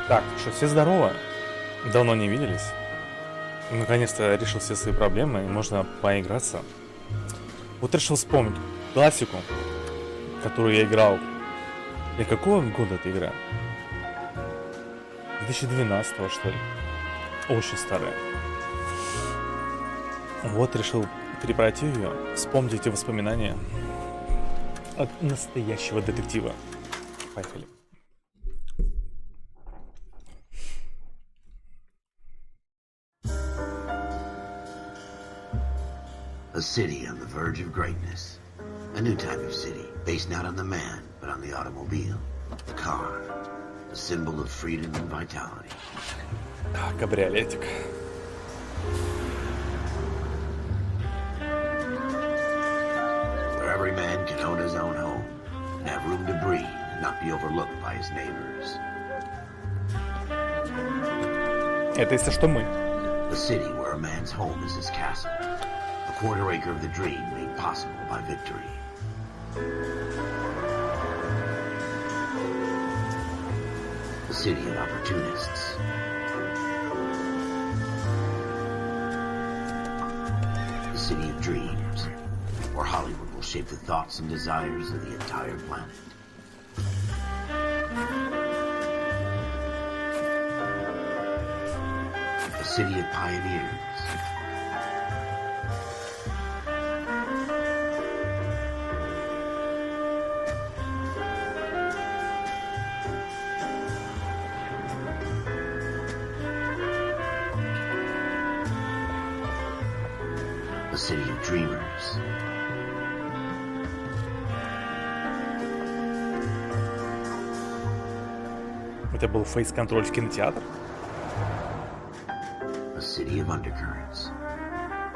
Так, что, все здорово? Давно не виделись. Наконец-то решил все свои проблемы, и можно поиграться. Вот решил вспомнить классику, которую я играл. И какого года эта игра? 2012 что ли? Очень старая. Вот решил перепройти ее, вспомнить эти воспоминания от настоящего детектива. Поехали. A city on the verge of greatness. A new type of city, based not on the man, but on the automobile. The car. A symbol of freedom and vitality. Кабриолетик. Where every man can own his own home, and have room to breathe, and not be overlooked by his neighbors. Это если что мы. A city where a man's home is his castle. A quarter acre of the dream made possible by victory. A city of opportunists. A city of dreams, where Hollywood will shape the thoughts and desires of the entire planet. A city of pioneers. A city of dreamers. Это был фейс-контроль в кинотеатр? A city of undercurrents,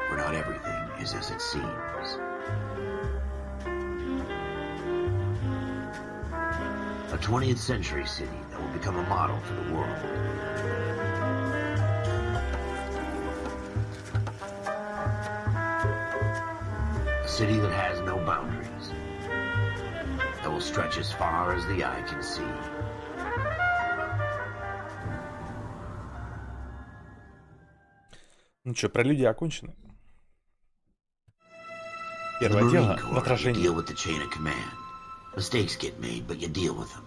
where not everything is as it seems. A 20th century city that will become a model for the world. A city that has no boundaries, that will stretch as far as the eye can see. Ну что, прелюдии окончены. In the Первое Marine дело в Corps, you отражении. deal with the chain of command. Mistakes get made, but you deal with them.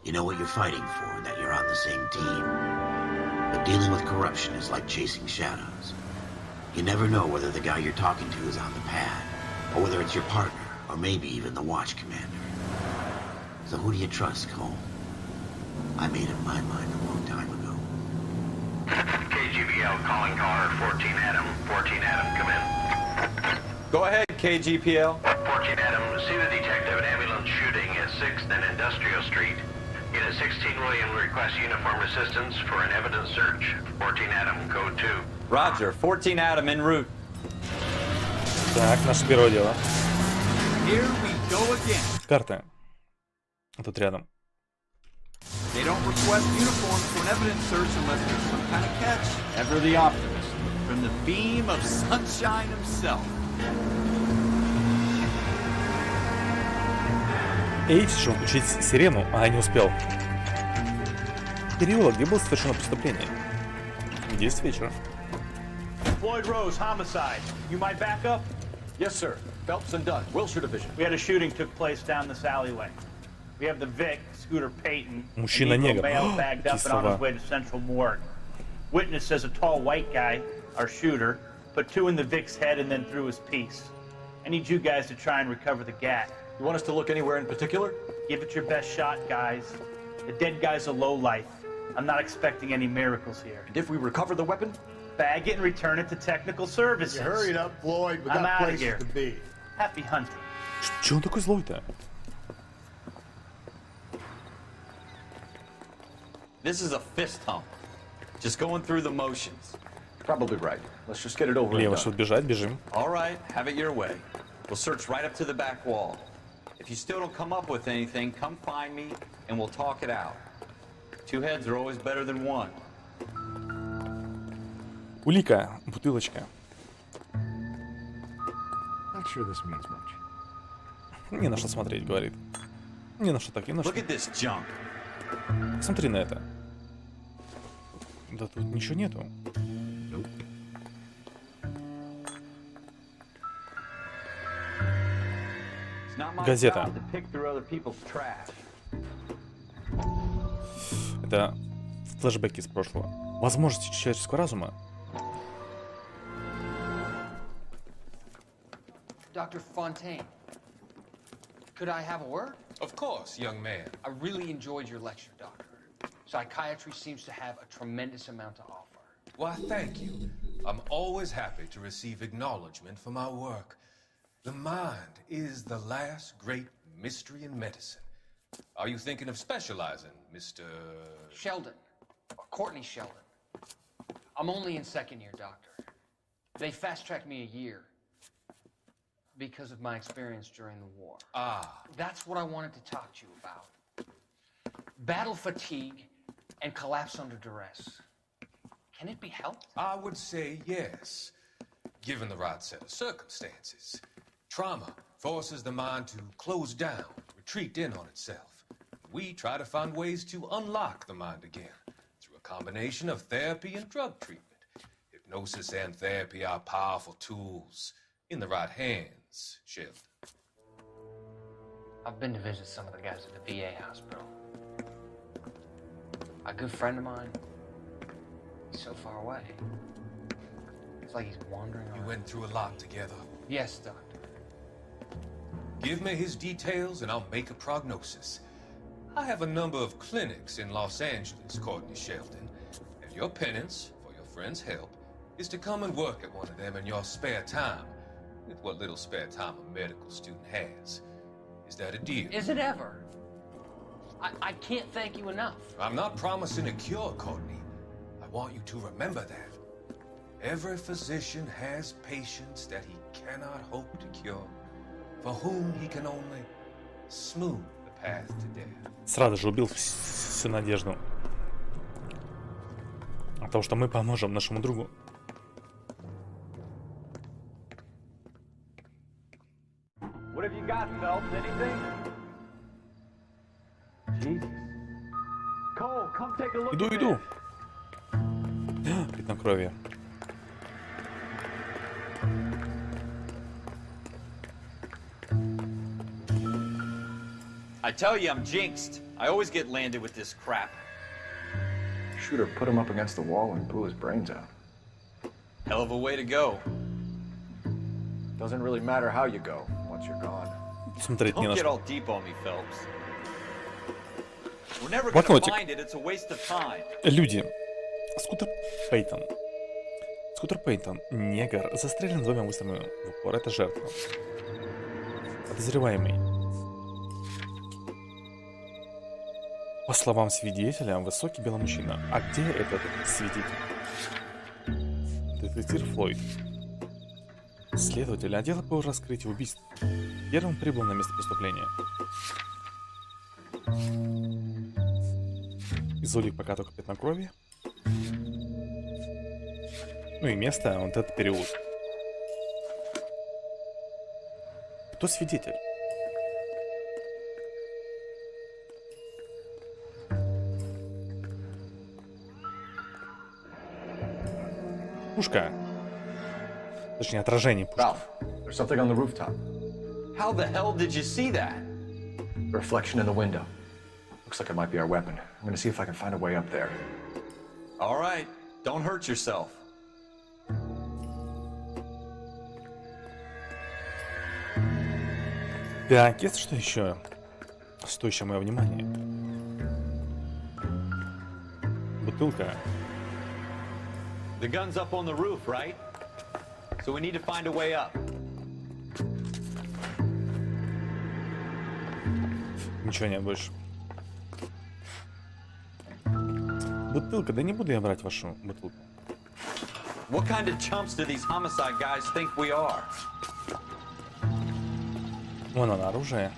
You know what you're fighting for and that you're on the same team. But dealing with corruption is like chasing shadows. You never know whether the guy you're talking to is on the pad, or whether it's your partner, or maybe even the watch commander. So who do you trust, Cole? I made up my mind a long time ago. KGBL calling caller 14 Adam. 14 Adam, come in. Go ahead, KGPL. 14 Adam, see the detective at ambulance shooting at 6th and Industrial Street. Unit 16 William requests uniform assistance for an evidence search. 14 Adam, code 2. Roger, 14 Adam en route. Так, наше первое дело. Here we go again. Карта. Тут рядом. They don't request uniforms for an evidence search unless there's some kind of catch. Ever the optimist. From the beam of sunshine himself. Эй, решил включить сирену, а я не успел. Переулок, где было совершено преступление. 10 вечера. Floyd Rose, homicide. You might back up? Yes, sir. Phelps and Dunn, Wilshire Division. We had a shooting took place down this alleyway. We have the Vic, Scooter Payton, Мужчина-негр. male bagged up and on Кислова. his way to Central Morgue. Witness says a tall white guy, our shooter, put 2 in the Vic's head and then threw his piece. I need you guys to try and recover the gat. You want us to look anywhere in particular? Give it your best shot, guys. The dead guy's a lowlife. I'm not expecting any miracles here. And if we recover the weapon? Bag it and return it to technical services. You hurried up, Floyd. We I'm got outta places here. to be. Happy hunting. Чё он такой злой-то? This is a fist hump. Just going through the motions. Probably right. Let's just get it over and Лево, done. чтобы бежать, бежим. All right, have it your way. We'll search right up to the back wall. If you still don't come up with anything, come find me and we'll talk it out. 2 heads are always better than 1. Улика, бутылочка. Not sure this means much. Не на что смотреть, говорит. Не на что так, не на что. Look at this junk. Смотри на это. Да тут ничего нету. It's not my Газета. job to pick through other people's trash. Это флешбеки из прошлого. Возможности человеческого разума. Dr. Fontaine, could I have a word? Of course, young man. I really enjoyed your lecture, Doctor. Psychiatry seems to have a tremendous amount to offer. Why, thank you. I'm always happy to receive acknowledgement for my work. The mind is the last great mystery in medicine. Are you thinking of specializing, Mr. Sheldon, or Courtney Sheldon. I'm only in second year, Doctor. They fast-tracked me a year because of my experience during the war. Ah. That's what I wanted to talk to you about. Battle fatigue and collapse under duress. Can it be helped? I would say yes, given the right set of circumstances. Trauma forces the mind to close down, retreat in on itself. We try to find ways to unlock the mind again through a combination of therapy and drug treatment. Hypnosis and therapy are powerful tools in the right hands, Sheldon. I've been to visit some of the guys at the VA hospital. A good friend of mine, he's so far away. It's like he's wandering You around. went through a lot together. Yes, Doctor. Give me his details and I'll make a prognosis. I have a number of clinics in Los Angeles, Courtney Sheldon, and your penance, for your friend's help, is to come and work at one of them in your spare time, with what little spare time a medical student has. Is that a deal? Is it ever? I can't thank you enough. I'm not promising a cure, Courtney. I want you to remember that. Every physician has patients that he cannot hope to cure, for whom he can only smooth the path to death. Сразу же убил всю надежду. О том, что мы поможем нашему другу. What have you got, Phelps? Anything? Jesus. Cole, come take a look Иду, at иду. this. Пятно крови. I tell you, I'm jinxed. I always get landed with this crap. Shooter put him up against the wall and blew his brains out. Hell of a way to go. Doesn't really matter how you go once you're gone. Смотреть не Don't на get что. all deep on me, Phelps. We're never Блокнотик. gonna find it. It's a waste of time. Люди. Скутер Пейтон. Скутер Пейтон. Негр. Застрелен двумя выстрелами в упор. Это жертва. Подозреваемый. По словам свидетеля, высокий белый мужчина. А где этот свидетель? Детектив Флойд. Следователь отдела по раскрытию убийств. Первым прибыл на место преступления. Из улик пока только пятна крови. Ну и место, вот этот переулок. Кто свидетель? Пушка. Точнее, отражение пушки. Ralph, there's something on the rooftop. How the hell did you see that? Reflection in the window. Looks like it might be our weapon. I'm gonna see if I can find a way up there. All right, don't hurt yourself. Так, есть что еще стоящее моего внимания? Бутылка. The gun's up on the roof, right? So we need to find a way up. Ничего нет больше. Бутылка, да не буду я брать вашу бутылку. What kind of chumps do these homicide guys think we are? Вон оно, оружие.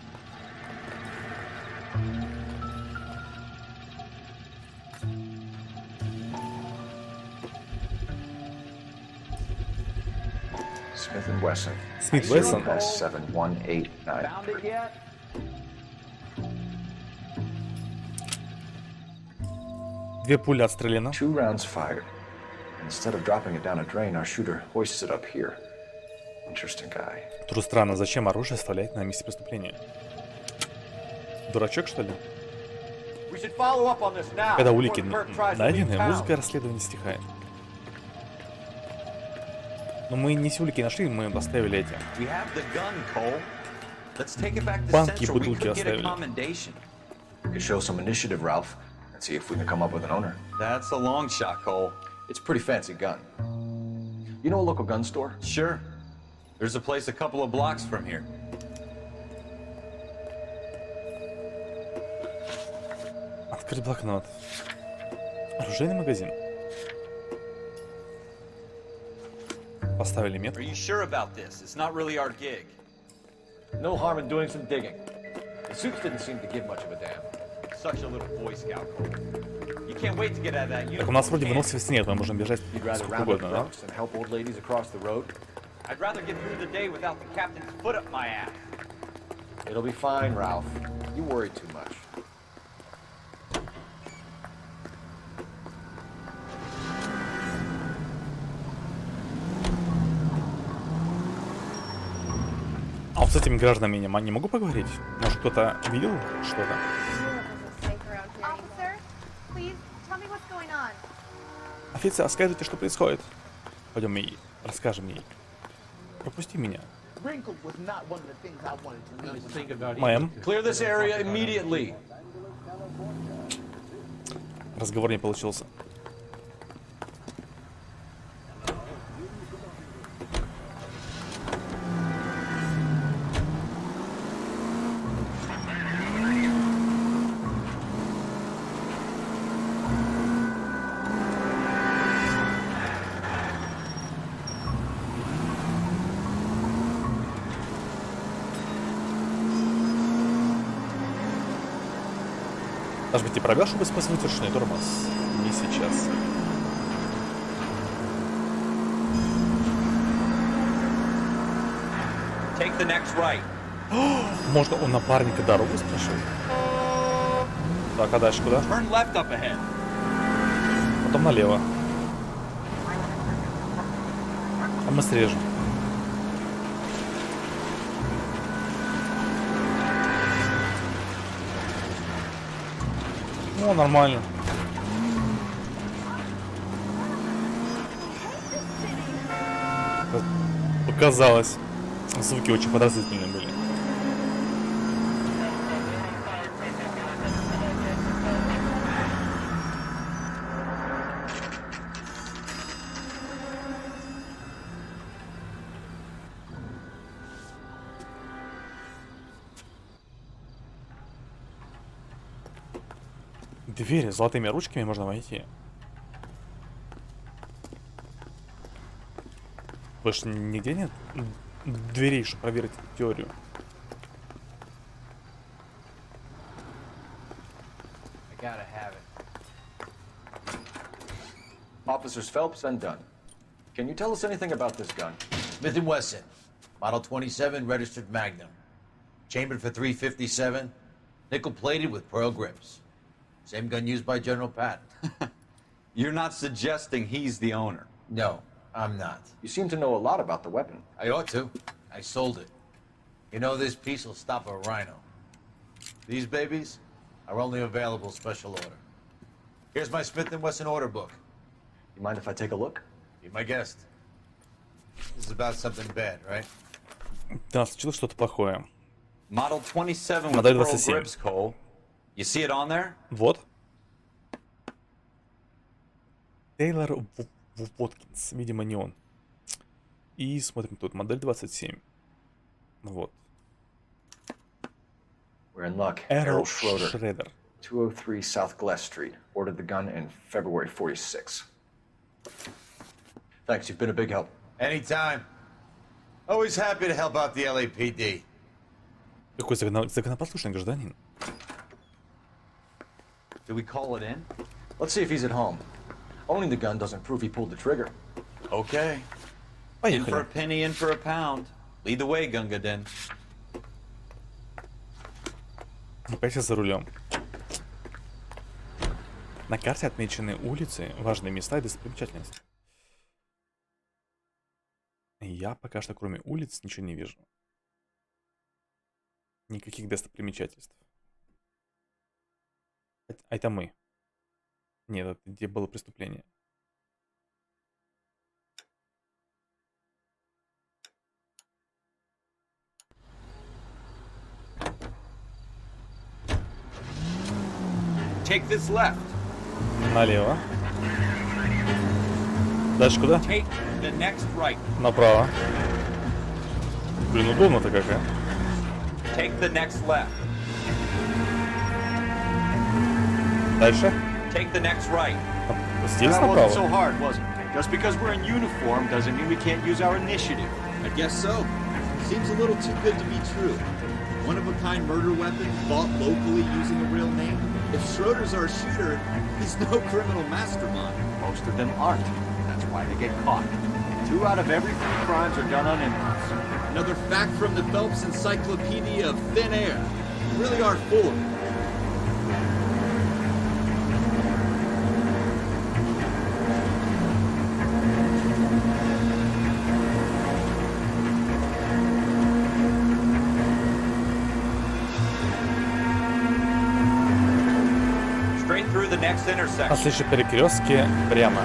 Smith & Wesson. Смит Вессон. S71893. Found it yet? 2 пули отстрелено. 2 rounds fired. Instead of dropping it down a drain, our shooter hoists it up here. Interesting guy. Тру странно, зачем оружие оставлять на месте преступления? Дурачок, что ли? We should follow up on this now. Когда before улики the Merc tries to найдены, leave town. музыка расследования стихает. Но мы не все улики нашли, мы оставили эти. We have the gun, Cole. Let's take it back to Банки и Central. We бутылки could get a оставили. commendation. We could show some initiative, Ralph, and see if we can come up with an owner. That's a long shot, Cole. It's a pretty fancy gun. You know a local gun store? Sure. There's a place a couple of blocks from here. Открыть блокнот. Оружейный магазин. Поставили Are метку. you sure about this? It's not really our gig. No harm in doing some digging. The suits didn't seem to give much of a damn. Such a little Boy Scout, Cole. You can't wait to get out of that Так, у uniform. нас вроде can you? выносливости нет, мы можем бежать You'd rather сколько round up угодно, да? drunks and help old ladies across the road? I'd rather get through the day without the captain's foot up my ass. It'll be fine, Ralph. You worry too much. А вот с этими гражданами я не могу поговорить? Может, кто-то видел что-то? Officer, please tell me what's going on. Офицер, скажите, что происходит? Пойдем ей, расскажем ей. Пропусти меня. Мэм, Clear this area immediately. разговор не получился. Нажмите пробел, чтобы спасать ручной тормоз. Не сейчас. Take the next right. Можно у напарника дорогу спрашивать? Так, а дальше куда? Turn left up ahead. Потом налево. А мы срежем. Ну, нормально. Показалось. Звуки очень подозрительные были. Двери с золотыми ручками можно войти. Больше нигде нет дверей, чтобы проверить эту теорию. I gotta have it. Officers Phelps and Dunn. Can you tell us anything about this gun? Smith & Wesson, Model 27, registered Magnum. Chambered for .357, nickel-plated with pearl grips. Same gun used by General Patton. You're not suggesting he's the owner. No, I'm not. You seem to know a lot about the weapon. I ought to. I sold it. You know, this piece will stop a rhino. These babies are only available special order. Here's my Smith & Wesson order book. You mind if I take a look? Be my guest. This is about something bad, right? Да, случилось что-то плохое. Model 27 with Модель pearl 27. grips, Cole. You see it on there? Вот. Тейлор Воткинс. Видимо, не он. И смотрим тут. Модель 27. Вот. We're in luck. Эрл Errol Schroeder, Шредер. 203 South Glass Street. Ordered the gun in February '46. Thanks, you've been a big help. Anytime. Always happy to help out the LAPD. Какой законопослушный гражданин. Do we call it in? Let's see if he's at home. Owning the gun doesn't prove he pulled the trigger. Okay. In for a Поехали. penny, in for a pound. Lead the way, Gunga Den. Опять я за рулем. На карте отмечены улицы, важные места и достопримечательности. Я пока что кроме улиц ничего не вижу. Никаких достопримечательств. А это мы. Нет, это где было преступление. Take this left. Налево. Дальше куда? Take the next right. Направо. Блин, удобно-то какая. Take the next left. Дальше. Take the next right. Здесь That wasn't so направо. hard, was it? Just because we're in uniform doesn't mean we can't use our initiative. I guess so. Seems a little too good to be true. One-of-a-kind murder weapon bought locally using a real name. If Schroeder's our shooter, he's no criminal mastermind. Most of them aren't. That's why they get caught. 2 out of every 3 crimes are done on impulse. Another fact from the Phelps Encyclopedia of Thin Air. You really are full of it. Straight through the next На intersection. следующем перекрестке прямо.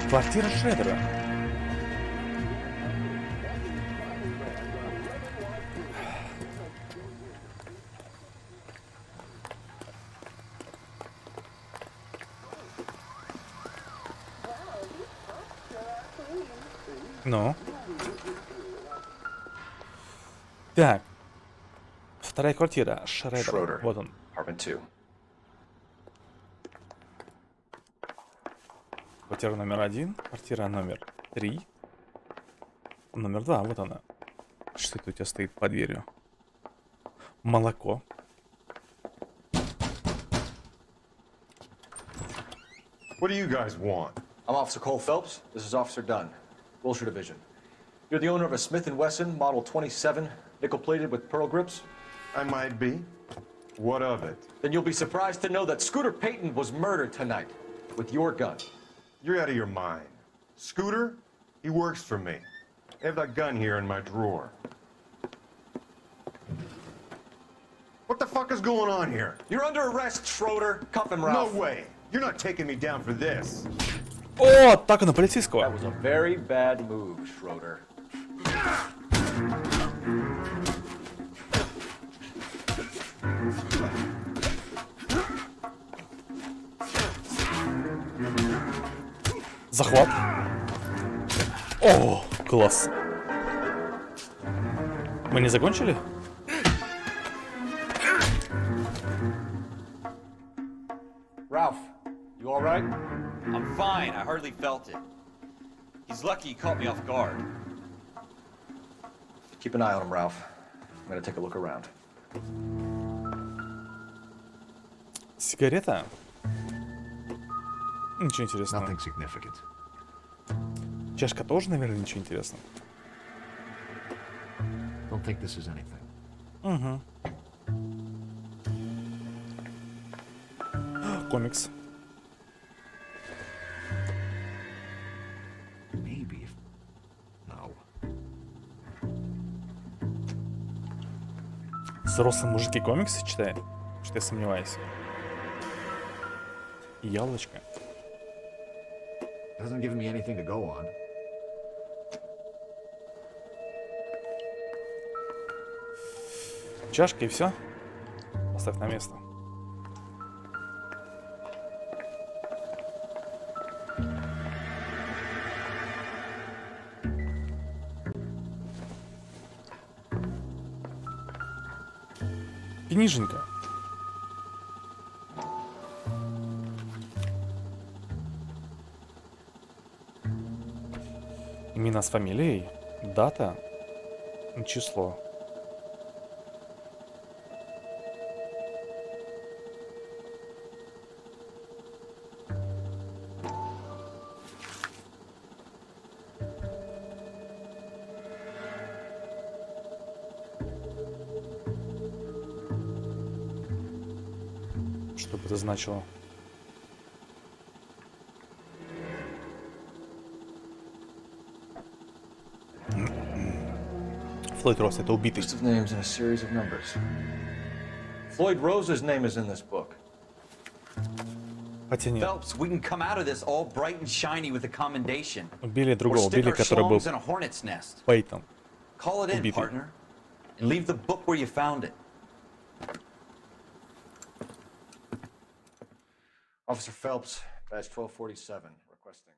Квартира Шредера. Ну. Так. Вторая квартира Шредера. Schroeder. Вот он. Apartment 2. Квартира номер 1, квартира номер 3, номер 2, вот она. Что это у тебя стоит под дверью? Молоко. What do you guys want? I'm Officer Cole Phelps. This is Officer Dunn, Wilshire Division. You're the owner of a Smith & Wesson Model 27, nickel-plated with pearl grips? I might be. What of it? Then you'll be surprised to know that Scooter Payton was murdered tonight with your gun. You're out of your mind. Scooter? He works for me. I have that gun here in my drawer. What the fuck is going on here? You're under arrest, Schroeder. Cuff him, Ralph. No way. You're not taking me down for this. О, атака на полицейского. That was a very bad move, Schroeder. Захват. О, класс. Мы не закончили? Ralph, you all right? I'm fine. I hardly felt it. He's lucky he caught me off guard. Keep an eye on him, Ralph. I'm gonna take a look around. Сигарета? Ничего интересного. Nothing significant. Чашка тоже, наверное, ничего интересного. Don't think this is anything. Угу. Комикс. Maybe. No. Взрослые мужики комиксы читают? Что я сомневаюсь. Яблочко. Doesn't give me anything to go on. Чашка и все. Поставь на место. Книженька. Имена с фамилией, дата, число. Что бы это значило? Флойд Росс, это убитый. List of names and a series of numbers. Floyd Rose's name is in this book. Хотя нет. Phelps, we can come out of this all bright and shiny with a commendation. Убили Or другого, stick убили, our который был schlongs in a hornet's nest. Пейтон. Call it in, Убитый. partner, and leave the book where you found it. Officer Phelps, badge 1247, requesting.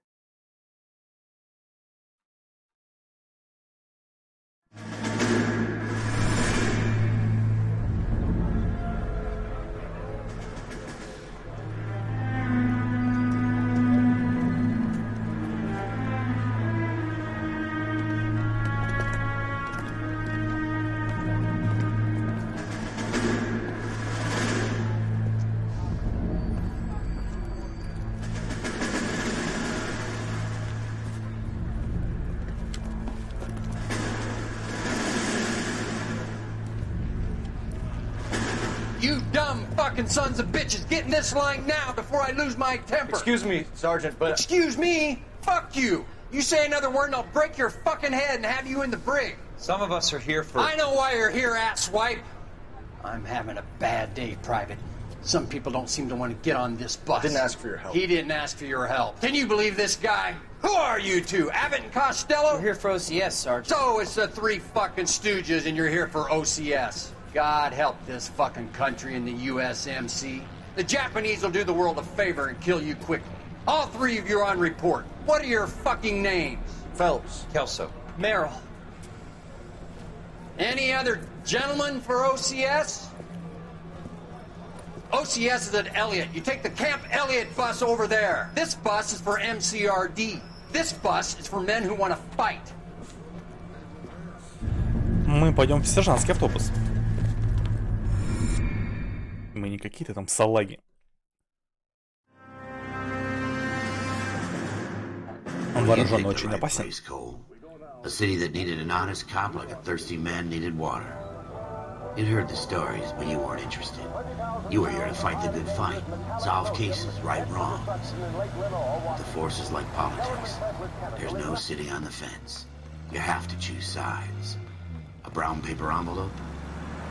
You dumb fucking sons of bitches, get in this line now before I lose my temper. Excuse me, Sergeant, but... Excuse me? Fuck you. You say another word and I'll break your fucking head and have you in the brig. Some of us are here for... I know why you're here, asswipe. I'm having a bad day, Private. Some people don't seem to want to get on this bus. Didn't ask for your help. He didn't ask for your help. Can you believe this guy? Who are you two? Abbott and Costello? We're here for OCS, Sergeant. So it's the three fucking stooges and you're here for OCS. God help this fucking country and the USMC. The Japanese will do the world a favor and kill you quickly. All three of you are on report. What are your fucking names? Phelps. Kelso. Merrill. Any other gentlemen for OCS? OCS is at Elliott. You take the Camp Elliott bus over there. This bus is for MCRD. This bus is for men who want to fight. Мы пойдем в сержантский автобус. Мы не какие-то там салаги. Он вооружен, но очень опасен. A city that needed an honest cop like a thirsty man needed water. You'd heard the stories, but you weren't interested. You were here to fight the good fight, solve cases, right wrongs. The force is like politics. There's no sitting on the fence. You have to choose sides. A brown paper envelope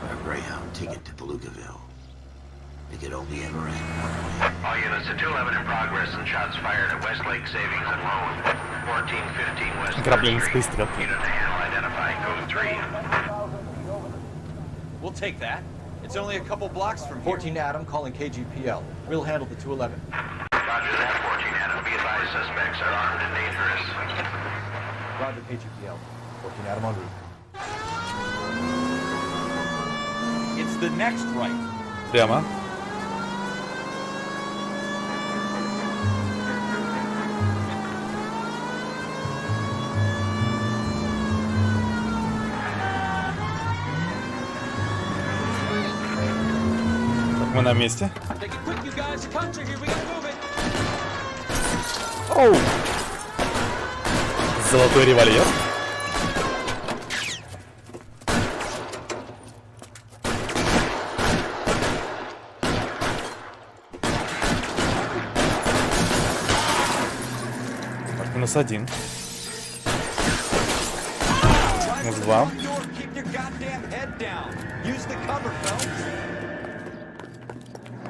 or a Greyhound ticket to Palookaville. It could only ever end one way. All units to 211 in progress and shots fired at Westlake Savings and Loan. 1415 West 3rd Street. Unit to handle identifying code 3. We'll take that. It's only a couple blocks from here. 14 Adam calling KGPL. We'll handle the 211. Roger that, 14 Adam. Be advised suspects are armed and dangerous. Roger KGPL. 14 Adam en route. It's the next right. Прямо. Так, мы на месте. Оу! Золотой револьвер. Так, минус один. Минус два.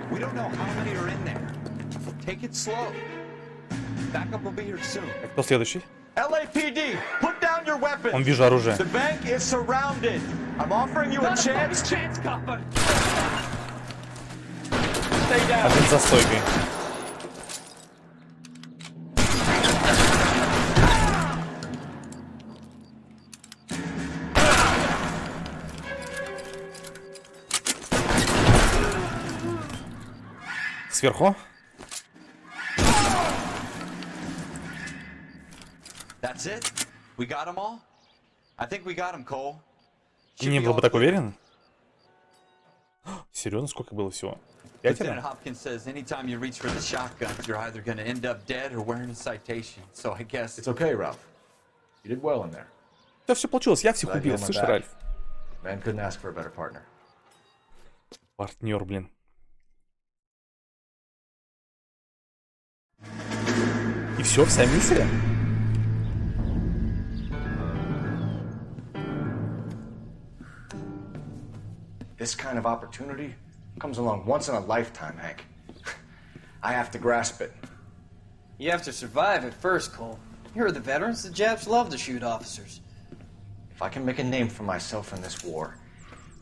We don't know how many are in there. Take it slow. Backup will be here soon. Кто следующий? LAPD, put down your weapons. Он вижу оружие. The bank is surrounded. I'm offering you a chance. Stay down. Один за стойкой. Сверху. That's it? We got them all? I think we got them, Cole. Не был бы так уверен. Серьезно, сколько было всего? Lieutenant Hopkins says anytime you reach for the shotgun, you're either going to end up dead or wearing a citation. So I guess it's okay, Ralph. You did well in there. Да все получилось, я всех убил, слышь, Ральф. Man couldn't ask for a better partner. Партнер, блин. все, вся миссия? This kind of opportunity comes along once in a lifetime, Hank. I have to grasp it. You have to survive at first, Cole. Here are the veterans. The Japs love to shoot officers. If I can make a name for myself in this war,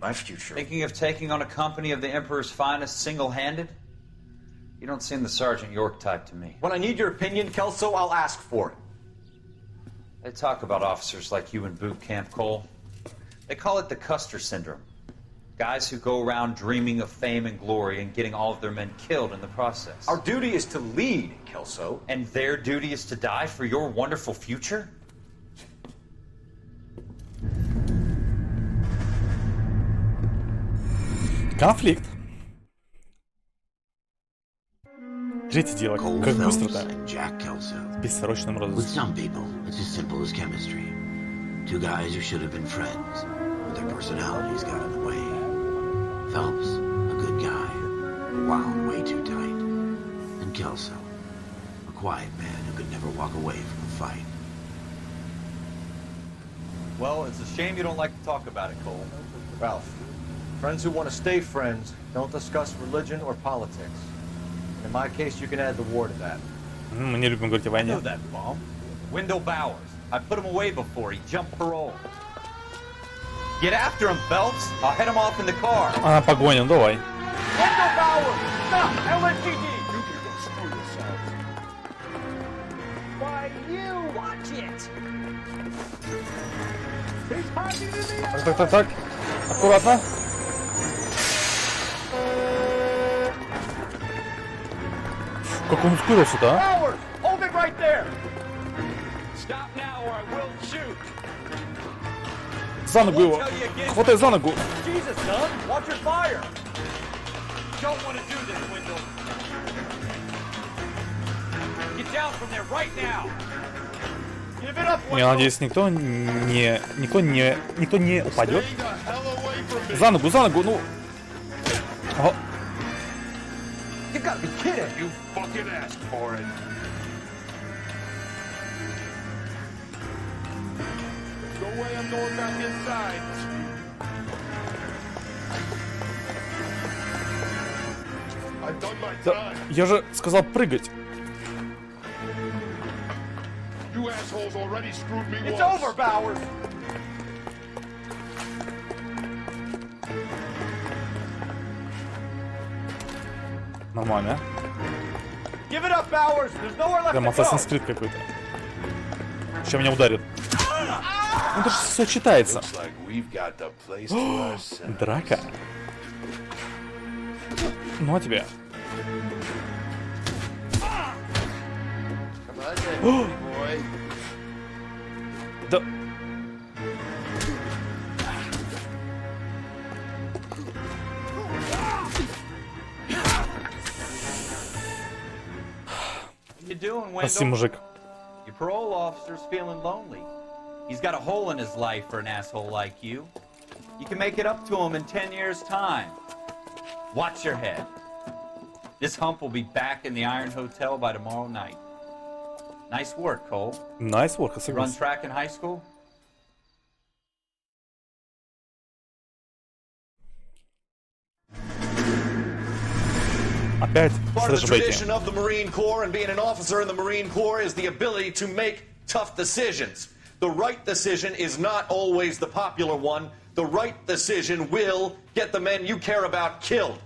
my future... Thinking of taking on a company of the Emperor's finest single-handed? You don't seem the Sergeant York type to me. When I need your opinion, Kelso, I'll ask for it. They talk about officers like you in boot camp, Cole. They call it the Custer Syndrome. Guys who go around dreaming of fame and glory and getting all of their men killed in the process. Our duty is to lead, Kelso. And their duty is to die for your wonderful future? Конфликт. Третье дело. Как быстро-то? В бессрочном With розыске. some people, it's as simple as chemistry. Two guys who should have been friends, but their personalities got in the way. Phelps, a good guy, wound way too tight. And Kelso, a quiet man who could never walk away from a fight. Well, it's a shame you don't like to talk about it, Cole. Ralph, friends who want to stay friends don't discuss religion or politics. In my case, you can add the war to that. Мы не любим говорить о I войне. know that bum. Wendell Bowers. I put him away before. He jumped parole. Get after him, Phelps. I'll head him off in the car. А, погоня, ну давай. Wendell Bowers! Stop! LSPD! You can go screw yourself. Why, you watch it! He's hiding in the Так, так, так, так. Аккуратно. Как он ускорился-то, а? Bowers! Hold it right there! Stop now or I will shoot. За ногу его. Хватай за ногу. Jesus, son! Watch your fire! Don't want to do this, Wendell. Get down from there right now. Give it up, Я Wendell! надеюсь, никто не упадет. За ногу, ну. О, You gotta be kidding! You fucking asked for it. Go away, I'm going back inside. I've done my да, time. я же сказал прыгать. You assholes already screwed me It's once. over, Bowers! Нормально. Give it up, Bowers! There's nowhere left Прям to Assassin's go! Creed какой-то. Сейчас меня ударит. Ну это же все читается. Looks like we've got the place to ourselves. Драка. Ну а тебе? Come on then, boy. Да. What you doing, Прости, Wendell? мужик. Your parole officer's feeling lonely. He's got a hole in his life for an asshole like you. You can make it up to him in 10 years' time. Watch your head. This hump will be back in the Iron Hotel by tomorrow night. Nice work, Cole. Nice work, You run согласен. track in high school? Опять Part of the флешбеки. tradition of the Marine Corps and being an officer in the Marine Corps is the ability to make tough decisions. The right decision is not always the popular one. The right decision will get the men you care about killed.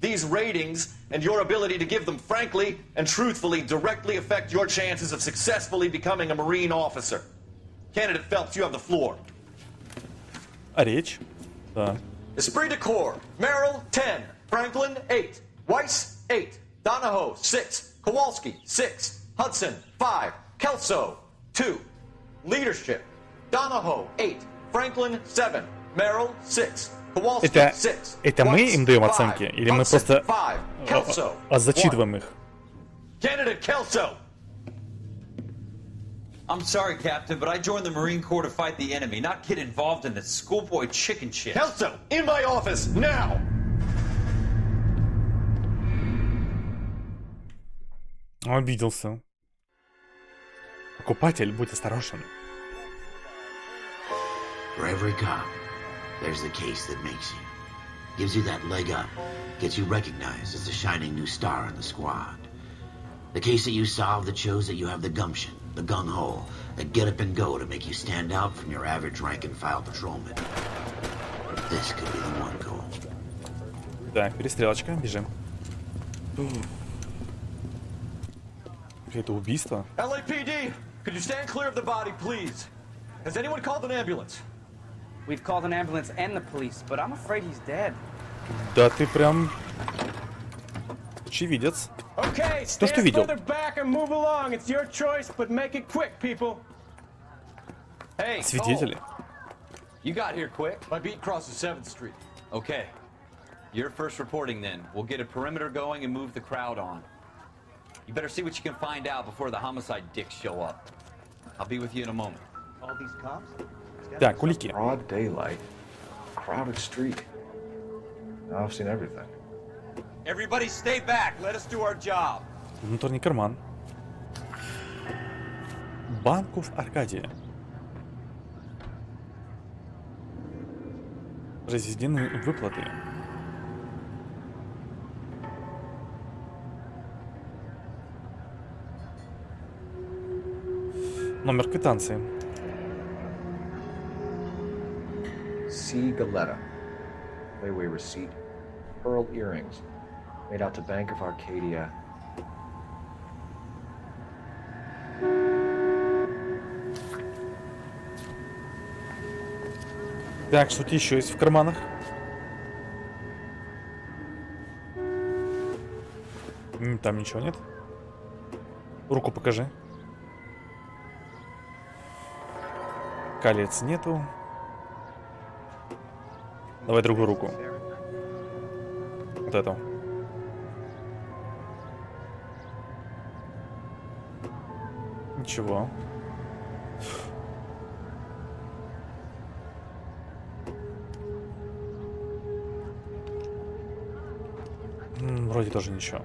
These ratings and your ability to give them frankly and truthfully directly affect your chances of successfully becoming a Marine officer. Candidate Phelps, you have the floor. А речь? Да. Esprit de Corps, Merrill, 10. Franklin, 8. Weiss, 8. Donahoe, 6. Kowalski, 6. Hudson, 5. Kelso, 2. Leadership, Donahoe, 8. Franklin, 7. Merrill, 6. Kowalski, 6. Это мы Weiss, им даем 5. оценки? Или мы Hudson, просто 5. Kelso, зачитываем их? 1. Candidate Kelso. I'm sorry, Captain, but I joined the Marine Corps to fight the enemy, not get involved in this schoolboy chicken shit. Kelso, in my office, now! Обиделся. Покупатель, будь осторожен. For every cop, there's the case that makes you. Gives you that leg up. Gets you recognized as the shining new star in the squad. The case that you solve that shows that you have the gumption, the gung-ho, the get up and go to make you stand out from your average rank-and-file patrolman. This could be the one, Cole. Так, перестрелочка, бежим. Это убийство? LAPD, could you stand clear of the body, please? Has anyone called an ambulance? We've called an ambulance and the police, but I'm afraid he's dead. Да ты прям очевидец. Okay, То, что видел. further back and move along. It's your choice, but make it quick, people. Hey, Свидетели. Cole, you got here quick. My beat crosses 7th Street. Okay. You're first reporting then. We'll get a perimeter going and move the crowd on. You better see what you can find out before the homicide dicks show up. I'll be with you in a moment. All these cops? Так, улики. Broad daylight, crowded street. Now I've seen everything. Everybody stay back. Let us do our job. Внутренний карман. Банков Аркадия. Произведены выплаты. Номер квитанции. C. Galetta. Layaway receipt. Pearl earrings. Made out to Bank of Arcadia. Так, что еще есть в карманах? Там ничего нет. Руку покажи. Колец нету. Давай другую руку. Вот эту. Ничего. Вроде тоже ничего.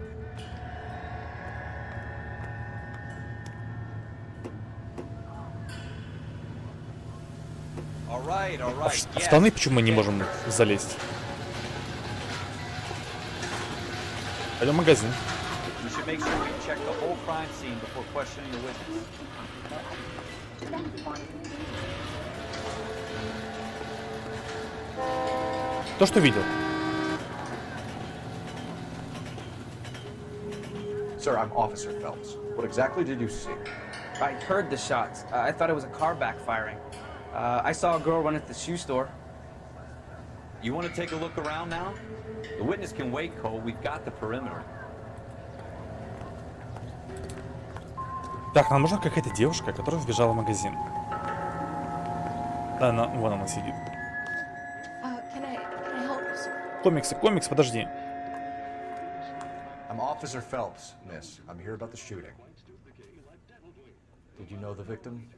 В штаны почему мы не можем залезть? Пойдем в магазин. То, что видел. Sir, I'm Officer Phelps. What exactly did you see? I heard the shots. I thought it was a car backfiring. I saw a girl run at the shoe store. You want to take a look around now? The witness can wait, Cole. We've got the perimeter. Так, нам нужна какая-то девушка, которая вбежала в магазин. Да, она, вон она сидит. Can I help you, sir? Комикс, подожди. I'm Officer Phelps, miss. I'm here about the shooting. Did you know the victim?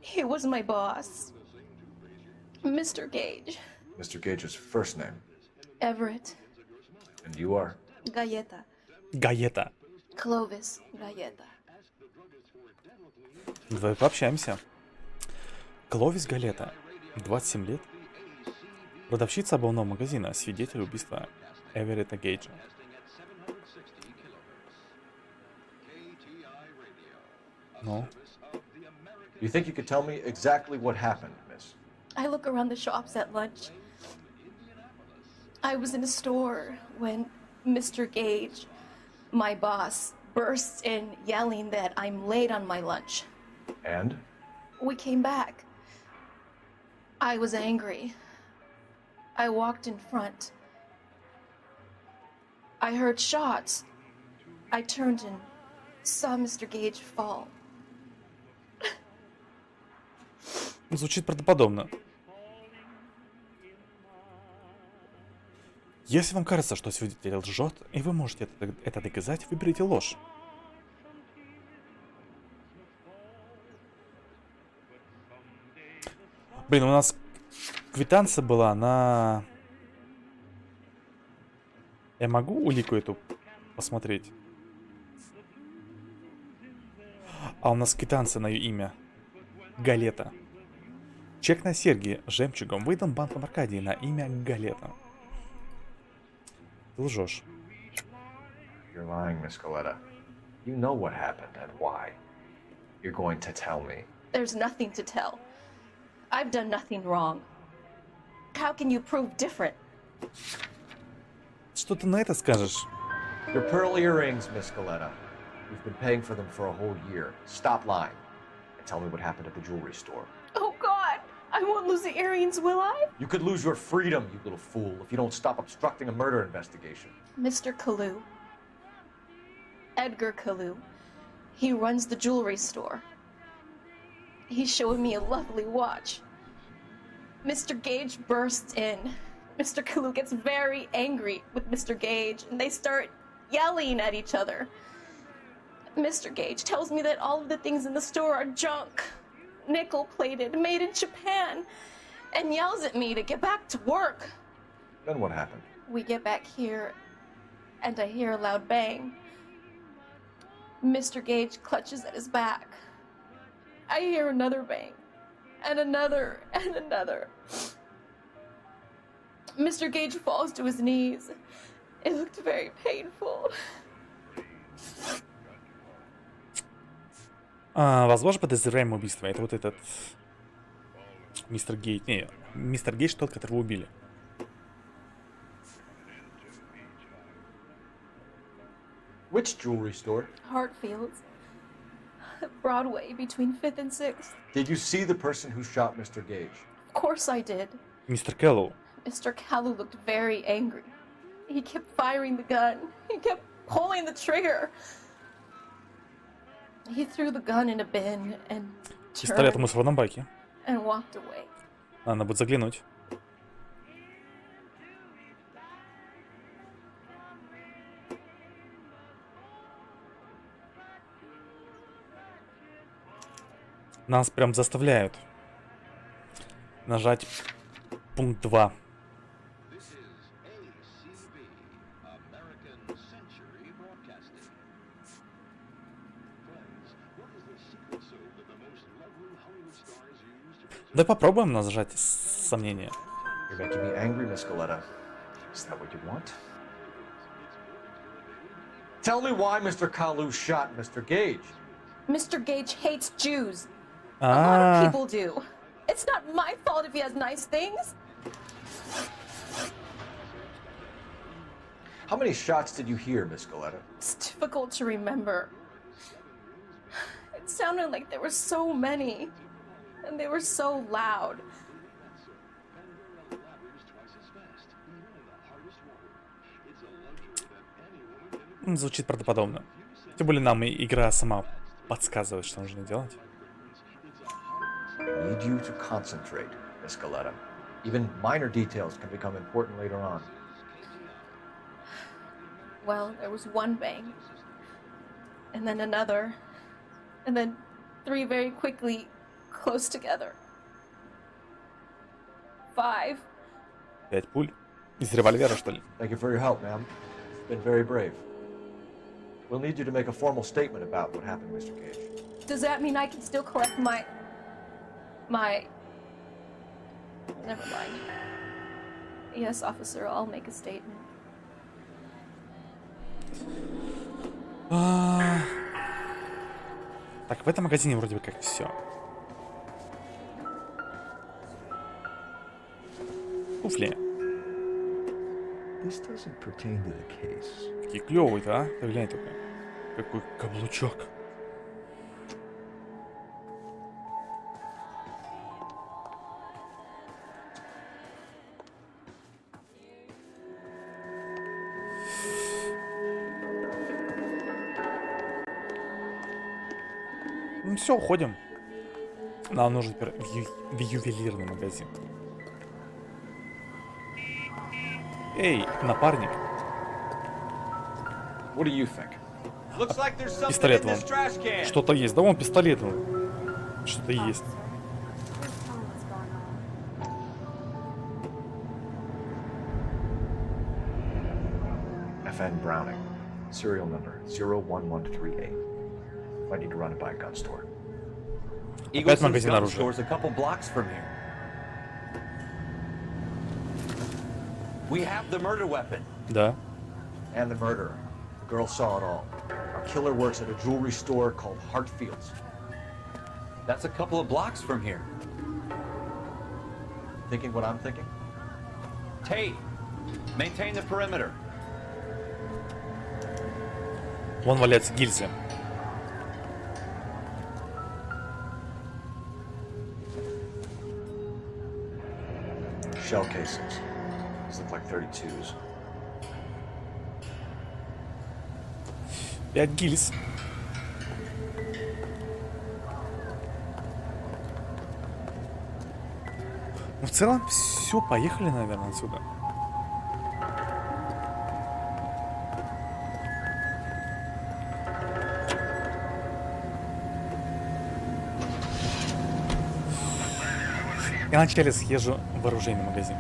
He was my boss. Mr. Gage. Mr. Gage's first name. Everett. And you are? Galleta. Гаета. Clovis Galleta. Давай пообщаемся. Кловис Галета, 27 лет. Продавщица обувного магазина, свидетель убийства Эверетта Гейджа. Ну? You think you could tell me exactly what happened, miss? I look around the shops at lunch. I was in a store when Mr. Gage, my boss, bursts in yelling that I'm late on my lunch. And? We came back. I was angry. I walked in front. I heard shots. I turned and saw Mr. Gage fall. Звучит правдоподобно. Если вам кажется, что свидетель лжет, и вы можете это доказать, выберите ложь. Блин, у нас квитанция была на... Я могу улику эту посмотреть? А у нас квитанция на ее имя. Галета. Чек на серьги с жемчугом выдан банком Аркадии на имя Галета. Ты лжешь. You're lying, Miss Coletta. You know what happened and why. You're going to tell me. There's nothing to tell. I've done nothing wrong. How can you prove different? Что ты на это скажешь? Your pearl earrings, Miss Coletta. You've been paying for them for a whole year. Stop lying and tell me what happened at the jewelry store. Oh God, I won't lose the earrings, will I? You could lose your freedom, you little fool, if you don't stop obstructing a murder investigation. Mr. Kalu. Edgar Kalu. He runs the jewelry store. He showed me a lovely watch. Mr. Gage bursts in. Mr. Kalu gets very angry with Mr. Gage, and they start yelling at each other. Mr. Gage tells me that all of the things in the store are junk, nickel-plated, made in Japan, and yells at me to get back to work. Then what happened? We get back here, and I hear a loud bang. Mr. Gage clutches at his back. I hear another bang, and another, and another. Mr. Gage falls to his knees. It looked very painful. Возможно, подозреваемое убийство. Это вот этот... Мистер Гейт. Не, мистер Гейт тот, которого убили. Which jewelry store? Hartfield's. Broadway, between 5th and 6th. Did you see the person who shot Mr. Gage? Of course I did. Мистер Кэллоу. Mr. Kalu looked very angry. He kept firing the gun. He kept pulling the trigger. He threw the gun in a bin and Пистолет в turned мусорном баке. and walked away. Надо будет заглянуть. Нас прям заставляют нажать пункт 2. Да попробуем нажать сомнение. You're making me angry, Miss Coletta. Is that what you want? Tell me why Mr. Kalu shot Mr. Gage. Mr. Gage hates Jews. A lot of people do. It's not my fault if he has nice things. How many shots did you hear, Miss Coletta? It's difficult to remember. It sounded like there were so many. And they were so loud. Звучит правдоподобно. Тем более нам и игра сама подсказывает, что нужно делать. I need you to concentrate, Miss Coletta. Even minor details can become important later on. Well, there was one bang. And then another. And then 3 very quickly close together. 5. 5 пуль. Из револьвера, что ли? Thank you for your help, ma'am. You've been very brave. We'll need you to make a formal statement about what happened, Mr. Gage. Does that mean I can still collect my... Never mind. Yes, officer, I'll make a statement. Так, в этом магазине вроде бы как все. Туфли. Какие клевые-то, а? Ты глянь только. Какой каблучок. Ну все, уходим. Нам нужен теперь в ювелирный магазин. Эй, напарник. What do you think? Looks like there's something Пистолет in вон. this trash can. Что-то есть. Да вон пистолет вон. Что-то есть. FN Browning. Serial number 01138. Might need to run it by a gun store. Опять Eagleson's магазин gun оружия. store's a couple blocks from here. We have the murder weapon. Да. And the murderer. The girl saw it all. Our killer works at a jewelry store called Hartfield's. That's a couple of blocks from here. Thinking what I'm thinking? Tate, maintain the perimeter. Вон валяются гильзы. Shell casings. These look like 32s. 5 гильз. Ну, в целом, все, поехали, наверное, отсюда. Я вначале съезжу в оружейный магазин.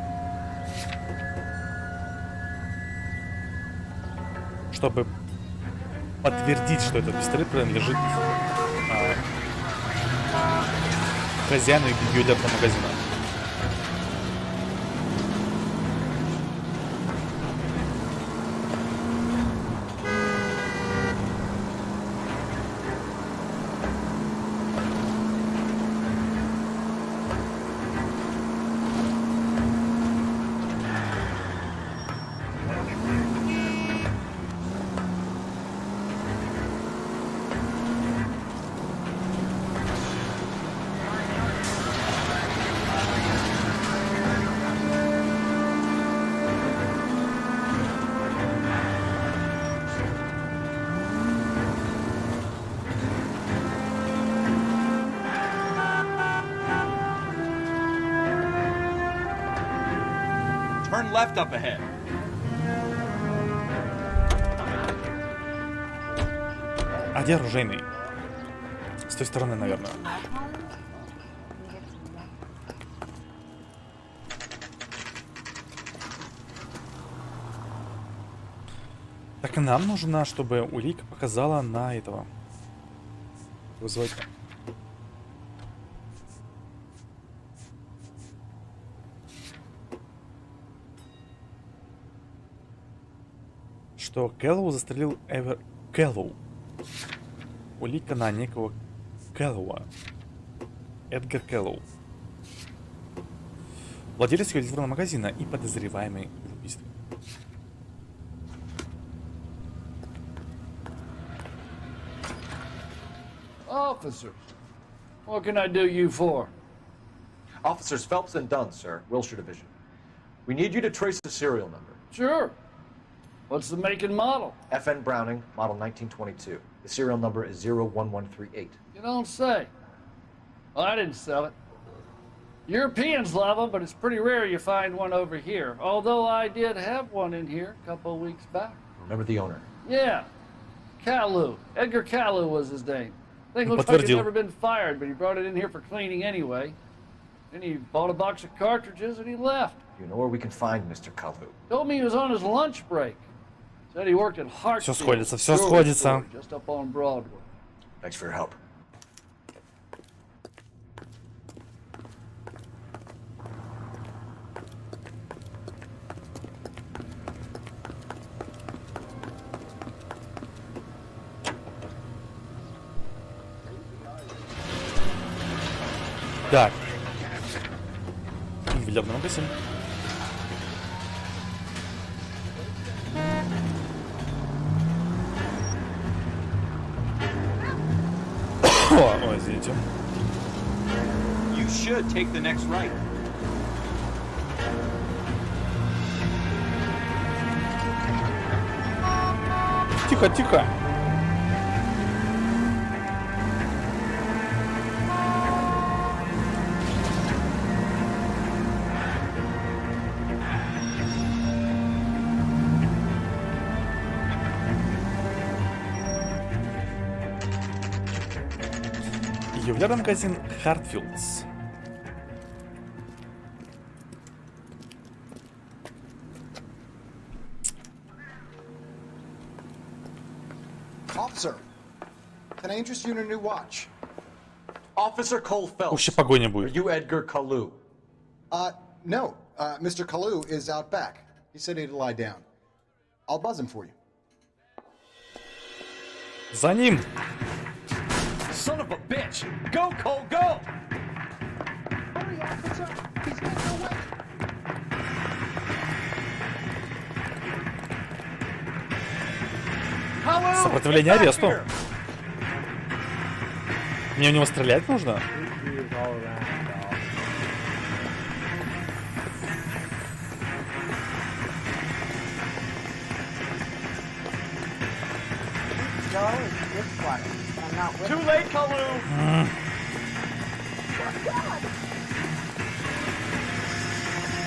Чтобы подтвердить, что этот пистолет принадлежит хозяину ювелирного магазина. Turn left up ahead. А где оружейный? С той стороны, наверное. Так и нам нужно, чтобы улика показала на этого. Вызвать. Что Кэллоу застрелил Кэллоу. Улика на некого Кэллоуа. Эдгар Кэллоу. Владелец ювелирного магазина и подозреваемый в убийстве. Officers, what can I do you for? Officers Phelps and Dunn, sir, Wilshire Division. We need you to trace the serial number. Sure. What's the make and model? FN Browning, model 1922. The serial number is 01138. You don't say. Well, I didn't sell it. Europeans love them, but it's pretty rare you find one over here. Although I did have one in here a couple of weeks back. Remember the owner? Yeah. Caillou. Edgar Caillou was his name. Thing looks like he'd never been fired, but he brought it in here for cleaning anyway. Then he bought a box of cartridges and he left. You know where we can find Mr. Caillou? Told me he was on his lunch break. Said he worked at Hartfield's. Все сходится, все сходится. Just up on Broadway. Thanks for your help. Так. Ювелирный магазин. Ой, извините. You should take the next right. Тихо, тихо. Ювелирный магазин Hartfield's. Officer, Can I interest you in a new watch? Officer Cole Phelps. Вообще погоня Are будет. you Edgar Kalu? No. Mr. Kalu is out back. He said he'd lie down. I'll buzz him for you. За ним. Son of a bitch! Go, Cole, go! Hurry, officer! He's getting away! Сопротивление аресту. Мне у него стрелять нужно? Too late, Kalu!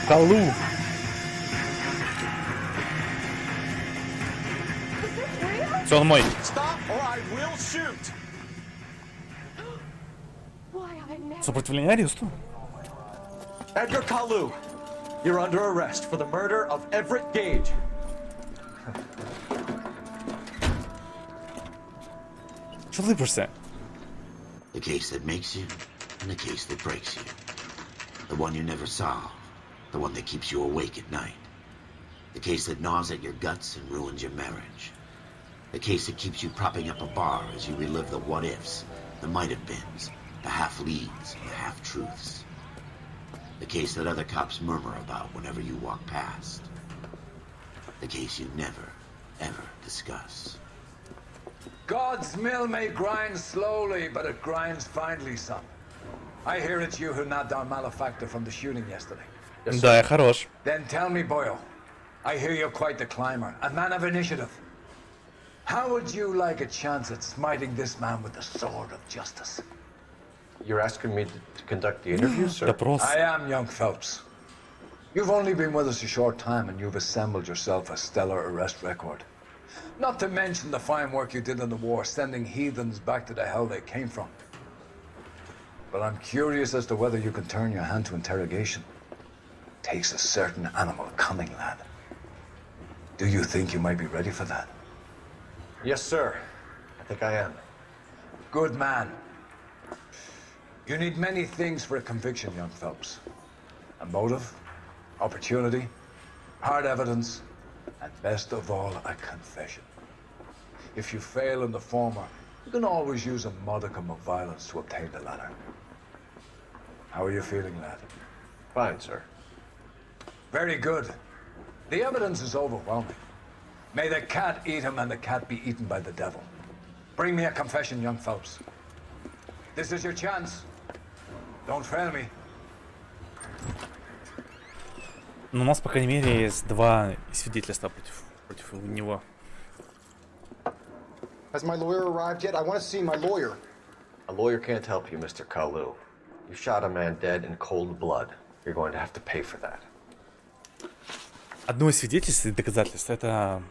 Калу. Все, он мой. Stop or I will shoot. Сопротивление аресту. Edgar Kalu, you're under arrest for the murder of Everett Gage. Что лыбишься? The case that makes you, and the case that breaks you. The one you never solve, the one that keeps you awake at night. The case that gnaws at your guts and ruins your marriage. The case that keeps you propping up a bar as you relive the what-ifs, the might-have-beens, the half-leads, and the half-truths. The case that other cops murmur about whenever you walk past. The case you never, ever discuss. God's mill may grind slowly, but it grinds finely, son. I hear it's you who nabbed our malefactor from the shooting yesterday. Yes, да, я хорош. Then tell me, Boyle, I hear you're quite the climber, a man of initiative. How would you like a chance at smiting this man with the sword of justice? You're asking me to conduct the interview, sir? I am, young Phelps. You've only been with us a short time and you've assembled yourself a stellar arrest record. Not to mention the fine work you did in the war, sending heathens back to the hell they came from. But I'm curious as to whether you can turn your hand to interrogation. Takes a certain animal cunning, lad. Do you think you might be ready for that? Yes, sir. I think I am. Good man. You need many things for a conviction, young Phelps. A motive, opportunity, hard evidence, and best of all, a confession. If you fail in the former, you can always use a modicum of violence to obtain the latter. How are you feeling, lad? Fine, sir. Very good. The evidence is overwhelming. May the cat eat him and the cat be eaten by the devil. Bring me a confession, young Phelps. This is your chance. Don't fail me. Но у нас, по крайней мере, есть два свидетельства против него. Has my lawyer arrived yet? I want to see my lawyer. A lawyer can't help you, Mr. Kalu. You shot a man dead in cold blood. You're going to have to pay for that. Одно из свидетельств и доказательств — это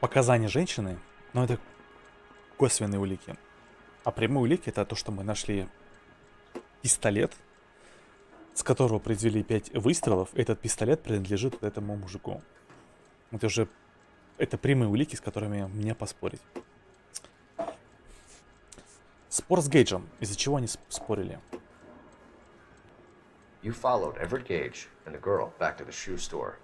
показания женщины, но это косвенные улики. А прямые улики — это то, что мы нашли пистолет, с которого произвели 5 выстрелов. Этот пистолет принадлежит вот этому мужику. Это прямые улики, с которыми мне поспорить. Спор с Гейджем. Из-за чего они спорили? You followed Everett Gage and the girl back to the shoe store.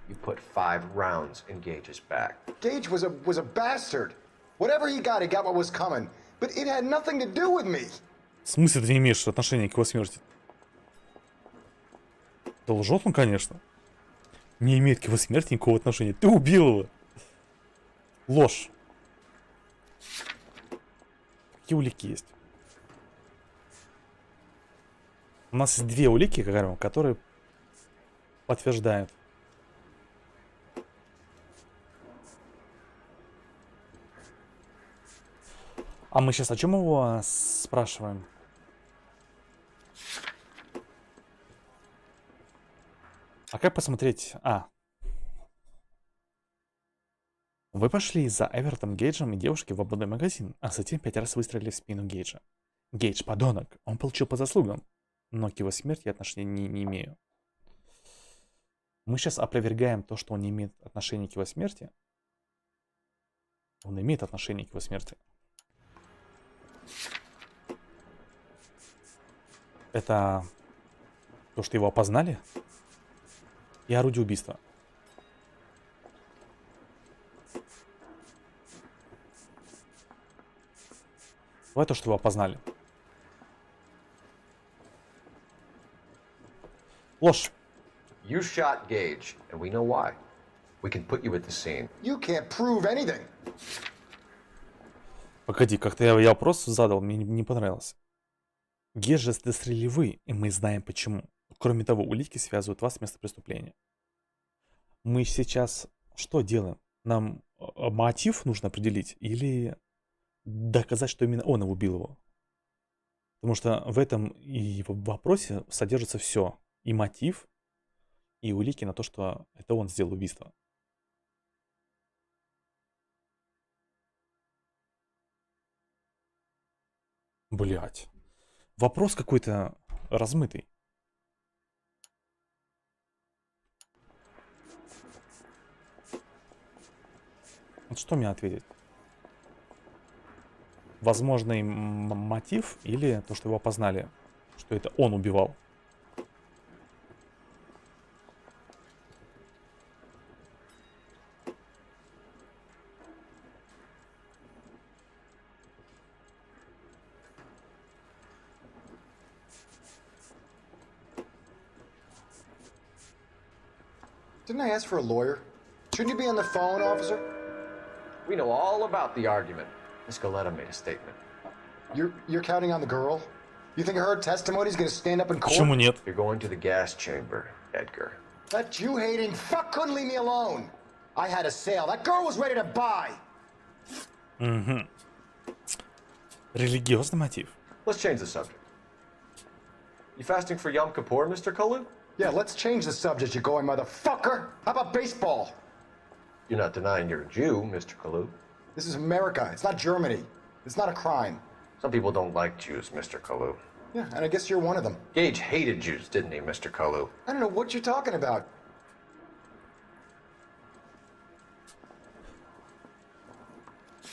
You put 5 rounds in Gage's back. Gage was a bastard. Whatever he got what was coming. But it had nothing to do with me. В смысле ты не имеешь отношения к его смерти? Да лжет он, конечно. Не имеет к его смерти никакого отношения. Ты убил его. Ложь. Какие улики есть? У нас есть 2 улики, которые подтверждают. А мы сейчас о чем его спрашиваем? А как посмотреть? Вы пошли за Эвертом Гейджем и девушкой в обувной магазин, а затем 5 раз выстрелили в спину Гейджа. Гейдж подонок, он получил по заслугам, но к его смерти я отношения не имею. Мы сейчас опровергаем то, что он не имеет отношения к его смерти. Он имеет отношение к его смерти. Это то, что его опознали? И орудие убийства. Вот то, что его опознали. Ложь. You shot Gage, and we know why. We can put you at the scene. You can't prove anything. Погоди, как-то я вопрос задал, мне не понравилось. Геджа застрелили вы, и мы знаем почему. Кроме того, улики связывают вас с местом преступления. Мы сейчас что делаем? Нам мотив нужно определить или доказать, что именно он убил его? Потому что в этом и в вопросе содержится все. И мотив, и улики на то, что это он сделал убийство. Блять. Вопрос какой-то размытый. Вот что мне ответить? Возможный мотив или то, что его опознали, что это он убивал? Didn't I ask for a lawyer? Shouldn't you be on the phone, officer? We know all about the argument. Miss Galetta made a statement. You're counting on the girl? You think her testimony is going to stand up in court? Почему нет? You're going to the gas chamber, Edgar. That Jew-hating fuck couldn't leave me alone. I had a sale. That girl was ready to buy. Угу. Религиозный мотив. Let's change the subject. You fasting for Yom Kippur, Mr. Kalu? Yeah, let's change the subject, you going motherfucker. How about baseball? You're not denying you're a Jew, Mr. Kalu. This is America. It's not Germany. It's not a crime. Some people don't like Jews, Mr. Kalu. Yeah, and I guess you're one of them. Gage hated Jews, didn't he, Mr. Kalu? I don't know what you're talking about.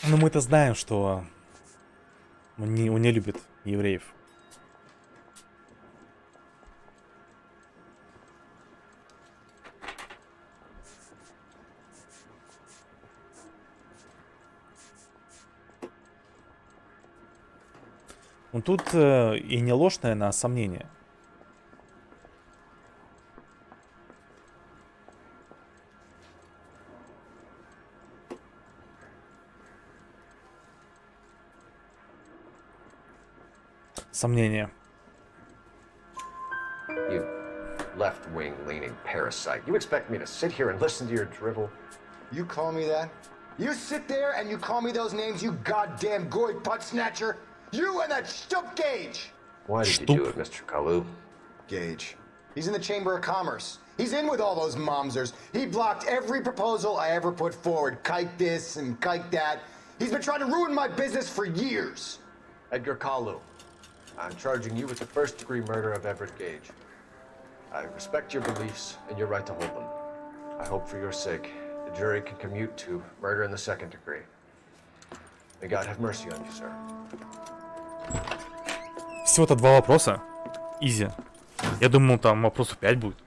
Ну, мы-то знаем, что он не любит евреев. Ну, тут и не ложь, наверное, а сомнение. Сомнение. You left-wing leaning parasite. You expect me to sit here and listen to your drivel? You call me that? You sit there and you call me those names, you goddamn goy butt snatcher? You and that Stup Gage! Why did you do it, Mr. Kalu? Gage. He's in the Chamber of Commerce. He's in with all those momsers. He blocked every proposal I ever put forward. Kike this and kike that. He's been trying to ruin my business for years. Edgar Kalu, I'm charging you with the first-degree murder of Everett Gage. I respect your beliefs and your right to hold them. I hope for your sake the jury can commute to murder in the second degree. May God have mercy on you, sir. Всего-то 2 вопроса. Изи. Я думал, там вопросов 5 будет.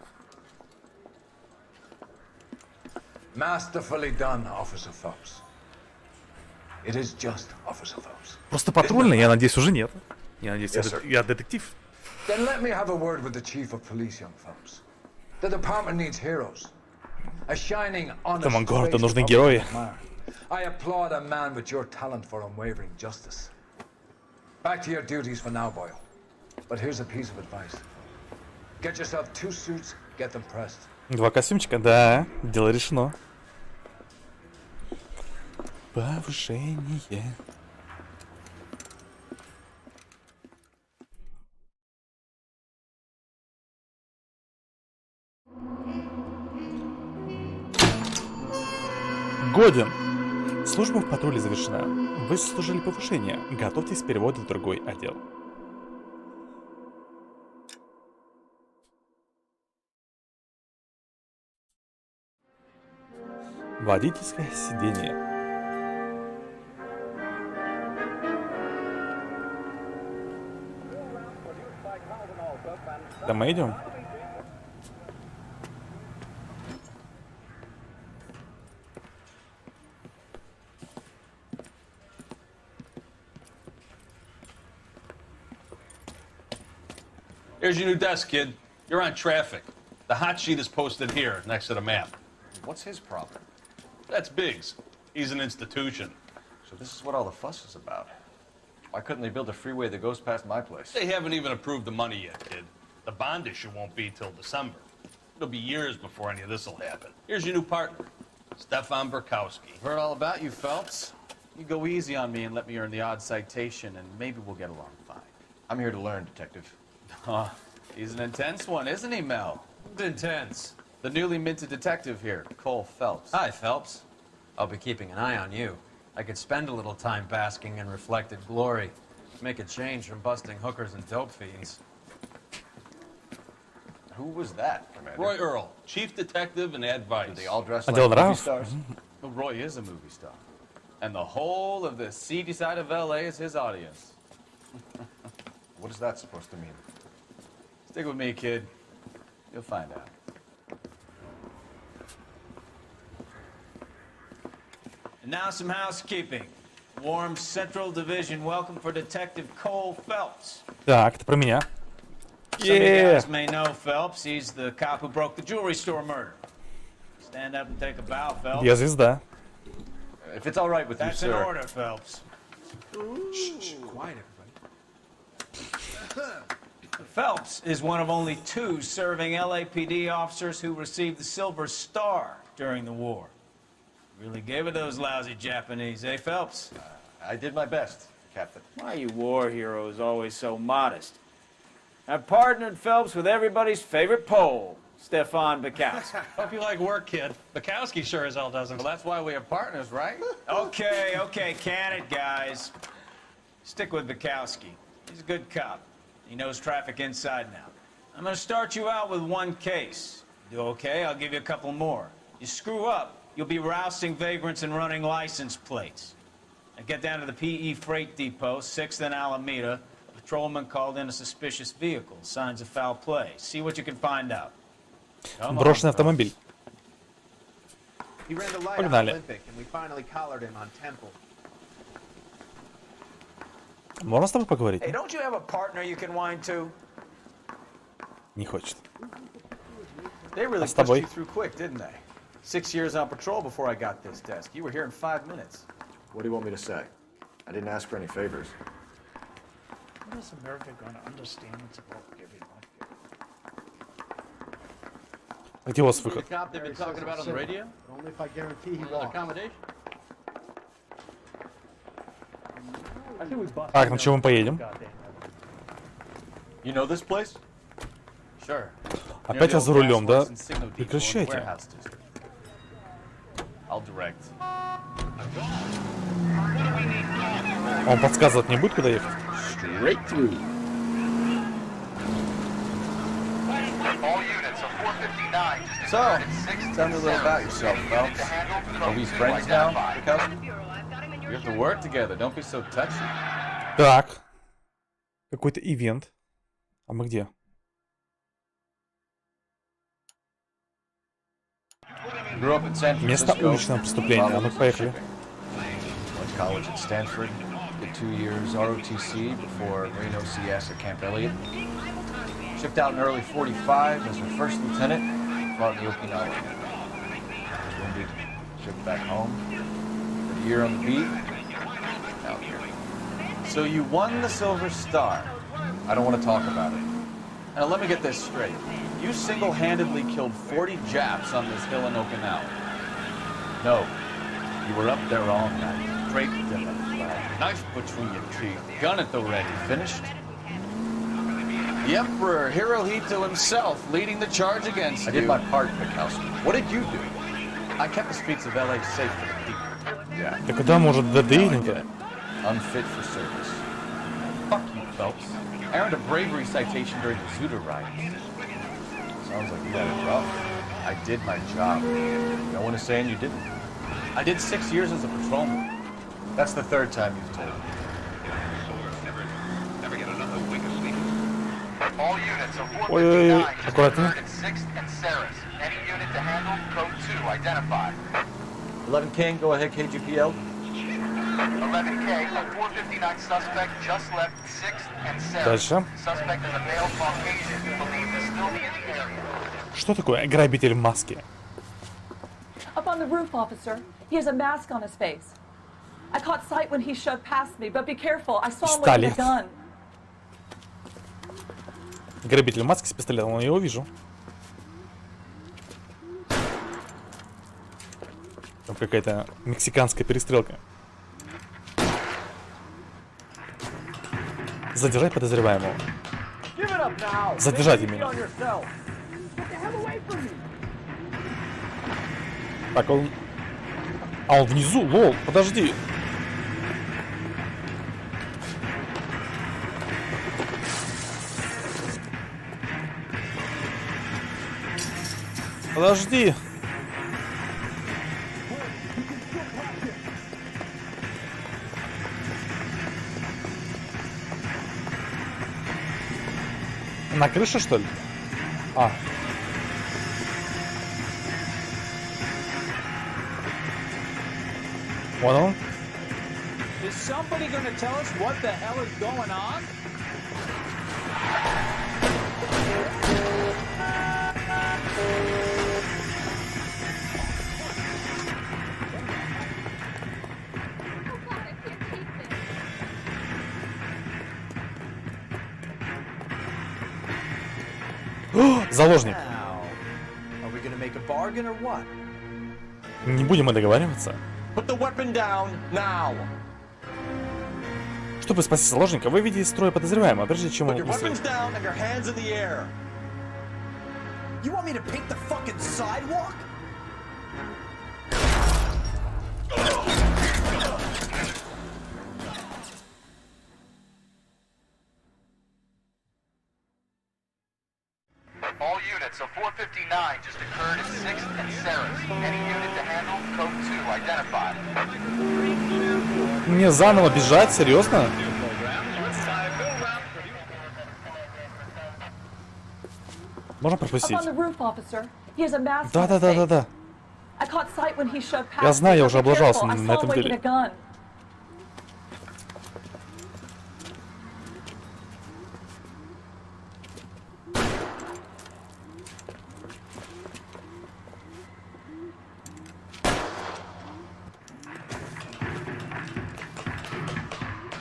Masterfully done, Officer Phelps. It is just Officer Phelps. Просто патрульный, я надеюсь, уже нет. Я надеюсь, я детектив. Then let me have a word with the Chief of Police, young Phelps. The department needs heroes. A shining, honest Этому городу face нужны of герои. admire. I applaud a man with your talent for unwavering justice. Back to your duties for now, Boyle. But here's a piece of advice. Get yourself 2 suits, get them pressed. 2 костюмчика, да, дело решено. Повышение. Годен. Служба в патруле завершена. Вы заслужили повышение. Готовьтесь к переводу в другой отдел. Водительское сиденье. Да мы идем. Here's your new desk, kid. You're on traffic. The hot sheet is posted here, next to the map. What's his problem? That's Biggs. He's an institution. So this is what all the fuss is about. Why couldn't they build a freeway that goes past my place? They haven't even approved the money yet, kid. The bond issue won't be till December. It'll be years before any of this will happen. Here's your new partner, Stefan Burkowski. Heard all about you, Phelps. You go easy on me and let me earn the odd citation, and maybe we'll get along fine. I'm here to learn, Detective. He's an intense one, isn't he, Mel? Intense. The newly minted detective here, Cole Phelps. Hi, Phelps. I'll be keeping an eye on you. I could spend a little time basking in reflected glory. Make a change from busting hookers and dope fiends. Who was that, Commander? Roy Earl, chief detective and advice. Do they all dress А like дело movie нравится? stars? Well, Roy is a movie star. And the whole of the seedy side of L.A. is his audience. What is that supposed to mean? Stick with me, kid. You'll find out. And now some housekeeping. Warm Central Division welcome for Detective Cole Phelps. Так, это про меня. Some of you guys may know Phelps. He's the cop who broke the jewelry store murder. Stand up and take a bow, Phelps. Я звезда. If it's all right with That's you, in sir. order, Phelps. Shh, quiet, everybody. Phelps is one of only 2 serving LAPD officers who received the Silver Star during the war. Really gave it those lousy Japanese, eh, Phelps? I did my best, Captain. Why are you war heroes always so modest? I've partnered Phelps with everybody's favorite Pole, Stefan Bukowski. Hope you like work, kid. Bukowski sure as hell doesn't. Well, that's why we are partners, right? Okay, can it, guys. Stick with Bukowski. He's a good cop. He knows traffic inside and out. I'm gonna start you out with 1 case. Do okay, I'll give you a couple more. You screw up, you'll be rousting vagrants and running license plates. Now get down to the PE Freight Depot, 6th and Alameda. A patrolman called in a suspicious vehicle. Signs of foul play. See what you can find out. Брошенный автомобиль. He ran the light on Погнали. Olympic, and we finally collared him on Temple. Можно с тобой поговорить? Hey, don't you have a partner you can whine to? Не хочет. They really с pushed тобой? you through quick, didn't they? 6 years on patrol before I got this desk. You were here in 5 minutes. What do you want me to say? I didn't ask for any favors. When is America going to understand it's about giving up? Где у вас выход? The cop they've been talking about on the radio? Only if I guarantee he Another walks. accommodation? Так, на чем мы поедем? You know this place? Sure. Опять я за рулем, да? Прекращайте. I'll direct. Он подсказывать не будет, куда ехать? Straight through. All units of 459. So, tell me a little about yourself, Phelps. Are we friends now, Bukowski? We have to work together. Don't be so touchy. Так. Какой-то ивент. А мы где? Grew up in San Место Francisco. уличного преступления. А ну поехали. Went to college at Stanford. Did 2 years ROTC before Marine OCS at Camp Elliott. Shipped out in early 45 as a first lieutenant. Fought in the Okinawa. Was wounded. Shipped back home. Did a year on the beat. Out here. So you won the Silver Star. I don't want to talk about it. Now let me get this straight. You single-handedly killed 40 Japs on this hill in Okinawa. No. You were up there all night. Draped in a flag. Knife between your teeth. Gun at the ready. Finished? The Emperor Hirohito himself leading the charge against you. I did my part, Bukowski. What did you do? I kept the streets of LA safe for the people. Yeah. Да когда может до Дейнинга? Unfit for service. Fuck you, Phelps. I earned a bravery citation during the Zuda riots. Sounds like you got it rough. I did my job. No one is saying you didn't. I did 6 years as a patrolman. That's the 3rd time you've told me. Never get another wink of sleep. Ой-ой-ой, аккуратно. 11 King, go ahead, KGPL. 11K, a 459 suspect just left 6th and 7th. Дальше. Suspect is a male Caucasian, believed to still be in the area. Что такое грабитель в маске? Up on the roof, officer. He has a mask on his face. I caught sight when he shoved past me, but be careful. I saw him with a gun. Грабитель в маске с пистолетом, я его вижу. Там какая-то мексиканская перестрелка. Задержать подозреваемого. Задержать именно. Так, он... А, он внизу, лол, подожди. Подожди. На крыше, что ли? А. Вон он. Is somebody gonna tell us what the hell is going on? Заложник. Are we gonna make a bargain or what? Не будем мы договариваться. Put the weapon down now. Чтобы спасти заложника, вы видите из строя подозреваемого, прежде чем он Put your weapons down and your hands in the air. You want me to paint the fucking sidewalk? All units, a 459 just occurred at 6th and Sarah's. Any unit to handle, code 2, identified. Мне заново бежать? Серьезно? Можно пропустить? Да. Я знаю, я уже облажался на этом деле.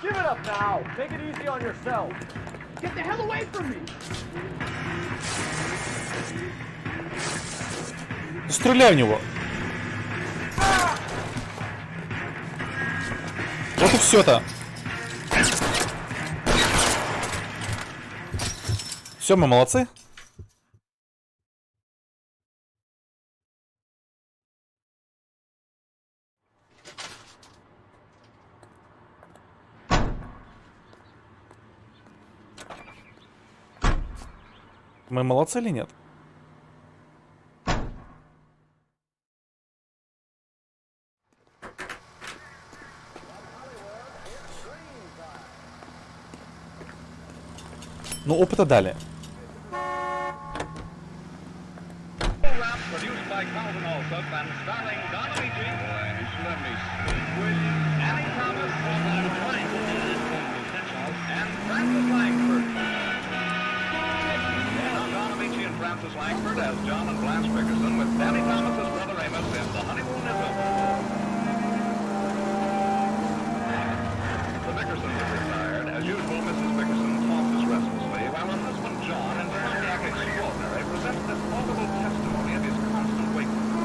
Give it up now. Make it easy on yourself. Get the hell away from me. Стреляй в него. Вот и все-то. Все, мы молодцы. Мы молодцы или нет? Ну, опыта дали. Francis Langford as John and Blanche Bickerson with Danny Thomas's brother Amos in The Honeymoon is Over. The Bickersons are retired. As usual, Mrs. Bickerson tosses restlessly while her husband John, insomniac extraordinary, presents this audible testimony of his constant wakefulness.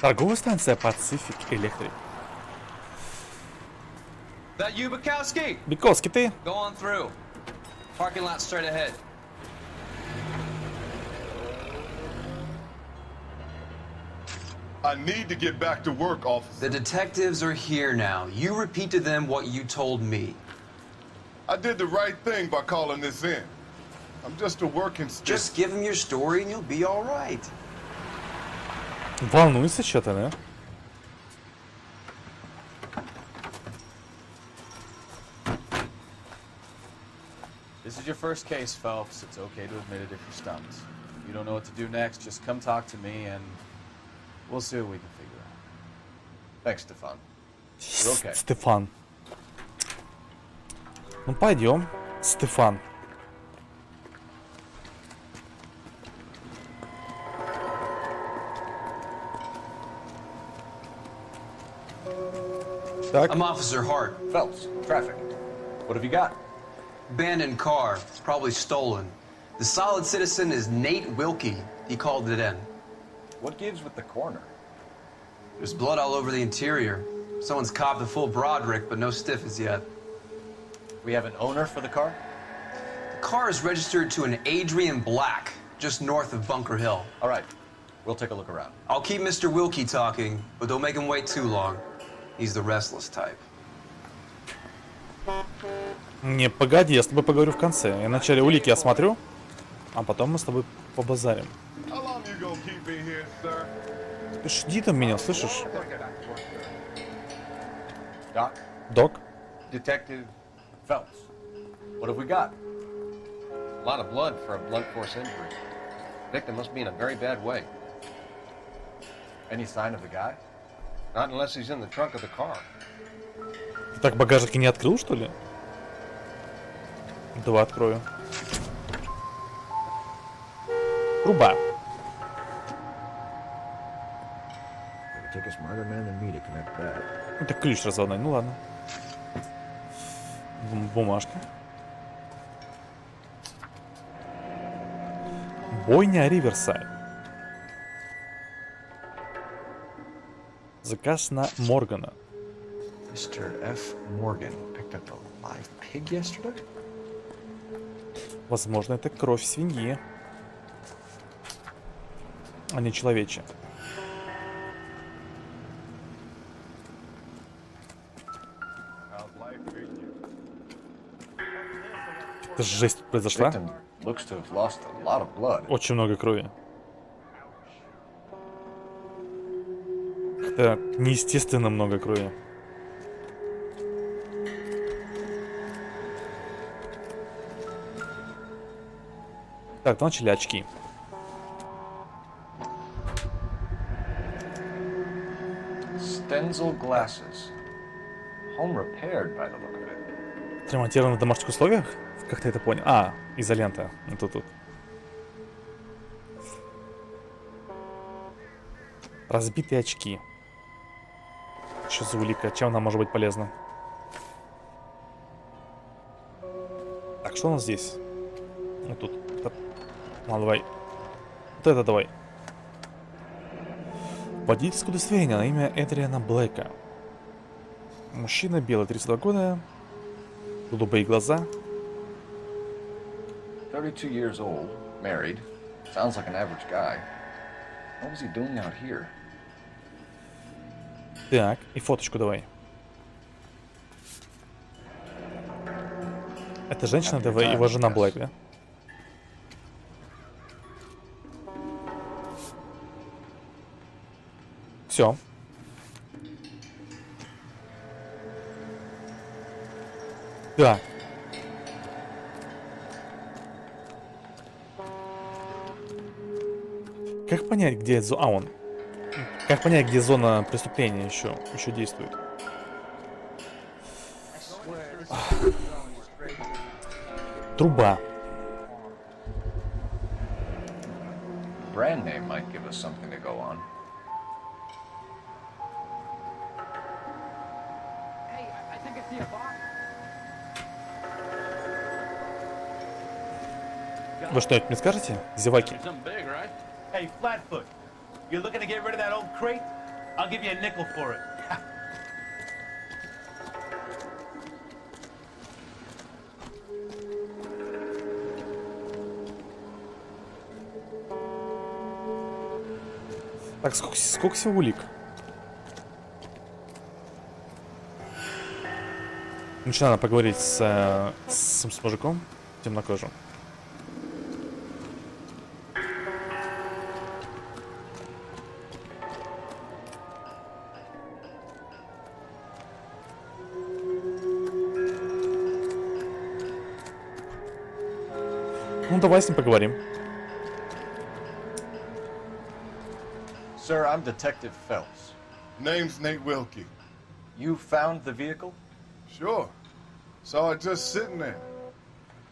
Торговая станция Pacific Electric. That you, Bukowski? Bukowski, ты? Go on through. Parking lot straight ahead. I need to get back to work, officer. The detectives are here now. You repeat to them what you told me. I did the right thing by calling this in. I'm just a working student. Just give them your story and you'll be all right. Волнуется что-то, да? is your first case, Phelps. It's okay to admit it if you're stumped. If you don't know what to do next, just come talk to me and we'll see what we can figure out. Thanks, Stefan. You're okay. Стефан. Ну пойдем, Стефан. Так. I'm Officer Hart. Phelps, traffic. What have you got? Abandoned car, probably stolen. The solid citizen is Nate Wilkie. He called it in. What gives with the corner? There's blood all over the interior. Someone's copped a full Broderick, but no stiff as yet. We have an owner for the car? The car is registered to an Adrian Black, just north of Bunker Hill. All right, we'll take a look around. I'll keep Mr. Wilkie talking, but don't make him wait too long. He's the restless type. Не, погоди, я с тобой поговорю в конце. Я вначале улики осмотрю, а потом мы с тобой побазарим. Ты жди там меня, слышишь? Doc? Док? Detective Phelps. What have we got? A lot of blood for a blunt force injury. Victim must be in a very bad way. Any sign of the guy? Not unless he's in the trunk of the car. Ты так багажники не открыл, что ли? Давай открою. Труба. Это ключ разводной, ну ладно. Бумажка. Бойня Риверсайд. Заказ на Моргана. Mr. F. Morgan picked up a live pig yesterday? Возможно, это кровь свиньи, а не человечья. Это жесть произошла. Очень много крови. Это неестественно много крови. Так, начали очки. Stenzel glasses. Home repaired by the look of it. Ремонтировано в домашних условиях? Как ты это понял? А, изолента. Вот тут. Разбитые очки. Что за улика? Чем она может быть полезна? Так, что у нас здесь? Вот тут. Ну, давай. Вот это давай. Водительское удостоверение на имя Эдриана Блэка. Мужчина, белый, 32 года. Голубые глаза. 32 years old, married. Sounds like an average guy. What was he doing out here? Так, и фоточку давай. Это женщина, давай, его жена Блэк, да? Все. Да. Как понять, где зона? А, он. Как понять, где зона преступления еще действует? Труба. Brand name might give us something to go on. Вы что-нибудь мне скажете, зеваки? Hey, Flatfoot, you're looking to get rid of that old crate? I'll give you a nickel for it. Так, сколько всего улик? Надо поговорить с мужиком темнокожим. Ну, давай с ним поговорим. Sir, I'm Detective Phelps. Name's Nate Wilkie. You found the vehicle? Sure. Saw it just sitting there.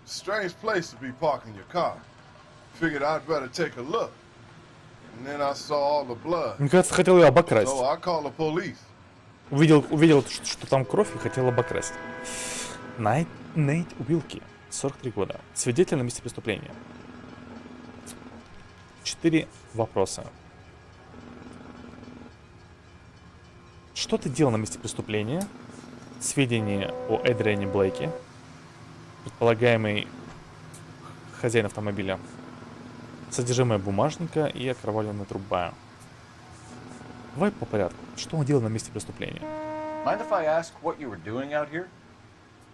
Strange place to be parking your car. Figured I'd better take a look. And then I saw all the blood. Мне кажется, хотел ее обокрасть. So I called the police. Увидел, что там кровь и хотел обокрасть. Нейт Уилки, 43 года. Свидетель на месте преступления. 4 вопроса. Что ты делал на месте преступления? Сведения о Эдриане Блейке. Предполагаемый хозяин автомобиля. Содержимое бумажника и окровавленная труба. Давай по порядку. Что он делал на месте преступления? Mind if I ask what you were doing out here?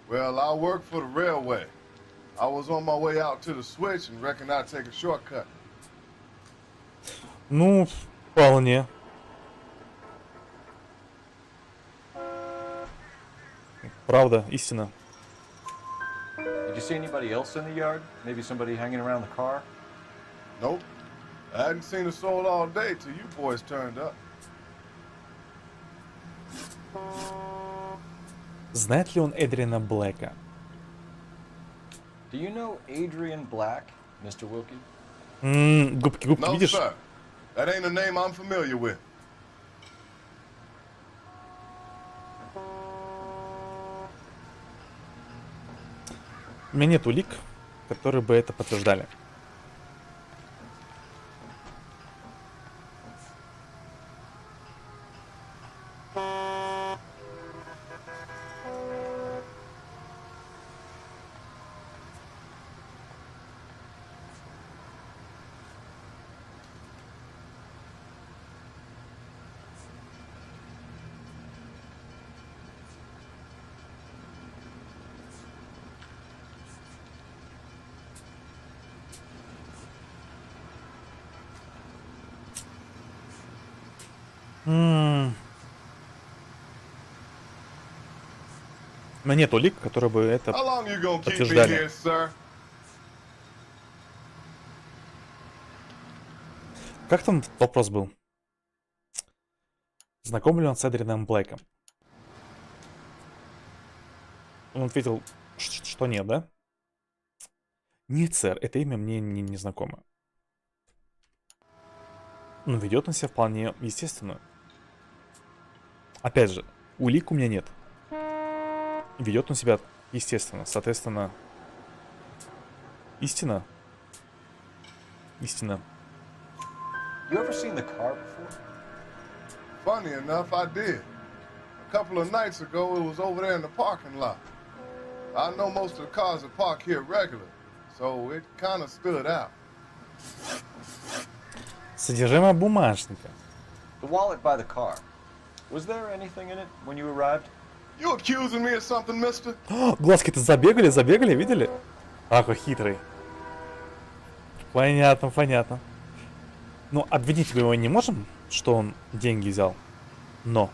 Well, I work for the railway. I was on my way out to the switch and reckoned I'd take a shortcut. Ну, вполне. Правда, истина. Did you see anybody else in the yard? Maybe somebody hanging around the car? Nope. I hadn't seen a soul all day till you boys turned up. Знает ли он Эдриана Блэка? Do you know Adrian Black, Mr. Wilkie? Губки, No, видишь? sir. That ain't a name I'm familiar with. У меня нет улик, которые бы это подтверждали. У меня нет улик, которые бы это How long you gonna keep me подтверждали. here, sir? Как там вопрос был? Знаком ли он с Эдрианом Блэком? Он ответил, что нет, да? Нет, сэр, это имя мне не знакомо. Но ведет он себя вполне естественно. Опять же, улик у меня нет. Ведет он себя естественно. Соответственно, истина. Истина. You ever seen the car before? Funny enough, I did. A couple of nights ago, it was over there in the parking lot. I know most of the cars that park here regular, so it kind of stood out. Содержимое бумажника. The wallet by the car. Was there anything in it when you arrived? You accusing me of something, mister? Глазки-то забегали, видели? Ах, какой хитрый. Понятно, понятно. Ну, обвинить мы его не можем, что он деньги взял. Но.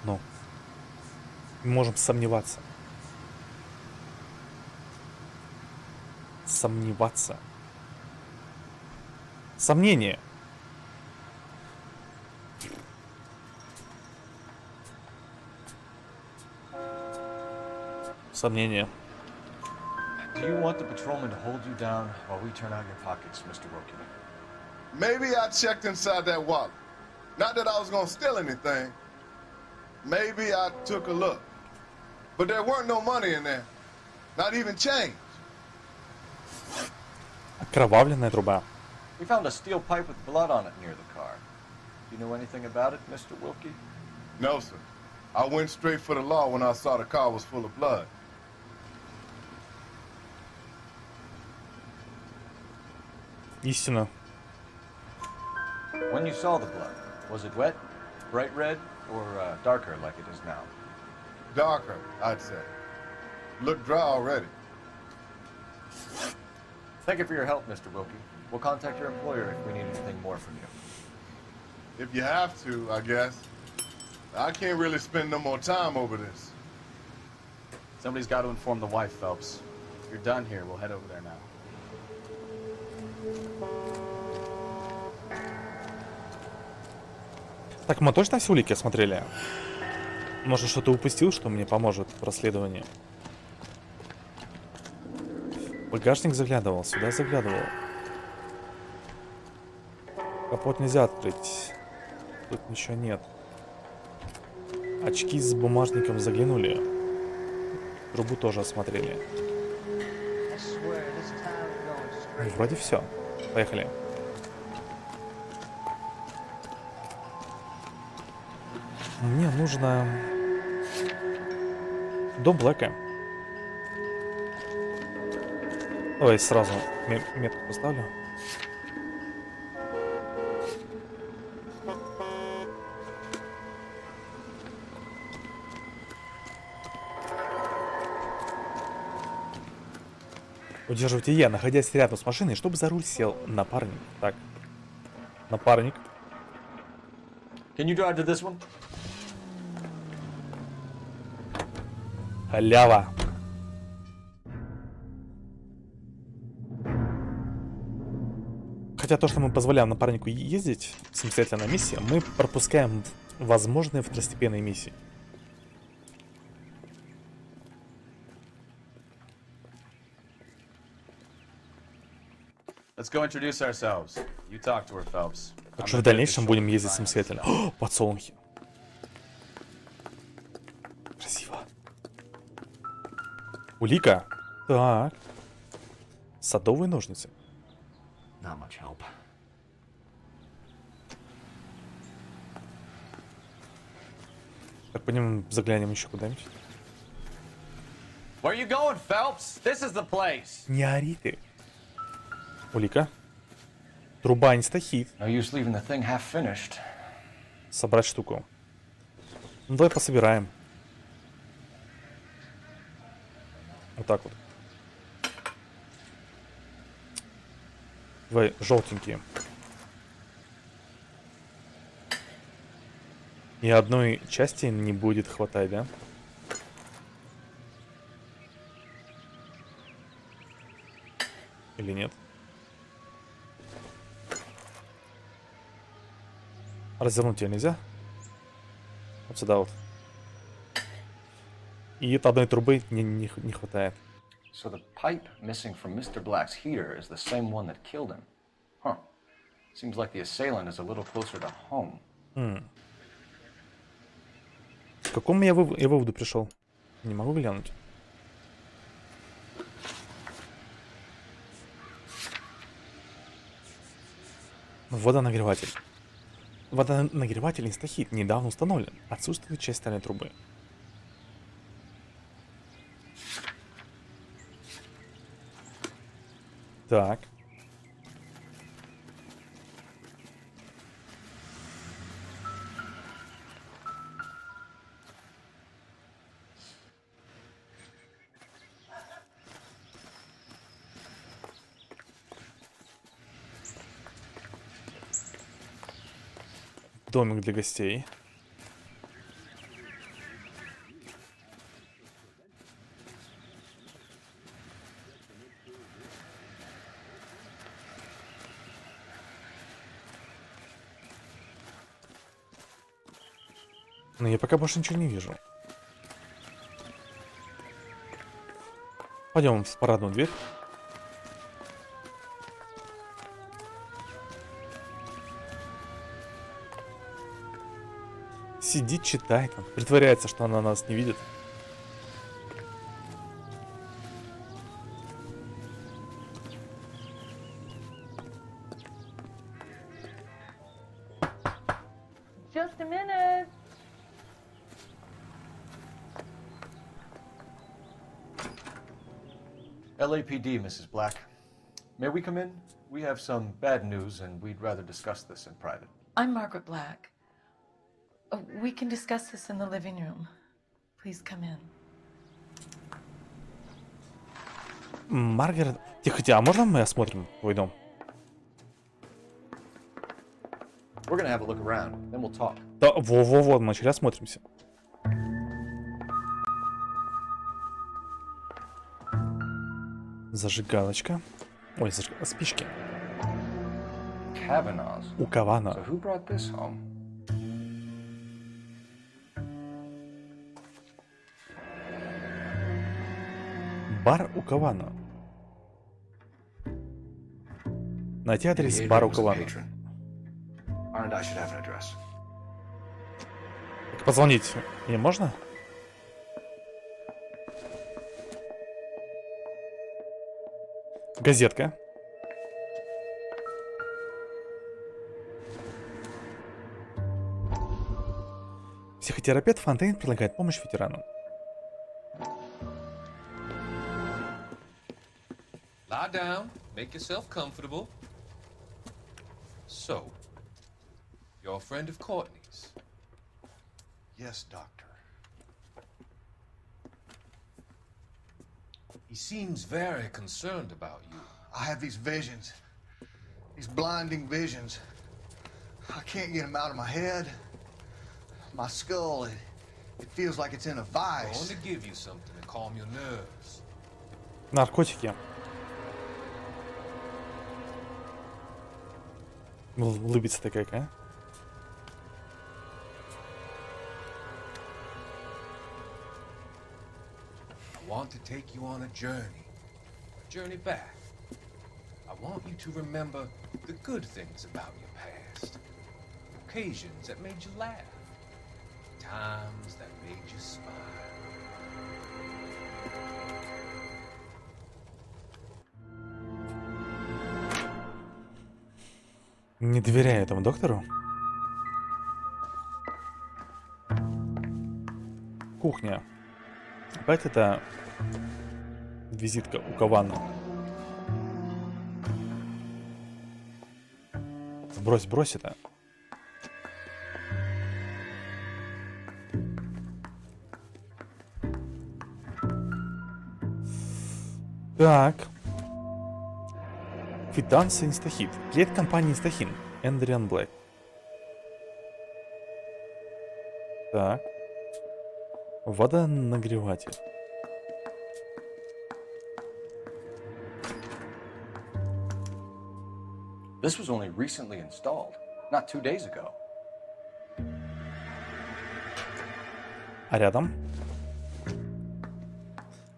Мы можем сомневаться. Сомнение. Сомнение. Do you want the patrolman to hold you down while we turn out your pockets, Mr. Wilkie? Maybe I checked inside that wallet. Not that I was gonna steal anything. Maybe I took a look. But there weren't no money in there. Not even change. Окровавленная труба. We found a steel pipe with blood on it near the car. Do you know anything about it, Mr. Wilkie? No, sir. I went straight for the law when I saw the car was full of blood. Истина. When you saw the blood, was it wet, bright red, or darker like it is now? Darker, I'd say. Looked dry already. Thank you for your help, Mr. Wilkie. We'll contact your employer if we need anything more from you. If you have to, I guess. I can't really spend no more time over this. Somebody's got to inform the wife, Phelps. If you're done here, we'll head over there now. Так, мы точно все улики осмотрели? Может, что-то упустил, что мне поможет в расследовании? Багажник заглядывал, сюда заглядывал. Капот нельзя открыть. Тут ничего нет. Очки с бумажником заглянули. Трубу тоже осмотрели. Вроде все. Поехали. Мне нужно дом Блэка. Давай сразу метку поставлю. Удерживайте я, находясь рядом с машиной, чтобы за руль сел напарник. Так. Напарник. Can you drive to this one? Халява. Хотя то, что мы позволяем напарнику ездить самостоятельно на миссии, мы пропускаем возможные второстепенные миссии. Let's go introduce ourselves. You talk to her, Phelps. Так что в дальнейшем будем ездить самостоятельно. О, подсолнухи. Красиво. Улика. Так. Садовые ножницы. Not much help. Так, пойдем заглянем еще куда-нибудь. Where you going, Phelps? This is the place. Не ори ты. Улика. Труба инстахит. No use leaving the thing half finished. Собрать штуку. Ну давай пособираем. Вот так вот. Давай желтенькие. И одной части не будет хватать, да? Или нет? Развернуть ее нельзя? Вот сюда вот. И это одной трубы не хватает. So the pipe missing from Mr. Black's heater is the same one that killed him. Huh. Seems like the assailant is a little closer to home. К какому я выводу пришел? Не могу глянуть. Водонагреватель. Водонагреватель инстахит недавно установлен. Отсутствует часть стальной трубы. Так. Домик для гостей. Но я пока больше ничего не вижу. Пойдем в парадную дверь. Сидит, читает, притворяется, что она нас не видит. Just a minute. LAPD, Mrs. Black. May we come in? We have some bad news, and we'd rather discuss this in private. I'm Margaret Black. We can discuss this in the living room. Please come in. Маргарет, тихо, а можно мы осмотрим твой дом? We're gonna have a look around, then we'll talk. Да, во-во-во, мы начали осмотримся. Зажигалочка. Ой, спички. Kavanaugh's. У Кавана. So who brought this home? Бар у Кавана. Найти адрес бара у Кавана. And I should have an address. Так позвонить мне можно? Газетка. Психотерапевт Фонтейн предлагает помощь ветерану. Lie down, make yourself comfortable. So, you're a friend of Courtney's? Yes, Doctor. He seems very concerned about you. I have these visions. These blinding visions. I can't get them out of my head. My skull, it feels like it's in a I vice. want to give you something to calm your nerves. Наркотики. Улыбится-то какая. I want to take you on a journey back. I want you to remember the good things about your past, occasions that made you laugh, times that made you smile. Не доверяю этому доктору. Кухня. Опять это визитка у Кавана. Брось это. Так. Квитанция Инстахит. Клиент компании Инстахин. Эндриан Блэк. Так. Водонагреватель. This was only recently installed, not 2 days ago. А рядом?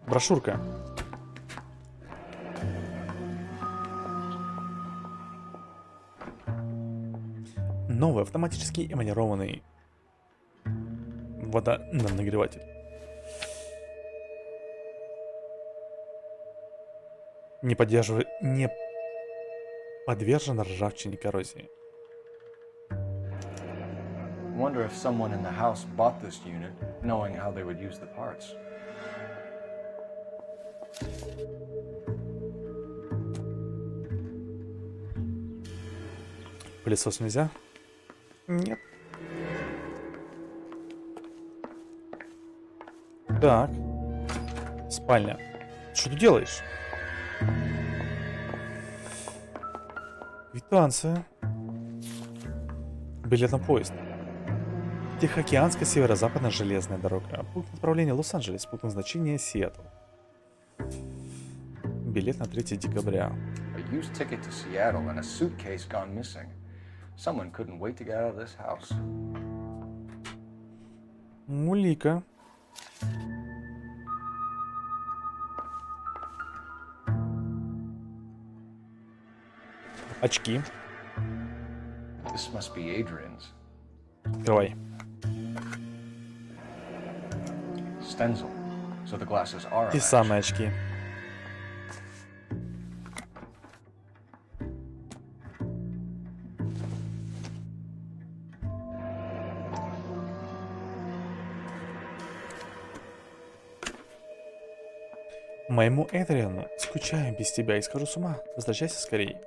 Брошюрка. Новый автоматический эмалированный водонагреватель. Не подвержен ржавчине и коррозии. Wonder if someone in the house bought this unit, knowing how they would use the parts. Пылесос нельзя? Нет. Так. Спальня. Что ты делаешь? Квитанция. Билет на поезд. Тихоокеанская северо-западная железная дорога. Пункт направления Лос-Анджелес. Пункт назначения Сиэтл. Билет на 3 декабря. A used ticket to Seattle and a suitcase gone missing. Someone couldn't wait to get out of this house. Мулика. Очки. This must be Adrian's. Открывай. Stencil. So the glasses are. Те самые очки. Моему Эдриану скучаю без тебя и схожу с ума. Возвращайся скорее.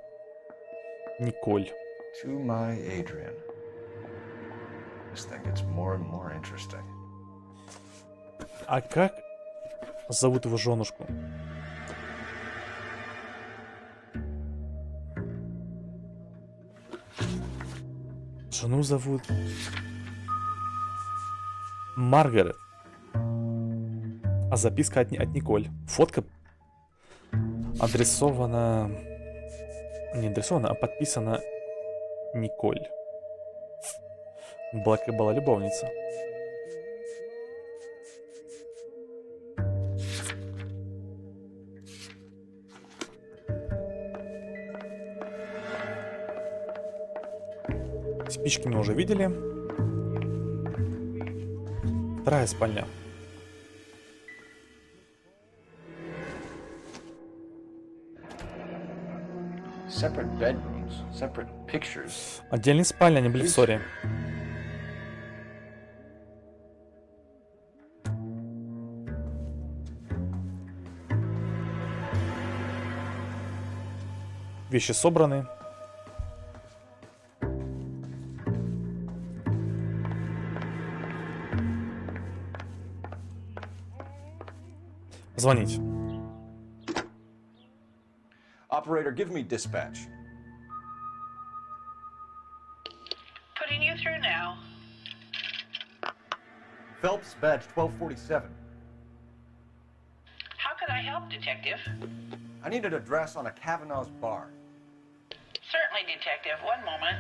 Николь. To my Adrian. This thing gets more and more interesting. А как зовут его женушку? Жену зовут Маргарет. А записка от Николь. Фотка адресована... Не адресована, а подписана Николь. У Блэка была любовница. Спички мы уже видели. Вторая спальня. Separate bedrooms, separate pictures. Отдельные спальни, они были в ссоре. Вещи собраны. Звонить. Operator, give me dispatch. Putting you through now. Phelps, badge 1247. How can I help, Detective? I need an address on a Kavanaugh's bar. Certainly, Detective. One moment.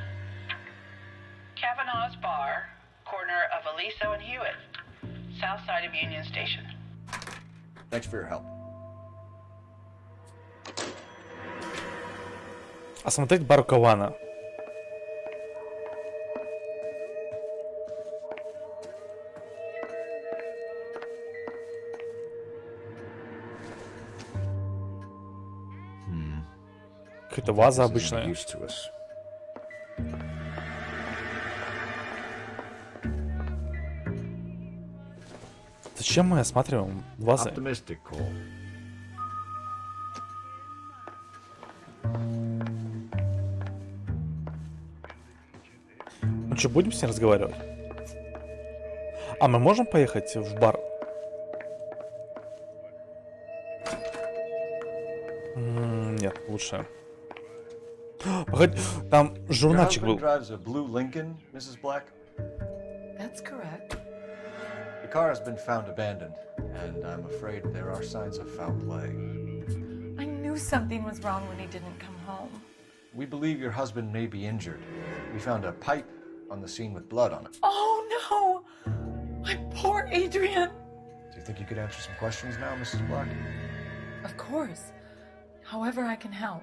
Kavanaugh's Bar, corner of Aliso and Hewitt, south side of Union Station. Thanks for your help. Осмотреть бар Кавана. Какая-то ваза обычная. Зачем мы осматриваем вазы? Ну что, будем с ней разговаривать? А мы можем поехать в бар? Нет, лучше. Погоди, там журнальчик был. Drives a blue Lincoln, Mrs. Black. That's correct. The car has been found abandoned, and I'm afraid there are signs of foul play. I knew something was wrong when he didn't come home. We believe your husband may be injured. We found a pipe on the scene with blood on it. Oh no! My poor Adrian! Do you think you could answer some questions now, Mrs. Black? Of course. However I can help.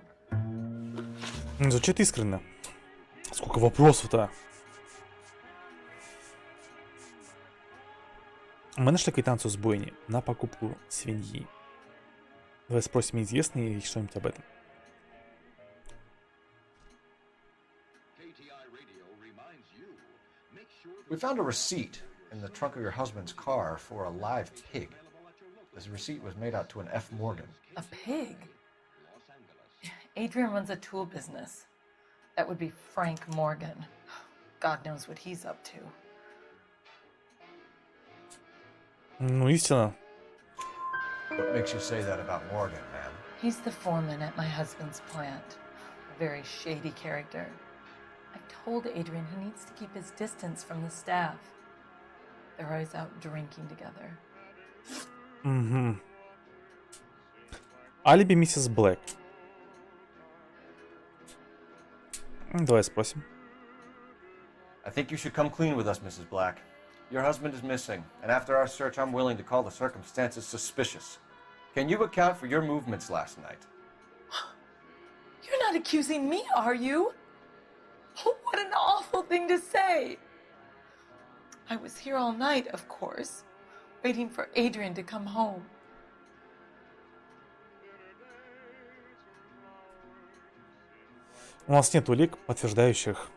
Звучит искренне. Сколько вопросов-то. Мы нашли квитанцию с бойни на покупку свиньи. Давай спросим известный что-нибудь об этом. We found a receipt in the trunk of your husband's car for a live pig. This receipt was made out to an F. Morgan. A pig? Adrian runs a tool business. That would be Frank Morgan. God knows what he's up to. Ну, истина. What makes you say that about Morgan, ma'am? He's the foreman at my husband's plant. A very shady character. I've told Adrian he needs to keep his distance from the staff. They're always out drinking together. Угу. Алиби миссис Блэк. Давай спросим. I think you should come clean with us, Mrs. Black. Your husband is missing, and after our search, I'm willing to call the circumstances suspicious. Can you account for your movements last night? You're not accusing me, are you? Oh, what an awful thing to say. I was here all night, of course, waiting for Adrian to come home. У нас нет улик, подтверждающих.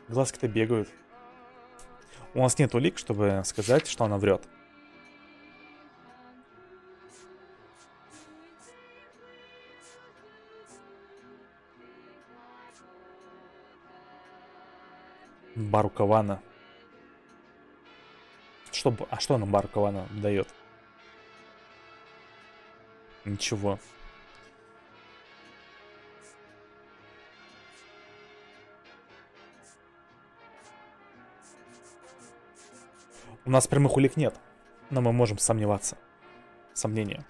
Глазки-то бегают. У нас нет улик, чтобы сказать, что она врет. Бар у Кавана. А что нам бар у Кавана дает? Ничего. У нас прямых улик нет, но мы можем сомневаться. Сомнения.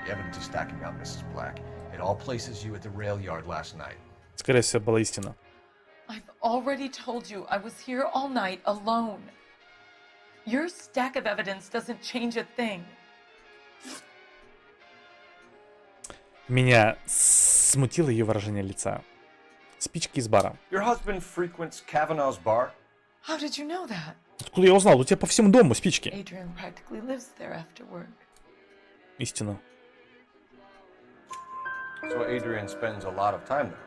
The evidence is stacking up, Mrs. Black. It all places you at the rail yard last night. Скорее всего, была истина. I've already told you I was here all night alone. Your stack of evidence doesn't change a thing. Меня смутило ее выражение лица. Спички из бара. Your husband frequents Kavanaugh's bar? How did you know that? Откуда я узнал? У тебя по всему дому спички. Adrian practically lives there after work. Истина. So Adrian spends a lot of time there.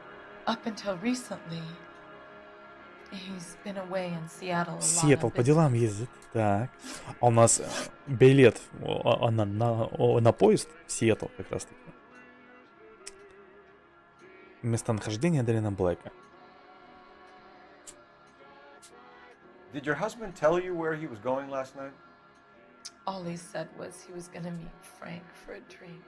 Up until recently, he's been away in Seattle a lot. Сиэтл по делам ездит. Так. А у нас билет на поезд в Сиэтл как раз таки. Местонахождение Дэриана Блэка. Did your husband tell you where he was going last night? All he said was he was gonna meet Frank for a drink.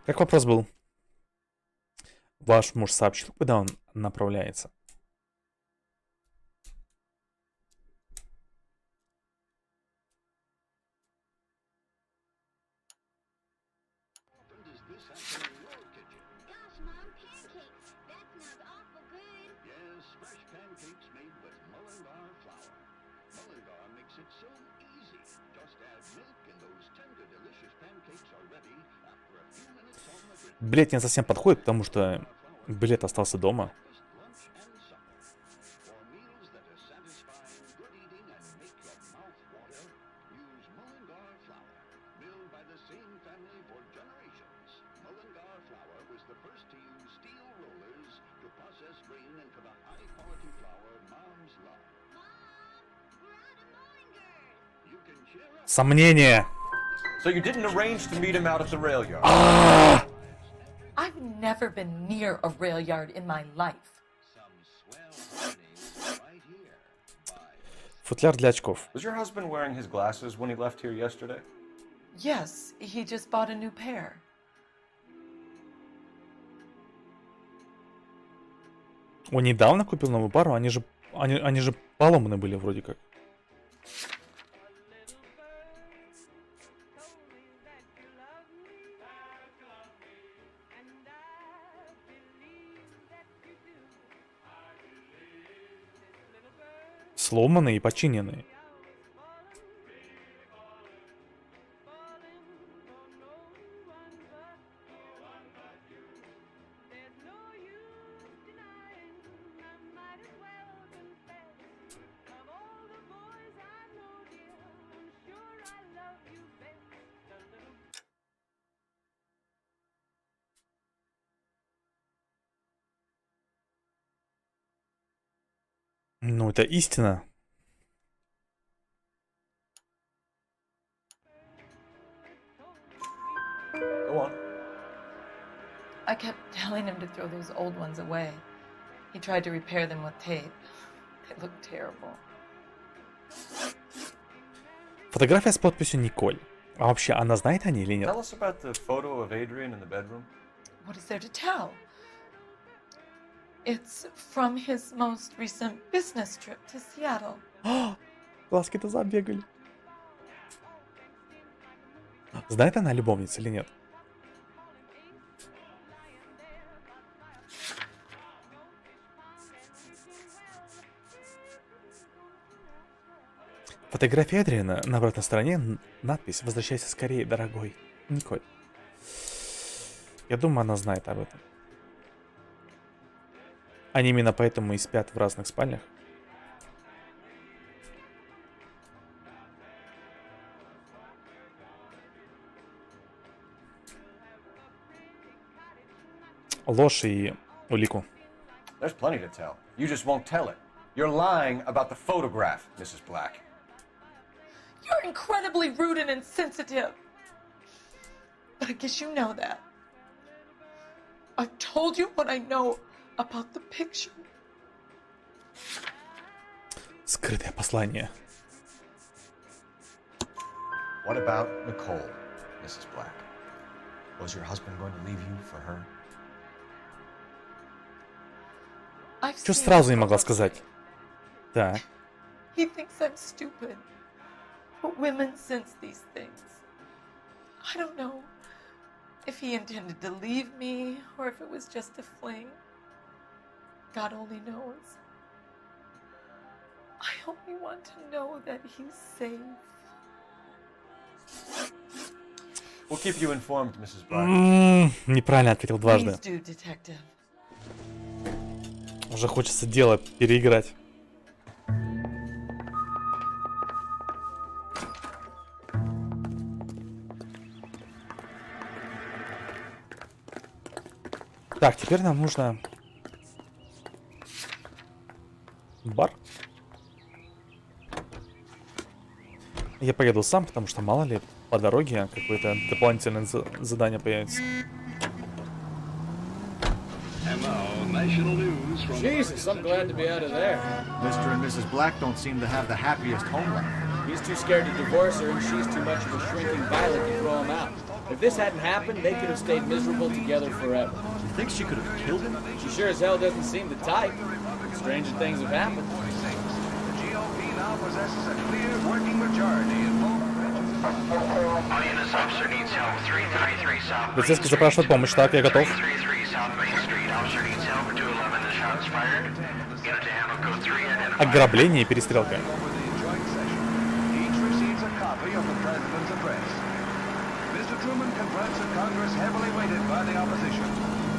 Как вопрос был? Ваш муж сообщил, куда он направляется? Билет не совсем подходит, потому что билет остался дома. Сомнение. So you didn't arrange to meet him out at the rail yard? I've never been near a rail yard in my life. Футляр для очков. Was your husband wearing his glasses when he left here yesterday? Yes, he just bought a new pair. Он недавно купил новую пару, они же поломаны были вроде как. Сломанные и починенные. Ну, это истина. Go on. I kept telling him to throw those old ones away. He tried to repair them with tape. They look terrible. Фотография с подписью Николь. А вообще, она знает о ней или нет? Tell us about the photo of Adrian in the bedroom. What is there to tell? It's from his most recent business trip to Seattle. Глазки-то забегали. Знает она любовница или нет? Фотография Эдриана, на обратной стороне надпись «Возвращайся скорее, дорогой Николь». Я думаю, она знает об этом. Они именно поэтому и спят в разных спальнях. Ложь и улику. There's plenty to tell. You just won't tell it. You're lying about the photograph, Mrs. Black. You're incredibly rude and insensitive. But I guess you know that. I've told you what I know about the picture. Скрытое послание. What about Nicole, Mrs. Black? Was your husband going to leave you for her? Что сразу не могла сказать? Так. He thinks I'm stupid. But women sense these things. I don't know if he intended to leave me or if it was just a fling. God only knows. I only want to know that he's safe. We'll keep you informed, Mrs. Black. Неправильно ответил дважды. Please do, detective. Уже хочется дело переиграть. Так, теперь нам нужно бар. Я поеду сам, потому что мало ли по дороге какое-то дополнительное задание появится. Jesus, I'm glad to be out of there. Mr. and Mrs. Black don't seem to have the happiest home life. He's too scared to divorce her, and she's too much of a shrinking violet to throw him out. If this hadn't happened, they could have stayed miserable together forever. You think she could have killed him? She sure as hell doesn't seem the type. Stranger things have happened. The GOP now possesses a clear working majority in both. Audience officer needs help. 333 South. Полицейский запрашивает помощь. Так, я готов. 333 South Main Street. Officer needs help. 211. The shots fired. Unit to handle code 3. Identify. Ограбление и перестрелка. Each receives a copy of the president's address. Mr. Truman confronts a Congress heavily weighted by the opposition.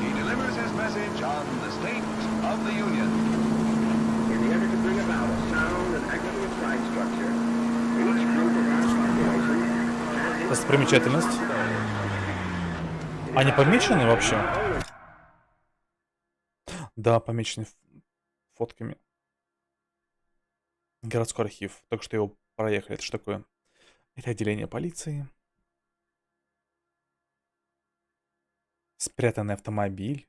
He delivers his message on the State of the Union. In the effort to bring about a sound and equitable price structure, each group of our population has Достопримечательность. Они помечены вообще? Да, помечены фотками. Городской архив. Только что его проехали. Это что такое? Это отделение полиции. Спрятанный автомобиль.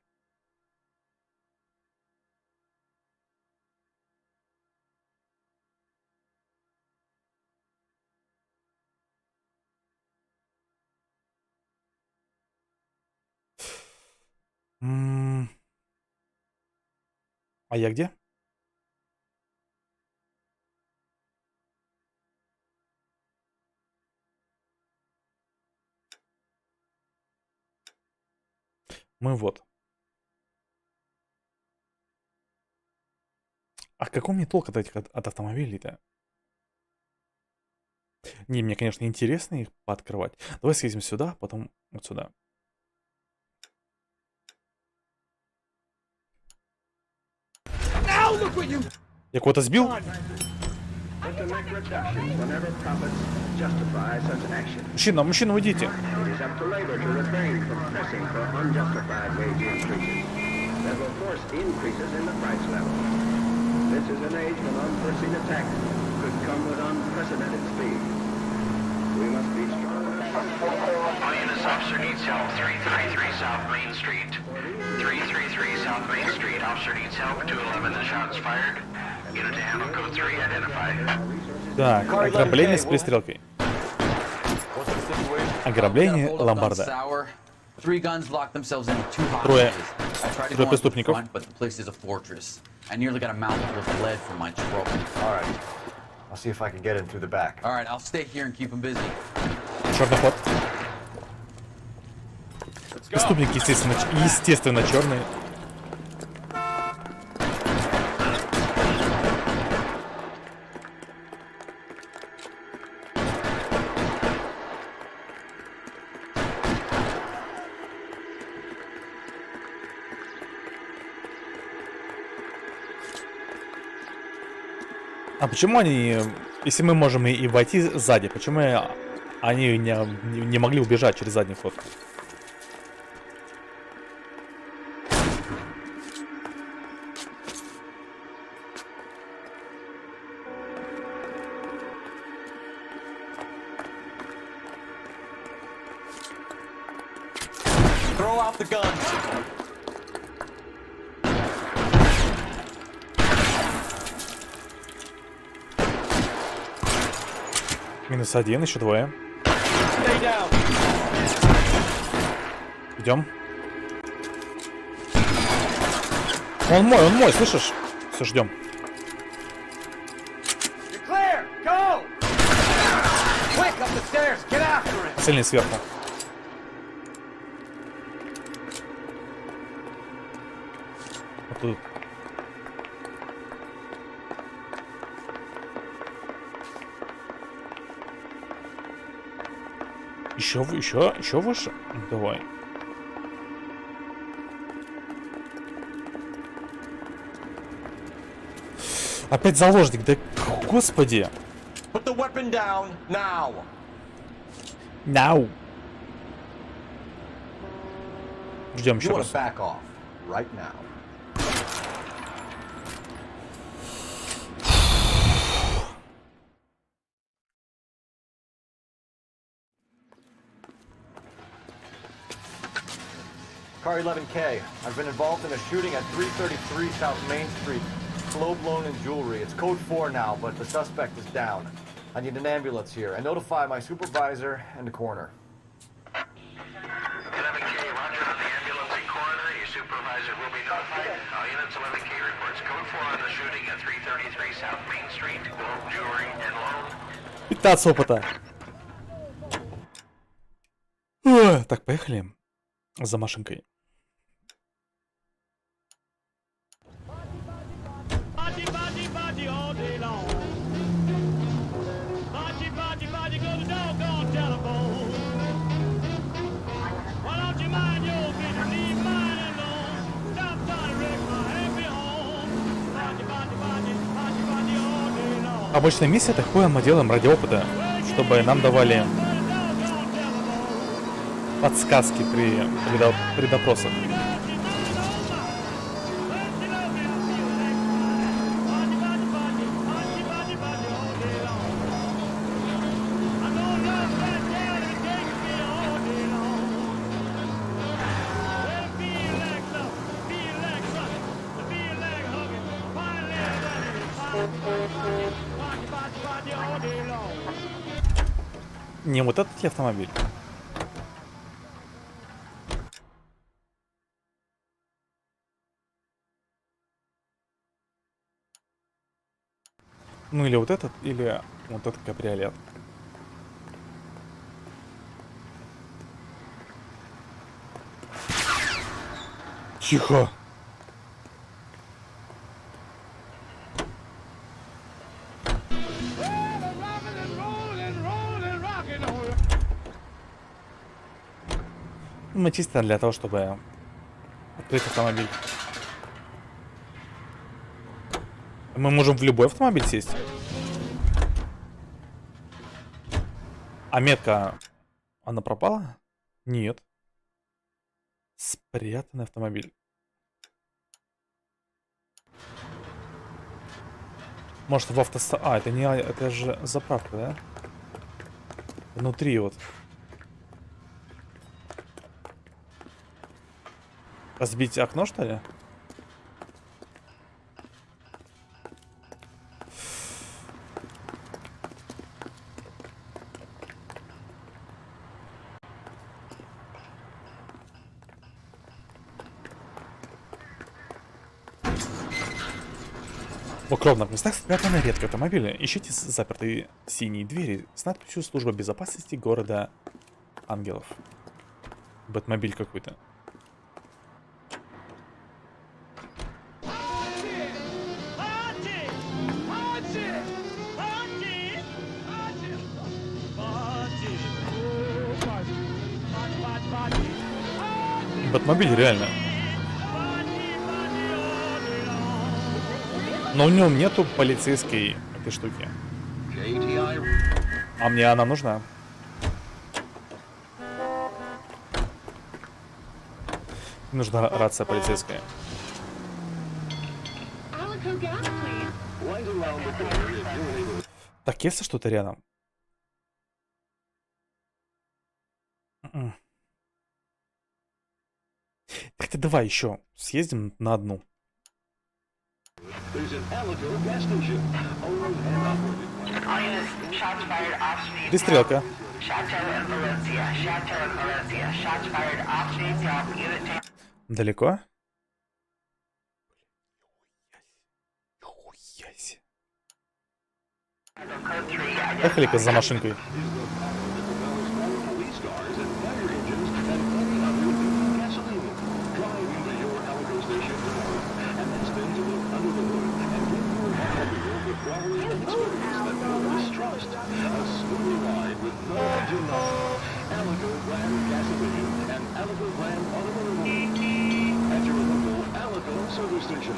А я где? Мы вот. А какой мне толк от этих от автомобилей-то? Не, мне, конечно, интересно их пооткрывать. Давай съездим сюда, потом вот сюда. Я кого-то сбил? Мужчина, мужчина, уйдите. Audience officer needs help. 333 South Main Street. 333 South Main Street. Officer needs help. 211. The shots fired. Unit to handle code 3. Identify. Так, ограбление с пристрелкой. Ограбление ломбарда. Three guns locked themselves into two Трое. hostages. I tried to Трое go on to the преступников. front, but the place is a fortress. I nearly got a mouthful of lead from my throat. All right. I'll see if I can get in through the back. All right, I'll stay here and keep them busy. Черный ход. Преступники, естественно, черные. А почему они, если мы можем и войти сзади, почему они не могли убежать через задний ход? Throw out the guns. -1, еще двое. Идем. Он мой, слышишь? Все, ждем. Остальные сверху. Вот тут. Еще выше? Давай. Опять заложник, да господи. Put the weapon down now. Now. Ждем еще You want раз. to back off right now. Car 11K. I've been involved in a shooting at 333 South Main Street. Globe loan and jewelry. It's code 4 now, but the suspect is down. I need an ambulance here. And notify my supervisor and the coroner. 11K, roger on the ambulance and coroner. Your supervisor will be notified. All units, 11K reports code 4 on the shooting at 333 South Main Street. Globe jewelry and loan. 15 опыта. Ой, так, поехали. За машинкой. Обычная миссия, такое мы делаем ради опыта, чтобы нам давали подсказки при допросах. Не вот этот ли автомобиль? Ну или вот этот, или вот этот кабриолет. Тихо. Мы чисто для того, чтобы открыть автомобиль. Мы можем в любой автомобиль сесть. А метка, она пропала? Нет. Спрятанный автомобиль. Может в автоста... А, это не... Это же заправка, да? Внутри вот. Разбить окно, что ли? В укромных местах спрятаны редко автомобили. Ищите запертые синие двери с надписью «Служба безопасности города Ангелов». Бэтмобиль какой-то. Бэтмобиль реально. Но в нем нету полицейской этой штуки. А мне она нужна. Нужна рация полицейская. Так, есть что-то рядом? Так-то давай еще съездим на одну. Пристрелка. Далеко? Поехали-ка за машинкой. plan on arrival at your local Alico service station.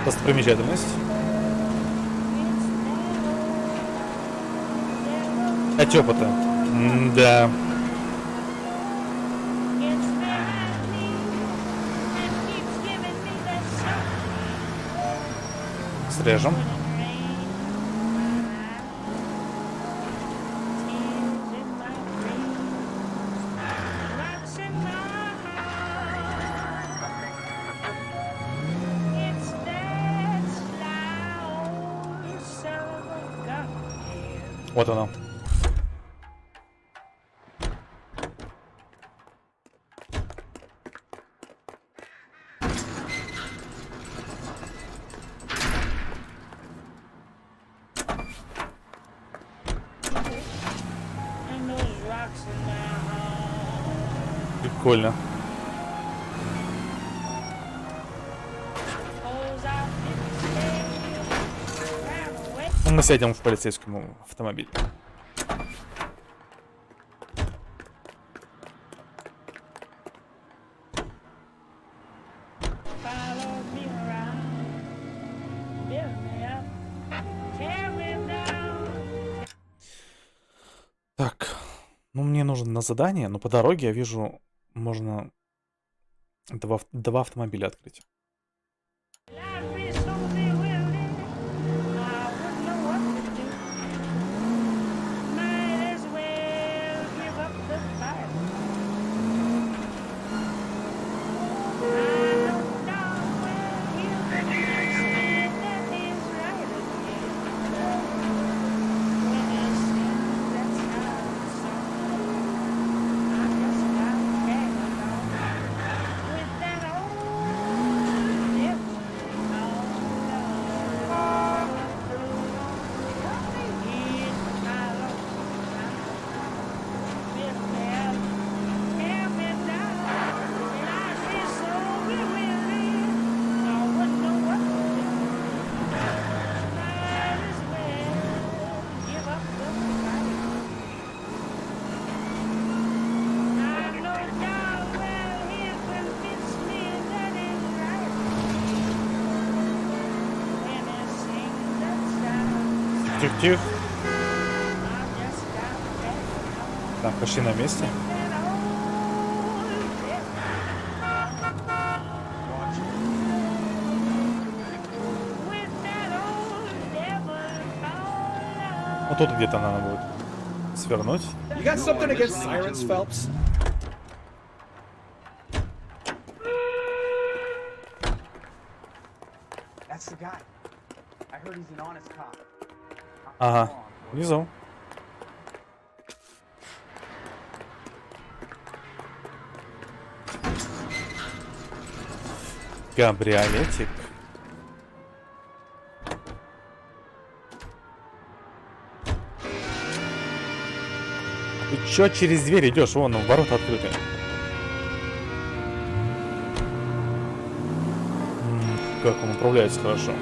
Достопримечательность. От опыта. Да. Срежем. Вот оно. Прикольно. Мы сядем в полицейском автомобиле. Так, ну мне нужно на задание, но по дороге я вижу, можно два автомобиля открыть. Тихо. Так, пошли на месте. Вот тут где-то надо будет свернуть. You got something against sirens, Phelps? That's the guy. I heard he's an honest cop. Ага, внизу. Кабриолетик. Ты чё через дверь идешь? Вон, ворота открыты. Как он управляется хорошо.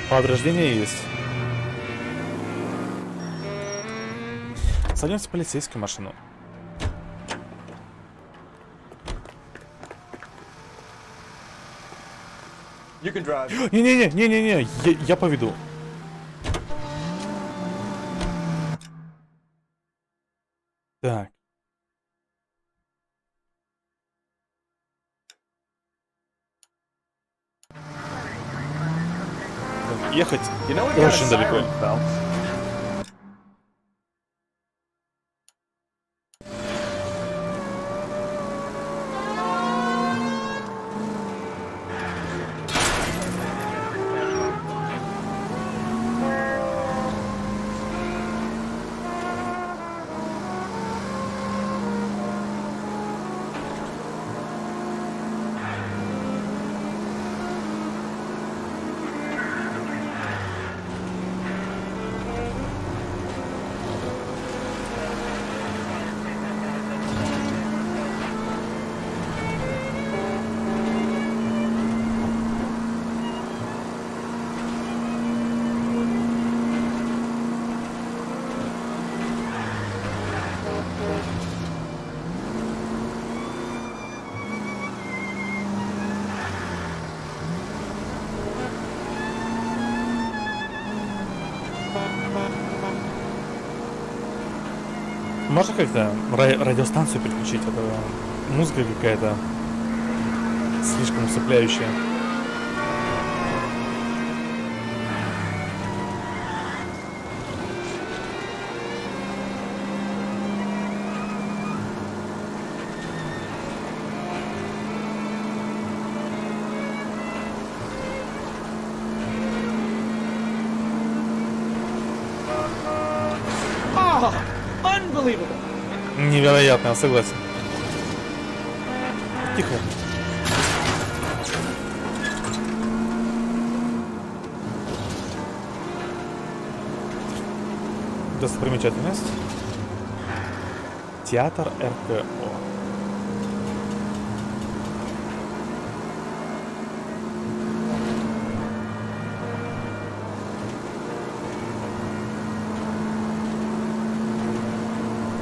Повреждения есть. Садимся в полицейскую машину. Не-не-не, я поведу. Так. Ехать очень далеко. Можно как-то радиостанцию переключить? Это музыка какая-то слишком усыпляющая. Невероятно, я согласен. Тихо. Достопримечательность. Театр РКО.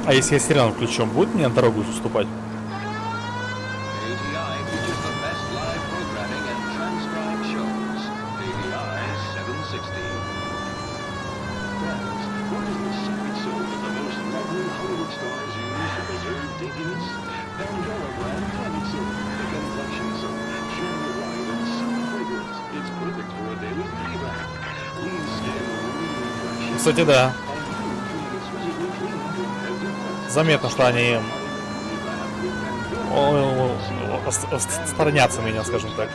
А если я сериал включу, будет мне на дорогу уступать? Кстати, да. Заметно, что они сторонятся меня, скажем так.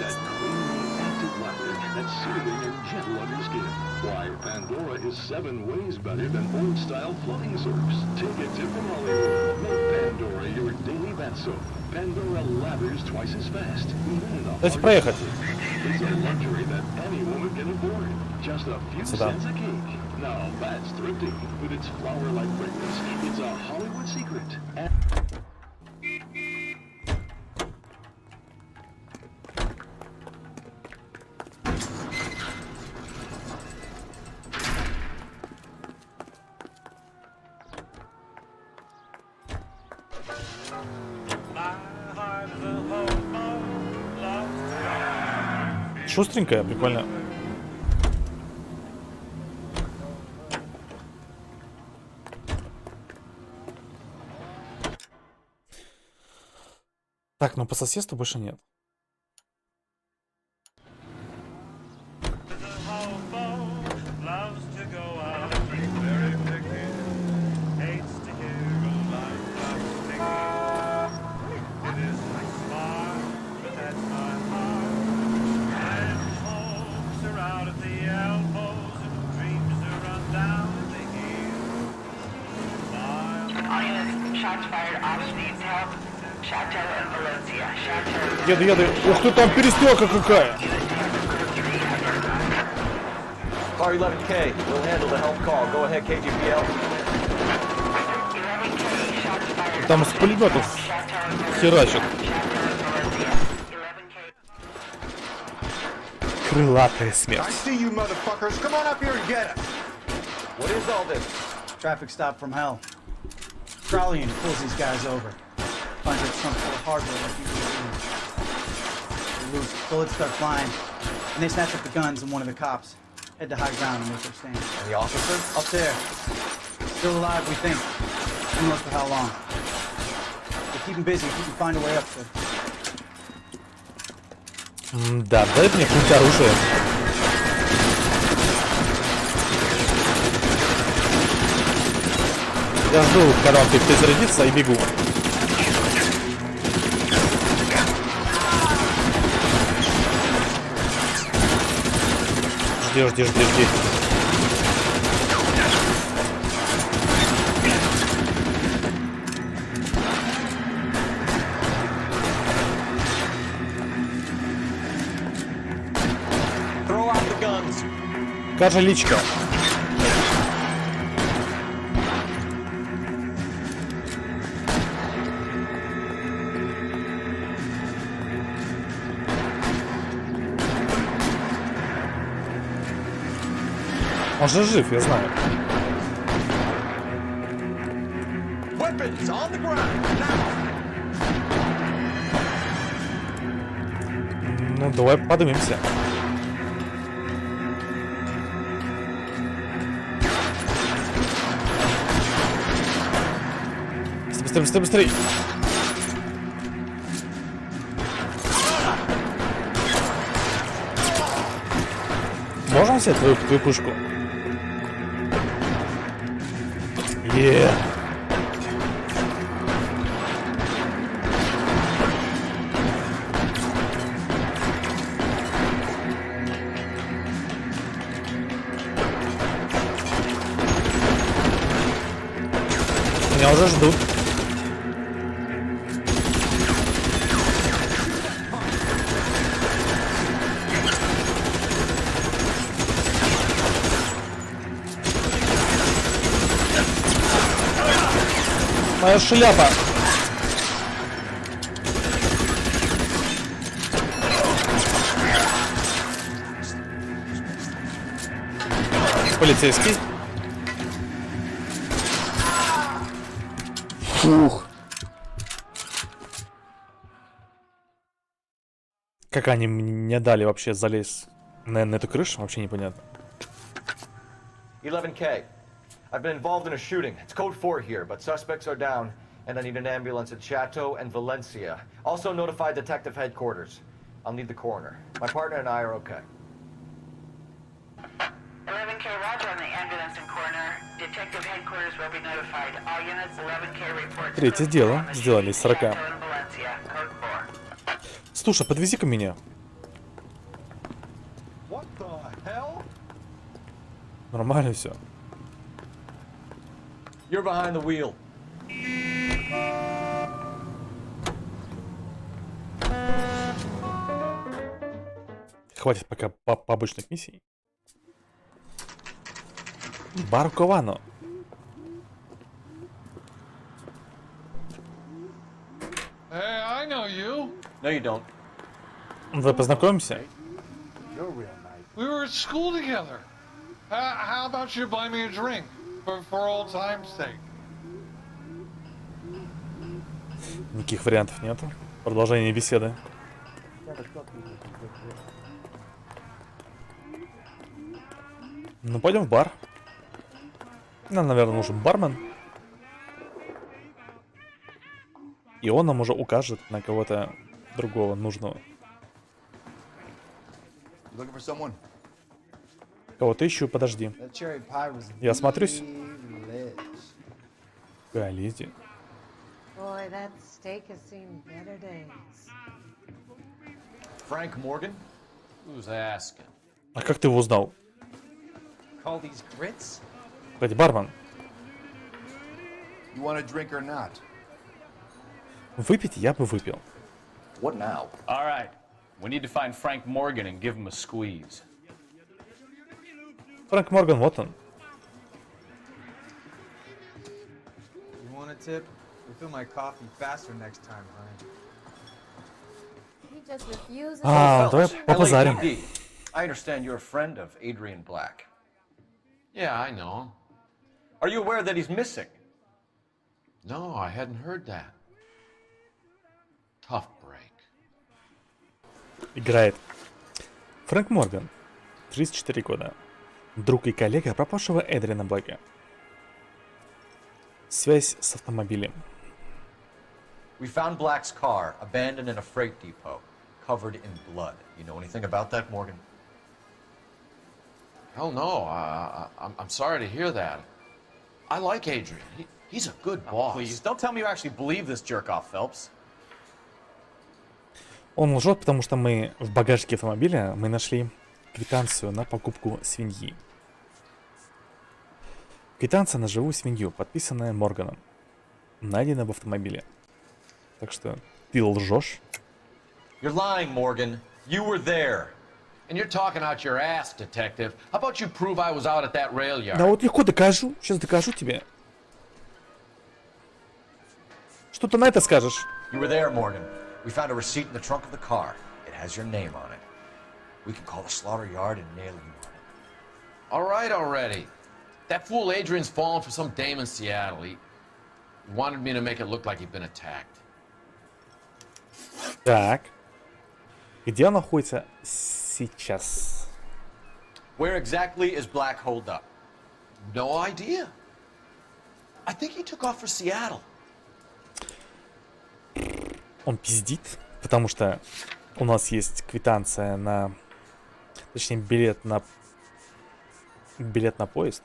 Давайте проехать. Сюда. Now that's thrifty with its flower-like fragrance. It's a Hollywood secret. Шустренькая, прикольно. Так, но по соседству больше нет. Еду. Ух ты, там перестрелка какая! Car 11K, we'll handle the help call. Go ahead, KGPL. Там с пулеметов херачат. Крылатая смерть. I see you motherfuckers. Come on up here and get us. What is all this? Traffic stop from hell. Crowley pulls these guys over. Finds their trunk full of hardware like you can see. They lose. Bullets start flying. And they snatch up the guns and one of the cops. Head to high ground and make their stand. And the officer? Up there. Still alive, we think. Who knows for how long. We'll keep him busy if we can find a way up there. Да, дай мне хоть оружие. Я жду, когда он перезарядится, и бегу. Жди. Кажа личка. Он же жив, я знаю. Ну, давай поднимемся. Быстрее, быстрее, быстрее. Можно взять твою пушку? Еее. Меня уже ждут. Моя шляпа. Полицейский. Фух. Как они мне дали вообще залезть на эту крышу, вообще непонятно. 11K. I've been involved in a shooting. It's code 4 here, but suspects are down, and I need an ambulance at Chateau and Valencia. Also notify detective headquarters. I'll need the coroner. My partner and I are okay. 11K, roger on the ambulance and coroner. Detective headquarters will be notified. All units 11K report. Третье дело сделали из 40. Chateau and Valencia, code 4. Слушай, подвези-ка меня. What the hell? Нормально все. You're behind the wheel. Хватит пока побочных миссий. Барковано. Hey, I know you. No, you don't. Давай познакомимся. We were at school together. How about you buy me a drink for old time's sake? Никаких вариантов нету. Продолжение беседы. Ну, пойдем в бар. Нам, наверное, нужен бармен. И он нам уже укажет на кого-то другого нужного. Кого-то ищу, подожди. Я осмотрюсь. Гализи. Boy, that steak has seen better days. Frank Morgan? Who's asking? А как ты его узнал? Call these grits? Кстати, бармен. You want a drink or not? Выпить я бы выпил. What now? All right. We need to find Frank Morgan and give him a squeeze. Фрэнк Морган, вот он. You want a tip? Refill my coffee faster next time, Ryan. He just refuses. Давай побазарим. LAPD. I understand you're a friend of Adrian Black. Yeah, I know him. Are you aware that he's missing? No, I hadn't heard that. Tough break. Играет Фрэнк Морган, 34 года. Друг и коллега пропавшего Эдриана Блэка. Связь с автомобилем. We found Black's car abandoned in a freight depot, covered in blood. You know anything about that, Morgan? Hell no. I'm sorry to hear that. I like Adrian. He's a good boss. Please, don't tell me you actually believe this jerk-off, Phelps. Он лжет, потому что мы в багажнике автомобиля мы нашли квитанцию на покупку свиньи. Квитанция на живую свинью, подписанная Морганом. Найдена в автомобиле. Так что ты лжешь. You're lying, Morgan. You were there. And you're talking out your ass, detective. How about you prove I was out at that rail yard? Да вот легко докажу. Сейчас докажу тебе. Что ты на это скажешь? You were there, Morgan. We found a receipt in the trunk of the car. It has your name on it. We can call the slaughter yard and nail you on it. All right already. That fool Adrian's fallen for some dame in Seattle. He wanted me to make it look like he'd been attacked. Так. Где он находится сейчас? Where exactly is Black holed up? No idea. I think he took off for Seattle. он пиздит, потому что у нас есть квитанция на... Точнее, билет на поезд.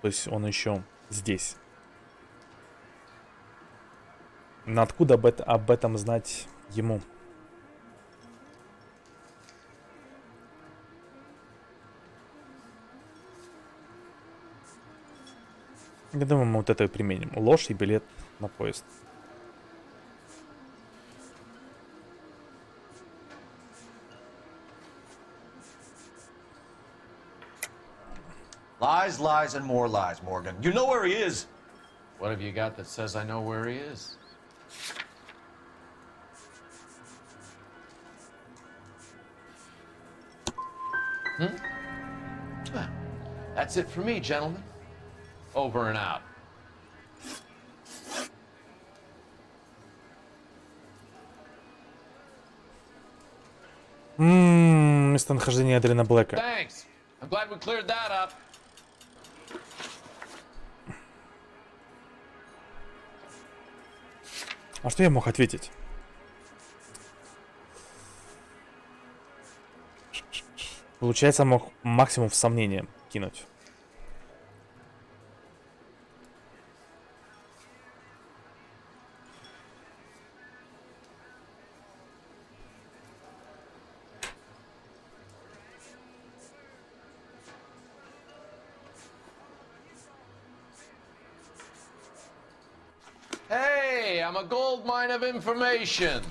То есть он еще здесь. Но откуда об этом знать ему? Я думаю, мы вот это и применим. Ложь и билет на поезд. Lies, lies, and more lies, Morgan. You know where he is. What have you got that says I know where he is? Well, that's it for me, gentlemen. Over and out. Местонахождение Адриана Блэка. Thanks. I'm glad we cleared that up. А что я мог ответить? Получается, мог максимум в сомнение кинуть. Hey, I'm a gold mine of information.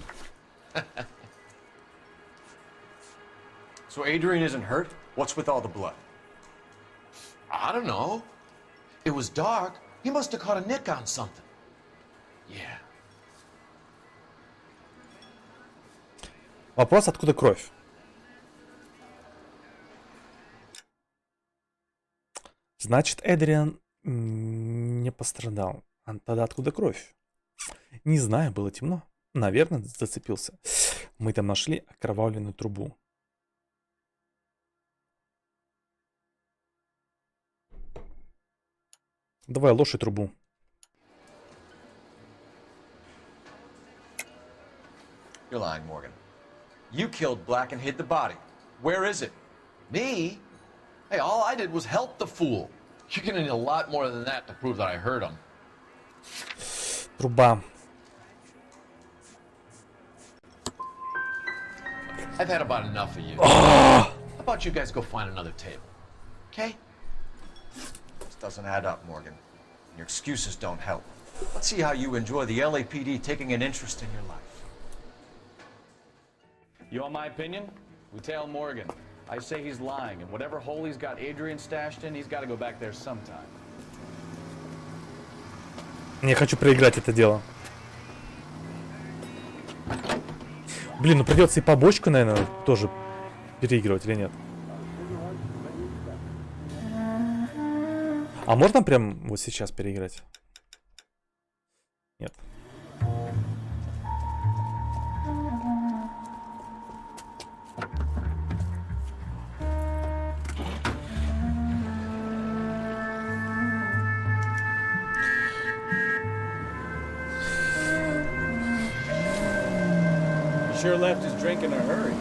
So Adrian isn't hurt? What's with all the blood? I don't know. It was dark. He must have caught a nick on something. Yeah. Вопрос, откуда кровь? Значит, Эдриан не пострадал. А тогда откуда кровь? Не знаю, было темно. Наверное, зацепился. Мы там нашли окровавленную трубу. Давай ложь и трубу. You're lying, Morgan. You killed Black and hid the body. Where is it? Me? Hey, all I did was help the fool. You're gonna need a lot more than that to prove that I hurt him. Труба. I've had about enough of you. How about you guys go find another table? Okay? This doesn't add up, Morgan. Your excuses don't help. Let's see how you enjoy the LAPD taking an interest in your life. You want my opinion? We tail Morgan. I say he's lying, and whatever hole he's got Adrian stashed in, he's got to go back there sometime. Я хочу проиграть это дело. Блин, ну придется и побочку, наверное, тоже переигрывать или нет? А можно прям вот сейчас переиграть? Нет. Sure left his drink in a hurry.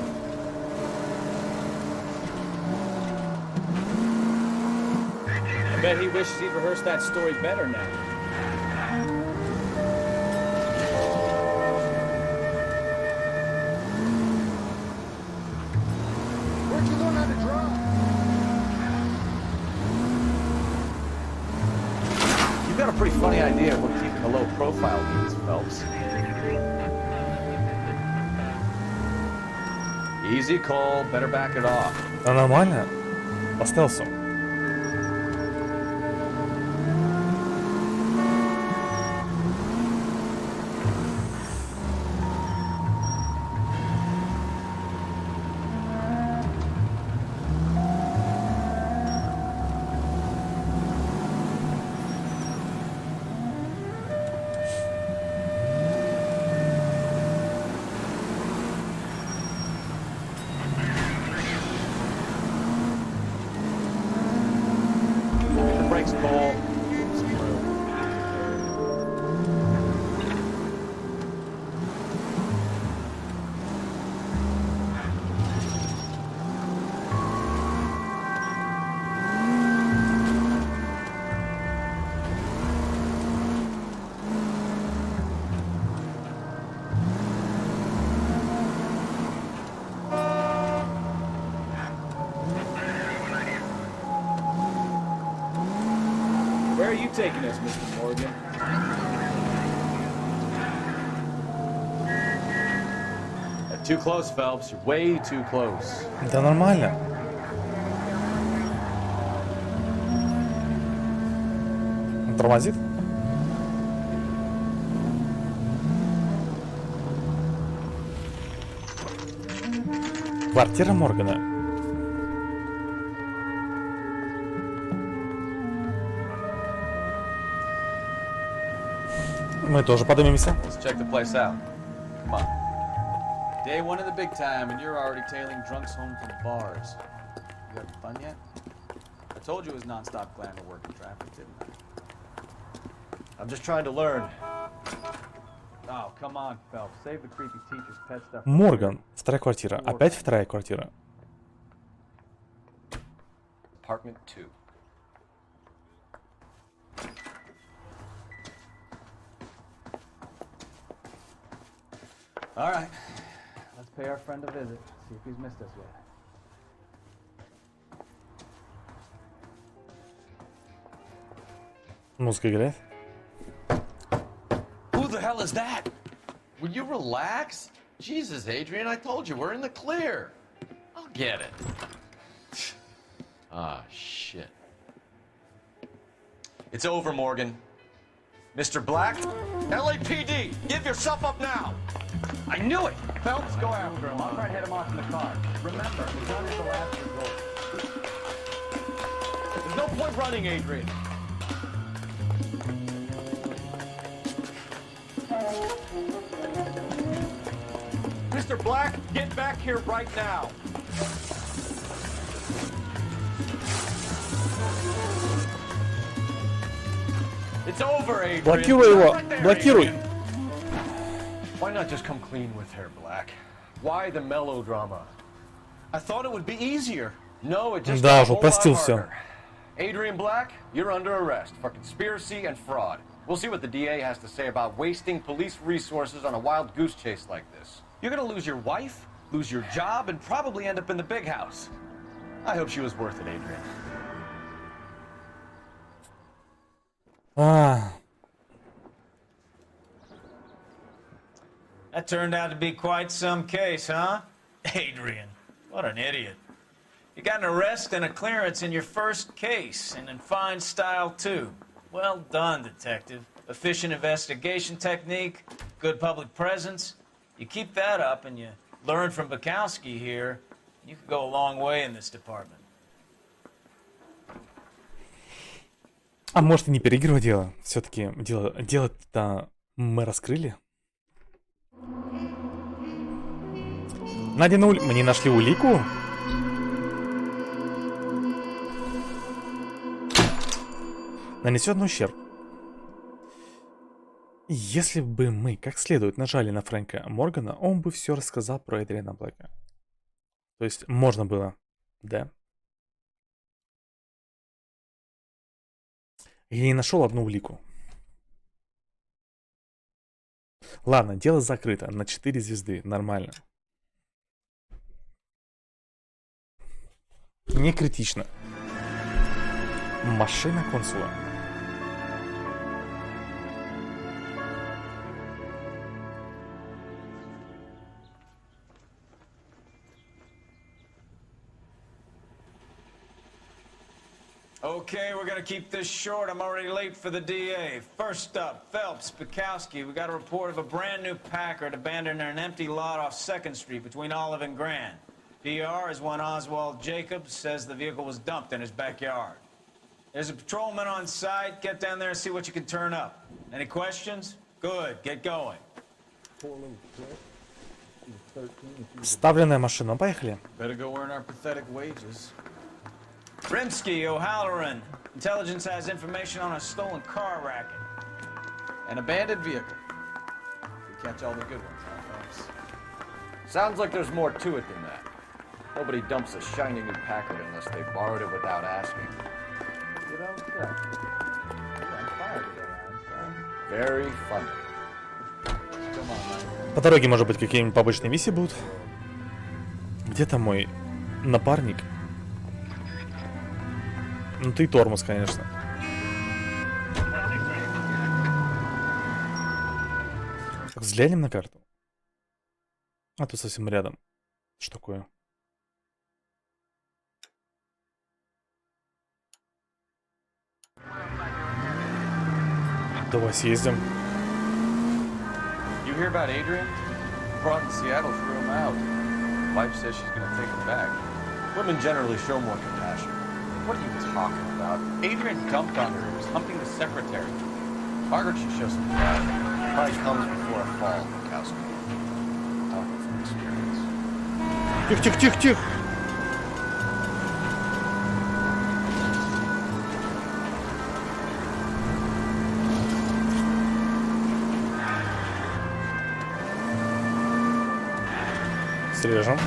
I bet he wishes he'd rehearsed that story better now. Where'd you learn how to drive? You've got a pretty funny idea of what keeping a low profile means, Phelps. Easy, Cole. Better back it off. А нормально? По стелсу. Where are you taking us, Mr. Morgan? Too close, Phelps. You're way too close. Да нормально. Он тормозит? Квартира Моргана. Мы тоже поднимемся. Let's check the place out. Come on. Day one of the big time, and you're already tailing drunks home from bars. You having fun yet? I told you it was non-stop glamour work in traffic, didn't I? I'm just trying to learn. Oh, come on, Phelps. Save the creepy teacher's pet stuff. Морган. Вторая квартира. Опять вторая квартира. Apartment 2. All right. Let's pay our friend a visit. See if he's missed us yet. Музыка играет. Who the hell is that? Will you relax? Jesus, Adrian, I told you, we're in the clear. I'll get it. Ah, shit. It's over, Morgan. Mr. Black, LAPD, give yourself up now. I knew it! Phelps, go after him. I'll try and head him off in the car. Remember, the gun is the last resort. There's no point running, Adrian. Mr. Black, get back here right now. It's over, Adrian. Блокируй его! Блокируй! Why not just come clean with her, Black? Why the melodrama? I thought it would be easier. No, it just Да, got a уже whole lot простил harder. все. Adrian Black, you're under arrest for conspiracy and fraud. We'll see what the DA has to say about wasting police resources on a wild goose chase like this. You're gonna lose your wife, lose your job, and probably end up in the big house. I hope she was worth it, Adrian. That turned out to be quite some case, huh? Adrian, what an idiot. You got an arrest and a clearance in your first case, and in fine style, too. Well done, detective. Efficient investigation technique, good public presence. You keep that up and you learn from Bukowski here, you could go a long way in this department. А может и не переигрывать дело. Все-таки дело-то мы раскрыли. На 1-0 мы не нашли улику. Нанесен ущерб. Если бы мы как следует нажали на Фрэнка Моргана, он бы все рассказал про Эдриана Блэка. То есть можно было, да? Я не нашел одну улику. Ладно, дело закрыто. На 4 звезды. Нормально. Не критично. Машина консула. Okay, we're gonna keep this short. I'm already late for the DA. First up, Phelps, Bukowski. We got a report of a brand new Packard abandoned in an empty lot off 2nd Street between Olive and Grand. PR is one Oswald Jacobs, says the vehicle was dumped in his backyard. There's a patrolman on site. Get down there and see what you can turn up. Any questions? Good, get going. Вставленная машина. Поехали. Better go earn our pathetic wages. Rimsky, O'Halloran. Intelligence has information on a stolen car racket. An abandoned vehicle. We catch all the good ones, huh, Phelps? Sounds like there's more to it than that. Nobody dumps a shiny new Packard unless they borrowed it without asking. You don't say. You're on fire today, Einstein. Very funny. Come on, man. По дороге, может быть, какие-нибудь побочные миссии будут? Где-то мой напарник. Ну ты тормоз, конечно. Взглянем на карту. А тут совсем рядом. Что такое? Давай съездим. You hear about Adrian? Brought in Seattle threw him out. Wife says she's gonna take him back. Women generally show more compassion. What are you talking about? Adrian dumped on her. He was humping the secretary. Margaret should show some pride. Pride comes before a fall, Mikowski. Talking from experience. Тихо. Срежем.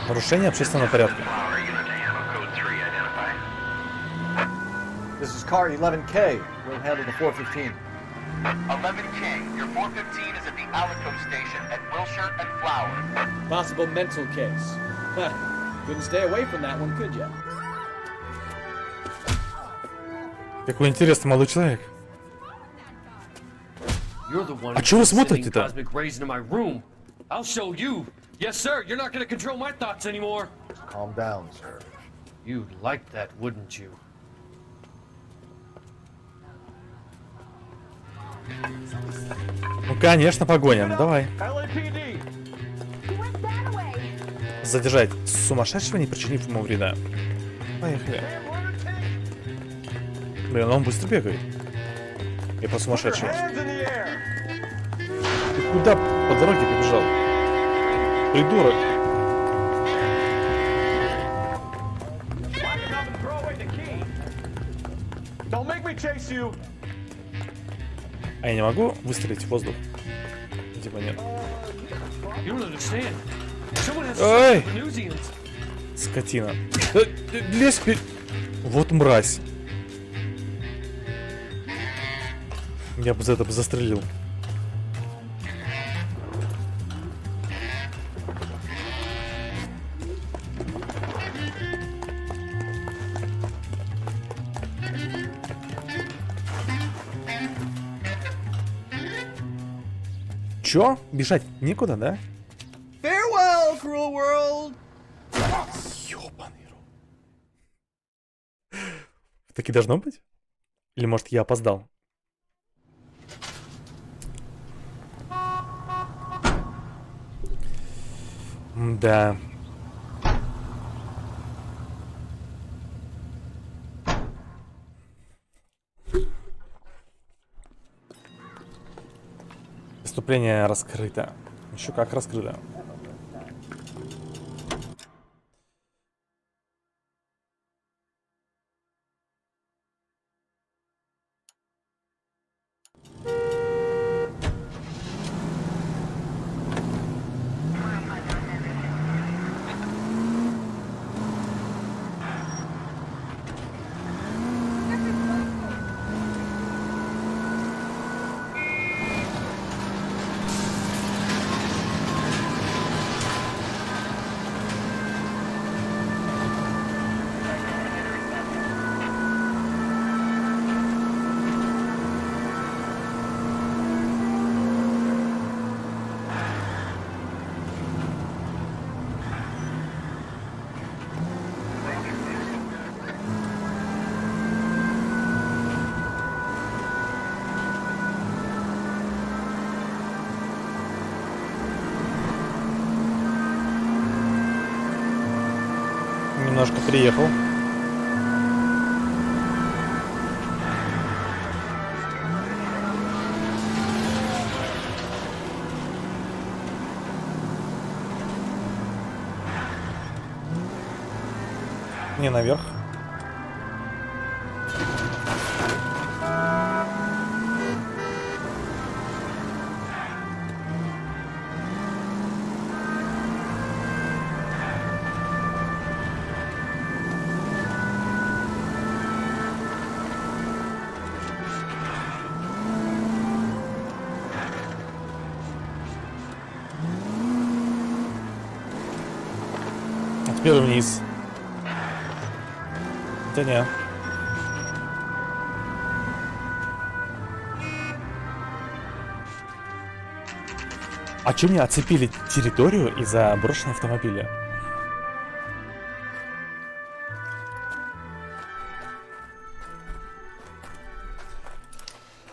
Нарушение общественного порядка. This is car 11K. We'll handle the 415. 11K, your 415 is at the Alico station at Wilshire and Flower. Possible mental case. Couldn't stay away from that one, could ya? Какой интересный молодой человек. А чего вы смотрите-то? Cosmic rays into my room. I'll show you. Yes, sir. You're not going to control my thoughts anymore. Calm down, sir. You'd like that, wouldn't you? Ну, конечно, погоним. Давай. Задержать сумасшедшего, не причинив ему вреда. Поехали. Блин, он быстро бегает. И по сумасшедшему. Ты куда по дороге побежал? Придурок. А я не могу выстрелить в воздух? Типа нет. Эй! Скотина. Лезь вперед. Вот мразь. Я бы за это застрелил. Чё? Бежать некуда, да? Farewell, cruel world! Ёбаный рот. Так и должно быть? Или может я опоздал? Да. Преступление раскрыто. Еще как раскрыто. Немножко приехал. Не наверх. Теперь вниз. Да не. А чё мне оцепили территорию из-за брошенного автомобиля?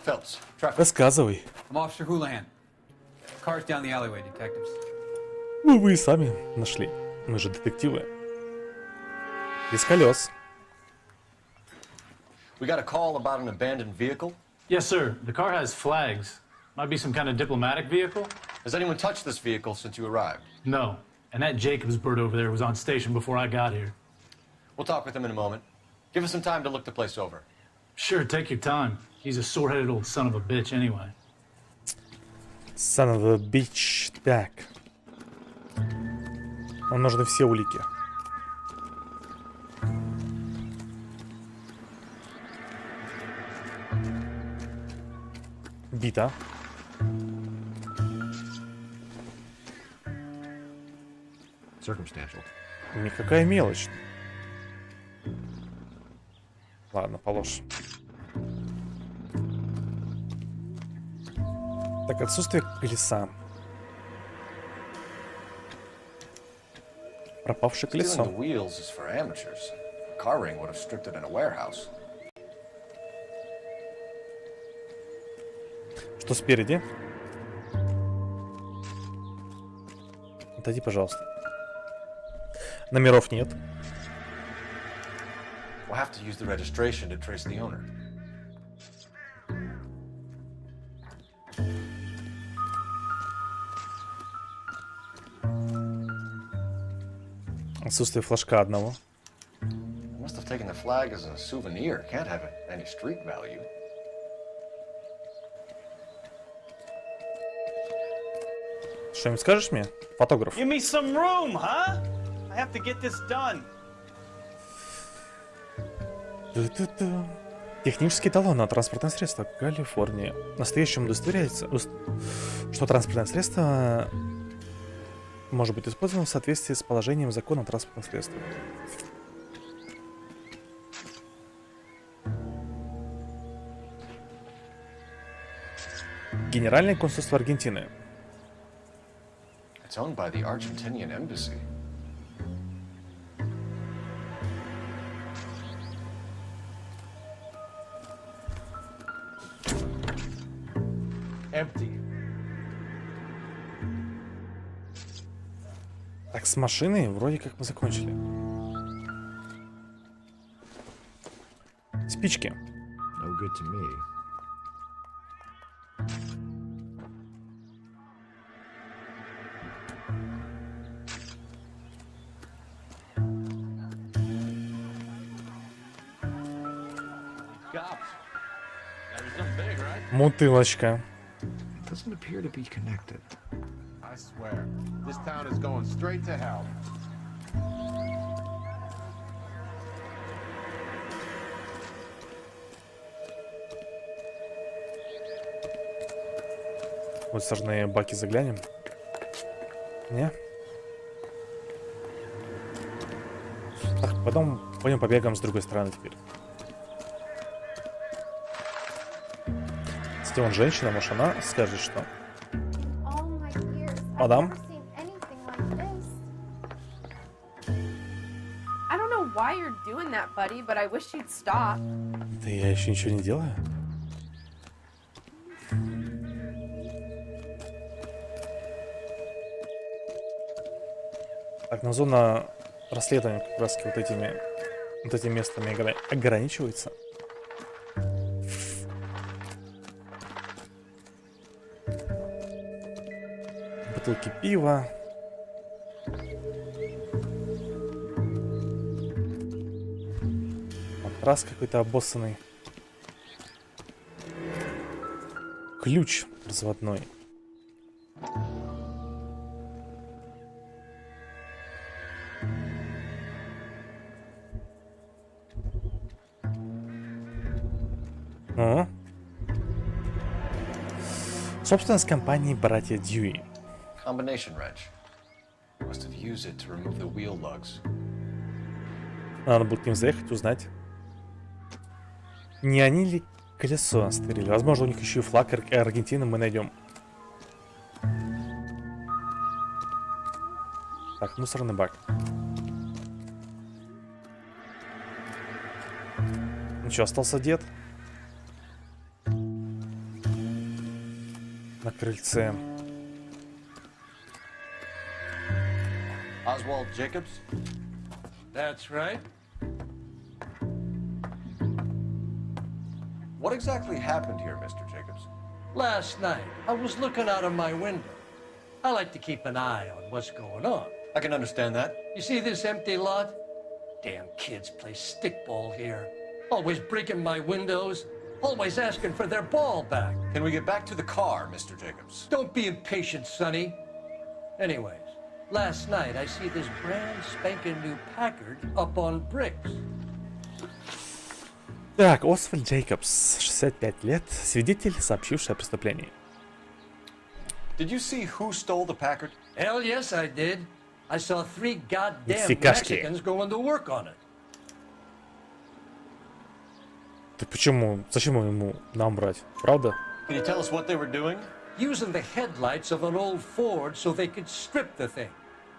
Phelps, traffic. Рассказывай. I'm Officer Houlihan. Car's down the alleyway, detectives. Ну, вы и сами нашли. Мы же детективы. Без колес. We got a call about an abandoned vehicle. Yes, sir. The car has flags. Might be some kind of diplomatic vehicle. Has anyone touched this vehicle since you arrived? No. And that Jacobs bird over there was on station before I got here. We'll talk with him in a moment. Give us some time to look the place over. Sure, take your time. He's a sore-headed old son of a bitch anyway. Son of a bitch. Так. Нам нужны все улики. Бита. Circumstantial. Никакая мелочь. Ладно, положь. Так, отсутствие колеса. Пропавшее колесо. Stealing the wheels is for amateurs. Car ring would have stripped it in a warehouse. Что спереди? Отойди, пожалуйста. Номеров нет. We'll have to use the registration to trace the owner. Отсутствие флажка одного. Must have taken the flag as a souvenir. Can't have any street value. Что-нибудь скажешь мне, фотограф? Give me some room, huh? I have to get this done. Ту-ту-ту. Технический талон на транспортное средство Калифорния. Настоящему удостоверяется, что транспортное средство может быть использовано в соответствии с положением закона о транспортных средствах. Генеральное консульство Аргентины. It's owned by the Argentinian embassy. Empty. Так, с машиной вроде как мы закончили. Спички. No good to me. Бутылочка. Doesn't appear to be connected. I swear, this town is going straight to hell. Вот сожженные баки заглянем. Не? Так, потом пойдем побегаем с другой стороны теперь. Если он женщина, может она скажет, что... Мадам? I don't know why you're doing that, buddy, but I wish you'd stop. Да я еще ничего не делаю. Так, но зона расследования как раз вот этими местами ограничивается. Бутылки пива. Матрас какой-то обоссанный. Ключ разводной. О. Собственность компании «Братья Дьюи». Combination wrench. Must have use it to remove the wheel lugs. Надо будет к ним заехать, узнать. Не они ли колесо стырили? Возможно, у них еще и флаг Аргентины мы найдем. Так, мусорный бак. Ну что, остался дед? На крыльце. Oswald Jacobs? That's right. What exactly happened here, Mr. Jacobs? Last night, I was looking out of my window. I like to keep an eye on what's going on. I can understand that. You see this empty lot? Damn kids play stickball here. Always breaking my windows. Always asking for their ball back. Can we get back to the car, Mr. Jacobs? Don't be impatient, Sonny. Anyways, last night I see this brand spanking new Packard up on bricks. Так, Освальд Джейкобс, 65 лет, свидетель, сообщивший о преступлении. Did you see who stole the Packard? Hell yes, I did. I saw 3 goddamn Мексикашки. Mexicans going to work on it. Ты почему? Зачем ему нам брать? Правда? Can you tell us what they were doing? Using the headlights of an old Ford so they could strip the thing.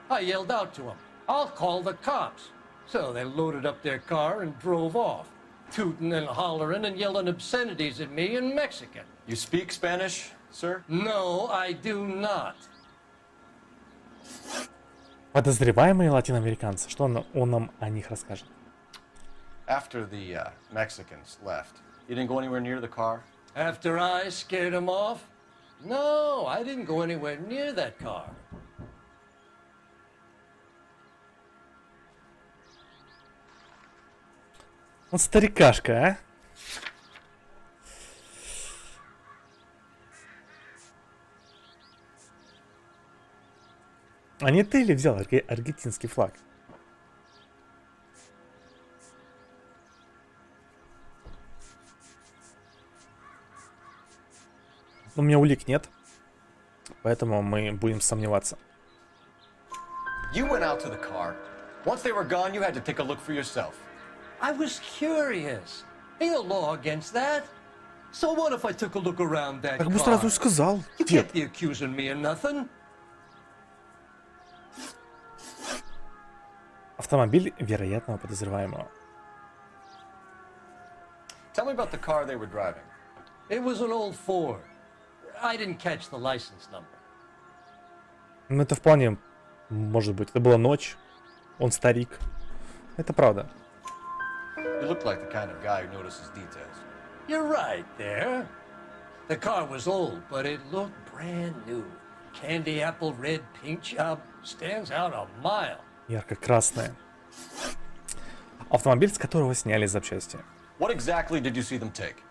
I yelled out to them, "I'll call the cops." So they loaded up their car and drove off, tooting and hollering and yelling obscenities at me in Mexican. You speak Spanish, sir? No, I do not. Подозреваемые латиноамериканцы. Что он нам о них расскажет? After the Mexicans left, you didn't go anywhere near the car? After I scared them off? No, I didn't go anywhere near that car. Он старикашка, а? А не ты ли взял аргентинский флаг? У меня улик нет, поэтому мы будем сомневаться. You went out to the car. Once they were gone, you had to take a look for yourself. I was curious. Ain't no law against that. So what if I took a look around that Так бы car? сразу и сказал, You дед. can't be accusing me of nothing. Автомобиль вероятного подозреваемого. Tell me about the car they were driving. It was an old Ford. I didn't catch the license number. Ну это вполне может быть. Это была ночь. Он старик. Это правда. You look like the kind of guy who notices details. You're right there. The car was old, but it looked brand new. Candy apple red paint job stands out a mile. Ярко-красная. Автомобиль, с которого сняли запчасти. What exactly did you see them take?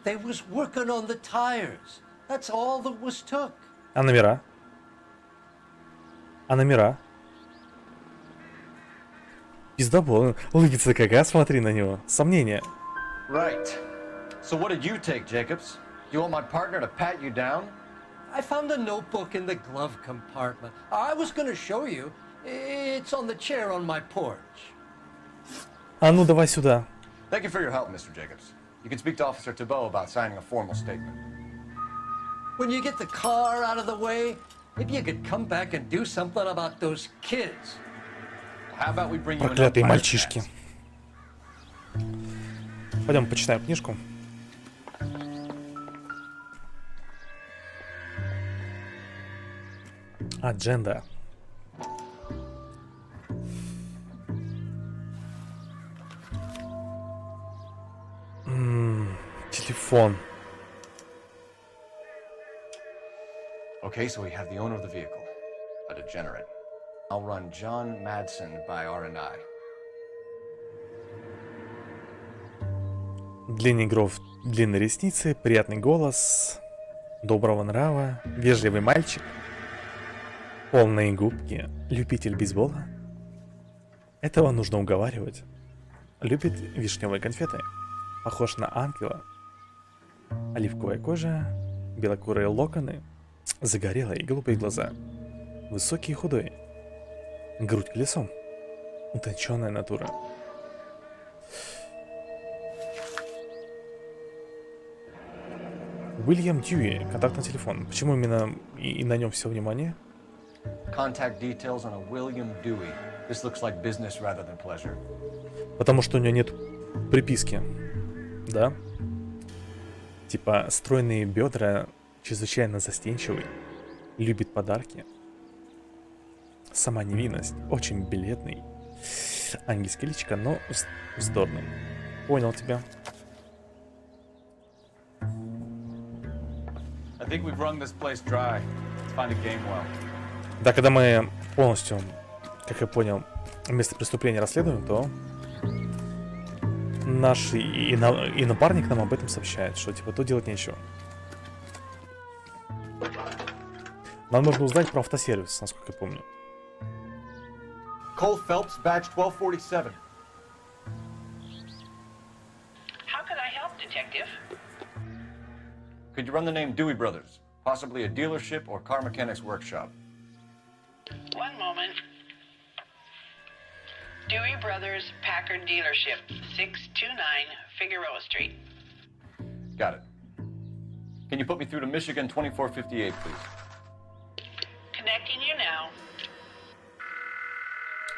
They was working on the tires. That's all that was took. А номера? А номера? Пиздобол. Улыбится какая, смотри на него. Сомнения. Right. So what did you take, Jacobs? You want my partner to pat you down? I found a notebook in the glove compartment. I was going to show you. It's on the chair on my porch. А ну давай сюда. Thank you for your help, Mr. Jacobs. You can speak to Officer Thibault about signing a formal statement. When you get the car out of the way, maybe you could come back and do something about those kids. How about we bring you an Проклятые umpire мальчишки. Пойдем почитаем книжку. Адженда. Телефон. Okay, so we have the owner of the vehicle, a degenerate. I'll run John Madsen by R&I. Длинный гров, длинные ресницы, приятный голос, доброго нрава, вежливый мальчик, полные губки, любитель бейсбола. Этого нужно уговаривать. Любит вишневые конфеты. Похож на ангела. Оливковая кожа, белокурые локоны, загорелые голубые глаза. Высокий и худой. Грудь колесом. Утонченная натура. Уильям Дьюи. Контактный телефон. Почему именно и на нем все внимание? Contact details on a William Dewey. This looks like business rather than pleasure. Потому что у него нет приписки. Да? Типа, стройные бедра, чрезвычайно застенчивый, любит подарки. Сама невинность, очень бледный. Ангельское личико, но вздорный. Понял тебя. I think we've wrung this place dry. Let's find a game well. Да, когда мы полностью, как я понял, место преступления расследуем, то наш и напарник нам об этом сообщает, что типа тут делать нечего. Нам нужно узнать про автосервис, насколько я помню. Cole Phelps, badge 1247. How can I help, Detective? Could you run the name Dewey Brothers? Possibly a dealership or car mechanics workshop. One moment. Dewey Brothers Packard Dealership, 629 Figueroa Street. Got it. Can you put me through to Michigan 2458, please? Connecting you now.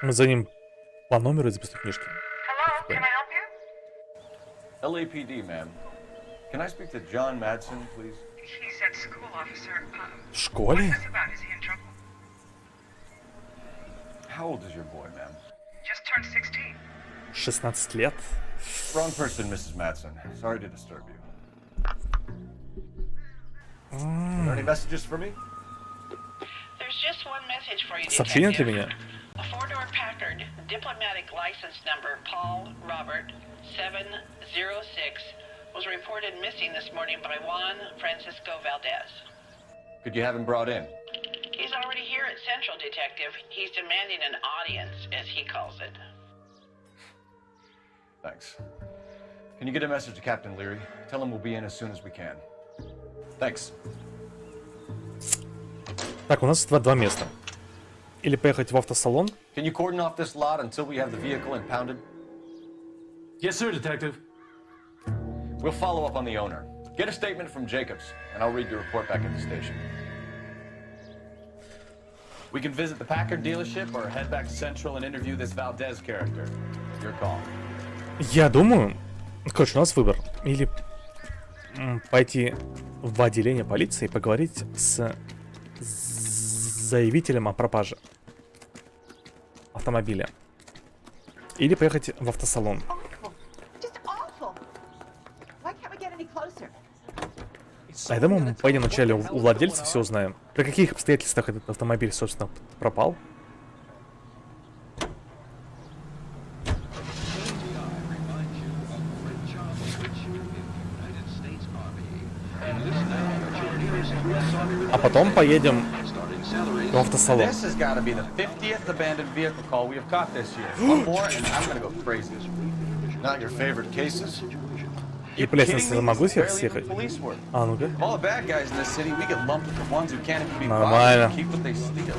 Мы звоним по номеру из записной книжки. Hello, can I help you? LAPD, ma'am. Can I speak to John Madsen, please? He's at school, officer. В школе? What's this about? Is he in trouble? How old is your boy, ma'am? Just turned 16. 16 лет. Wrong person, Mrs. Madsen. Sorry to disturb you. Are there any messages for me? There's just one message for you, Сообщение для Detective. меня. A four-door Packard, diplomatic license number Paul Robert 706, was reported missing this morning by Juan Francisco Valdez. Could you have him brought in? He's already here at Central, Detective. He's demanding an audience, as he calls it. Thanks. Can you get a message to Captain Leary? Tell him we'll be in as soon as we can. Thanks. Так, у нас два места. Или поехать в автосалон. Can you cordon off this lot until we have the vehicle impounded? Yes, sir, Detective. We'll follow up on the owner. Get a statement from Jacobs, and I'll read your report back at the station. We can visit the Packard dealership or head back to Central and interview this Valdez character. Your call. Я думаю, короче, у нас выбор. Или пойти в отделение полиции и поговорить с заявителем о пропаже автомобиля. Или поехать в автосалон. А я думаю, мы пойдем вначале у владельца, все узнаем. При каких обстоятельствах этот автомобиль, собственно, пропал. А потом поедем в автосалон. This has got to be the 50th abandoned vehicle call we have caught this year. One more, and I'm going to go crazy. Not your favorite cases? И по лестнице могу съехать? А, ну-ка. All the bad guys in this city, we get lumped with the ones who can't even be Нормально. bothered to keep what they steal.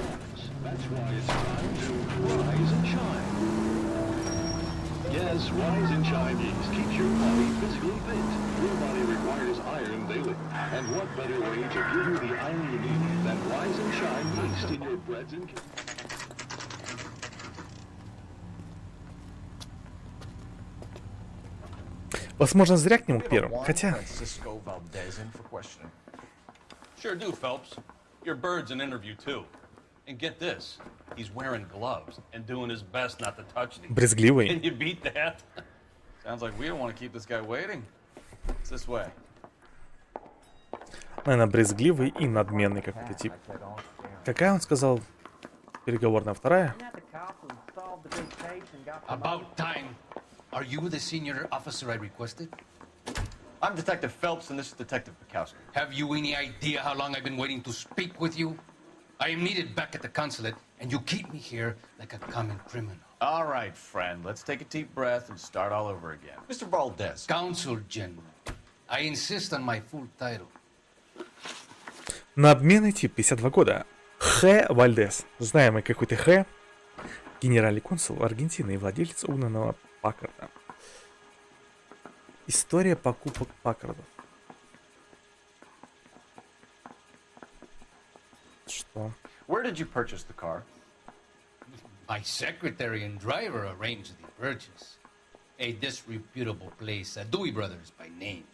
Yes, Rise and Shine Yeast keeps your body physically fit. Your body requires iron daily. And what better way to give you the iron you need than Rise and Shine Yeast in your breads and cakes? Возможно, зря к нему первым. Хотя... Sure do, Phelps. Your bird's an interview, too. And get this, he's wearing gloves and doing his best not to touch these. Брезгливый. Can you beat that? Sounds like we don't want to keep this guy waiting. It's this way. Наверное, брезгливый и надменный какой-то тип. Какая, он сказал, переговорная вторая? About time. Are you the senior officer I requested? I'm Detective Phelps, and this is Detective Bukowski. Have you any idea how long I've been waiting to speak with you? I am needed back at the consulate, and you keep me here like a common criminal. All right, friend. Let's take a deep breath and start all over again. Mr. Valdez. Consul General. I insist on my full title. Надменный тип, 52 года. Х. Вальдес. Знаем мы какой-то Х. Генеральный консул Аргентины и владелец угнанного Паккарда. История покупок Паккардов. Что? Where did you purchase the car? My secretary and driver arranged the purchase. A disreputable place, Dewey Brothers by name.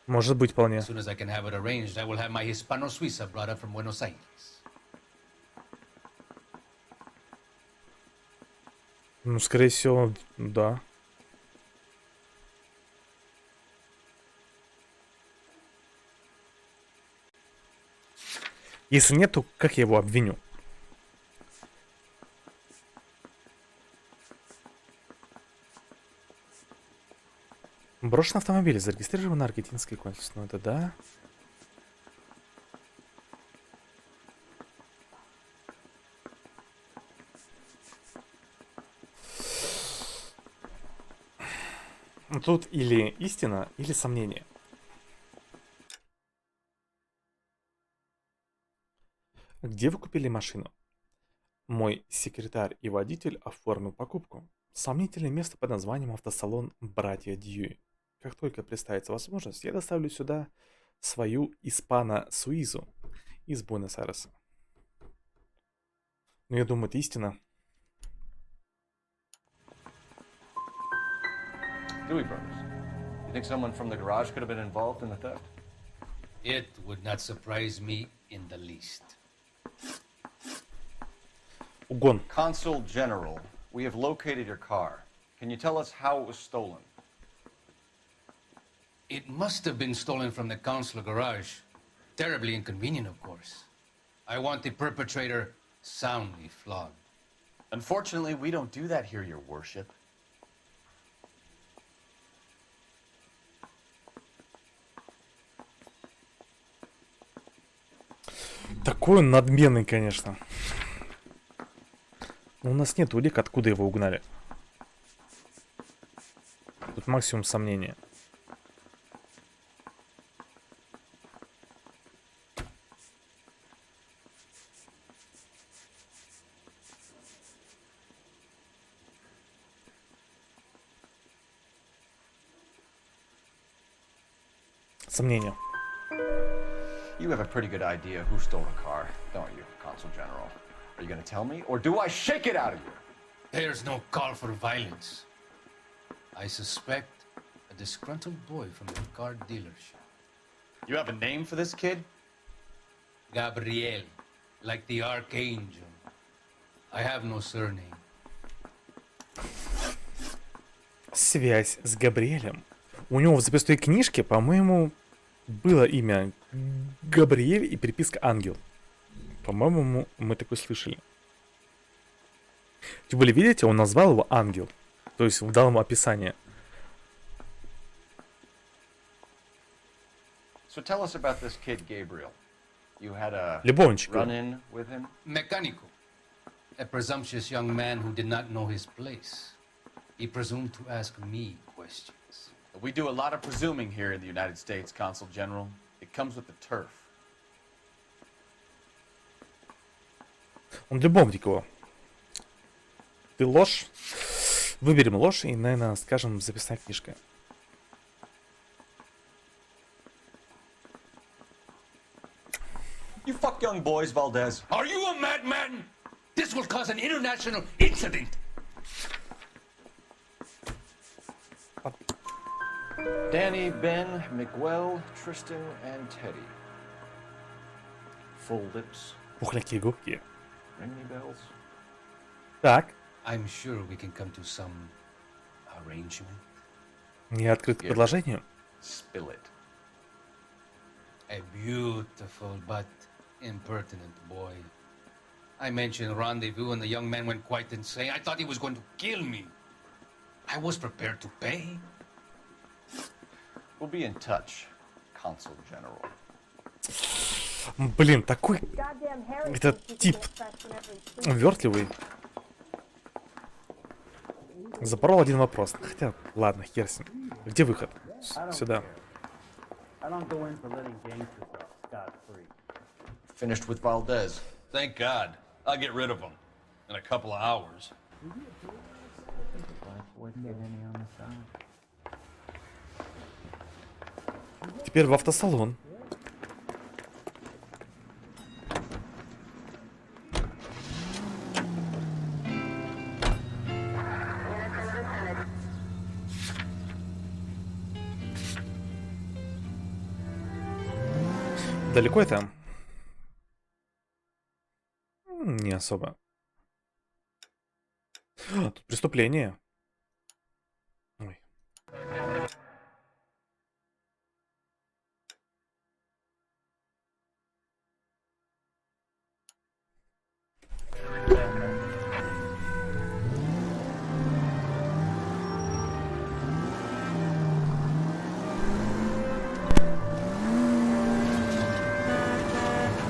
Может быть, вполне. As soon as I can have it arranged, I will have my Hispano Suiza brought up from Buenos Aires. Ну, скорее всего, да. Если нет, то как я его обвиню? Брошенный автомобиль зарегистрирован на аргентинской консульстве. Ну это да. Тут или истина, или сомнение. Где вы купили машину? Мой секретарь и водитель оформил покупку. Сомнительное место под названием автосалон «Братья Дьюи». Как только представится возможность, я доставлю сюда свою Испано Суизу из Буэнос-Айреса. Ну, я думаю, это истина. Dewey Brothers. You think someone from the garage could have been involved in the theft? It would not surprise me in the least. Угон. Consul General, we have located your car. Can you tell us how it was stolen? It must have been stolen from the consular garage. Terribly inconvenient, of course. I want the perpetrator soundly flogged. Unfortunately, we don't do that here, your worship. Такой он надменный, конечно. Но у нас нет улик, откуда его угнали. Тут максимум сомнения. Сомнения. You have a pretty good idea who stole a car, don't you, Consul General? Are you going to tell me, or do I shake it out of you? There's no call for violence. I suspect a disgruntled boy from the car dealership. You have a name for this kid? Gabriel, like the archangel. I have no surname. Связь с Габриэлем. У него в записной книжке, по-моему, было имя Габриэль и переписка Ангел. По-моему, мы такое слышали. Тем более, видите, он назвал его Ангел. То есть дал ему описание. So tell us about this kid, Gabriel. You had a Любовничек. run-in with him? Mecánico. A presumptuous young man who did not know his place. He presumed to ask me questions. We do a lot of presuming here in the United States, Consul General. It comes with the turf. Он любовник его. Ты ложь? Выберем ложь и, наверное, скажем записная книжка. You fuck young boys, Valdez. Are you a madman? This will cause an international incident. Danny, Ben, Miguel, Tristan, and Teddy. Full lips. Пухляки губки. Ring any bells? Так. I'm sure we can come to some arrangement. Не открыт к предложению. Spill it. A beautiful but impertinent boy. I mentioned rendezvous and the young man went quite insane. I thought he was going to kill me. I was prepared to pay. We'll be in touch, Consul General. Блин, такой этот тип увертливый. Запорол один вопрос. Хотя, ладно, хер с ним. Где выход? Сюда. Finished with Valdez. Thank God. I'll get rid of him in a couple of hours. Теперь в автосалон. Далеко это? Не особо. Тут преступление. Ой.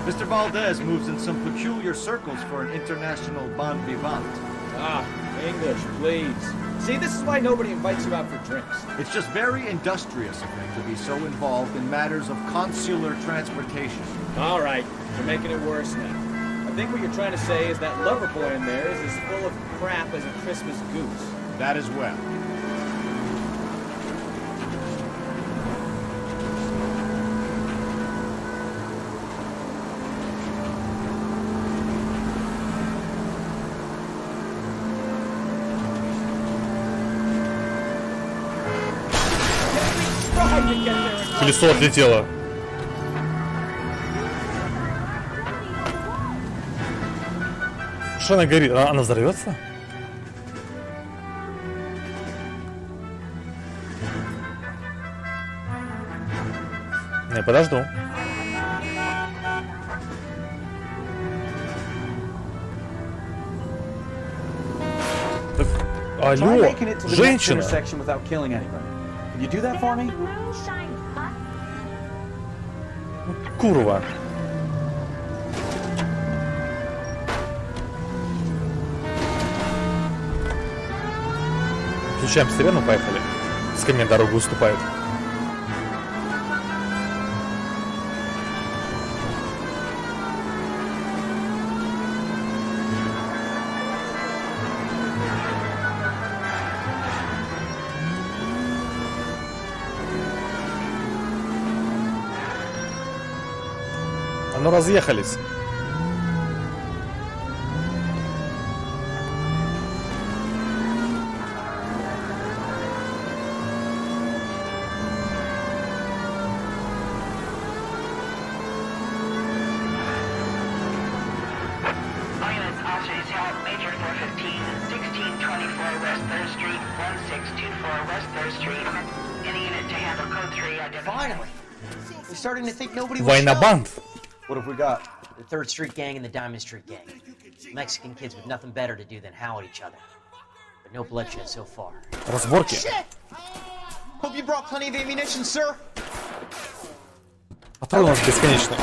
Mr. Valdez moves in some peculiar circles for an international bon vivant. Ah, English, please. See, this is why nobody invites you out for drinks. It's just very industrious of him to be so involved in matters of consular transportation. All right, you're making it worse now. I think what you're trying to say is that lover boy in there is as full of crap as a Christmas goose. That as well. Колесо отлетело. Что она горит? Она взорвется? Я подожду. Так, алло, женщина. Курва. Включаем сирену, поехали. С кем мне дорогу уступает. Ну разъехались. Война банд. What have we got? The 3rd Street Gang and the Diamond Street Gang. Mexican kids with nothing better to do than howl at each other. But no bloodshed so far. Разборки. Hope you brought plenty of ammunition, sir. Патронов бесконечно.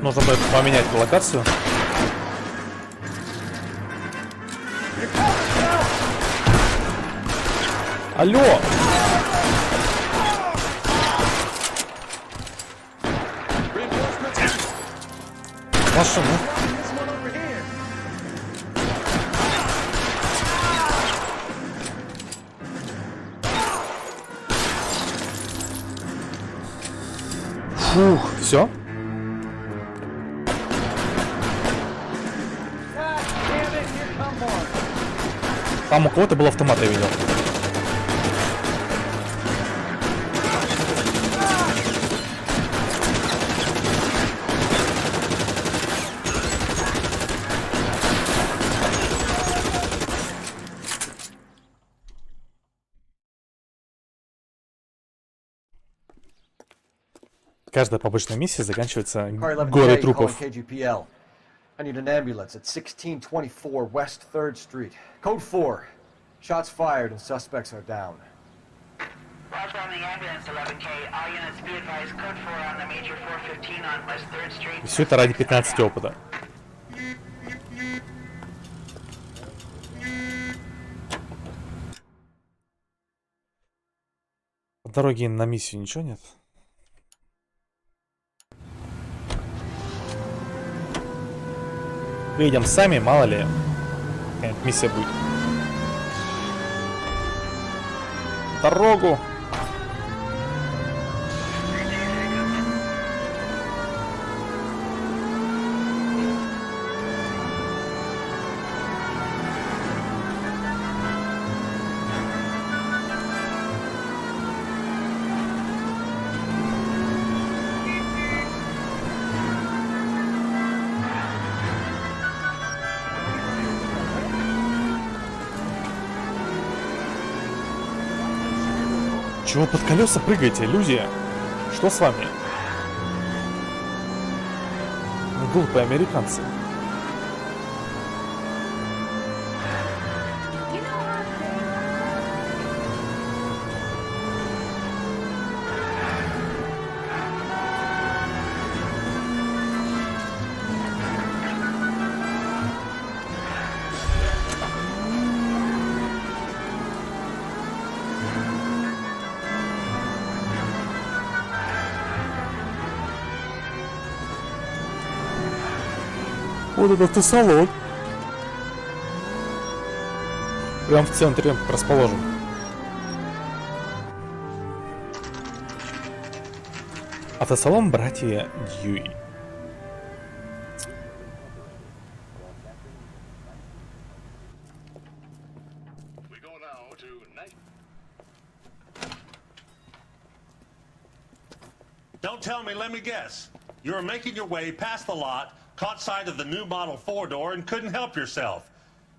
Нужно будет поменять локацию. Алло! Машину. Фух, все? Там у кого-то был автомат, я видел. Каждая побочная миссия заканчивается горой трупов. I need an ambulance at 1624 West 3rd Street. Code 4. Shots fired and suspects are down. Southbound the ambulance 11K. All units be advised code 4 on the major 415 on West 3rd Street. Все это ради 15 опыта. По дороге на миссию ничего нет? Выйдем сами, мало ли. Какая-нибудь миссия будет. Дорогу! Чего под колеса прыгаете, люди? Что с вами? Глупые американцы. Вот это автосалон. Прям в центре расположен. Автосалон братья Дьюи. Don't tell me, let me guess. You were making your way past the lot, caught sight of the new model 4-door and couldn't help yourself.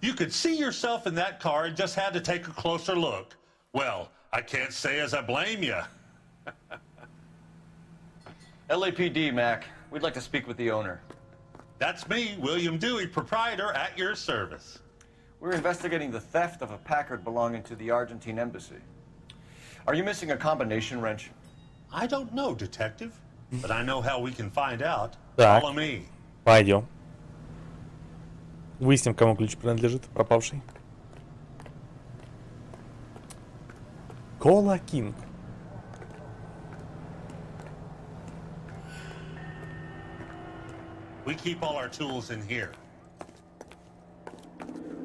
You could see yourself in that car and just had to take a closer look. Well, I can't say as I blame you. LAPD, Mac. We'd like to speak with the owner. That's me, William Dewey, proprietor, at your service. We're investigating the theft of a Packard belonging to the Argentine embassy. Are you missing a combination wrench? I don't know, detective, but I know how we can find out. Так. Follow me. Пойдем. Выясним, кому ключ принадлежит, пропавший. Кола Кинг. We keep all our tools in here.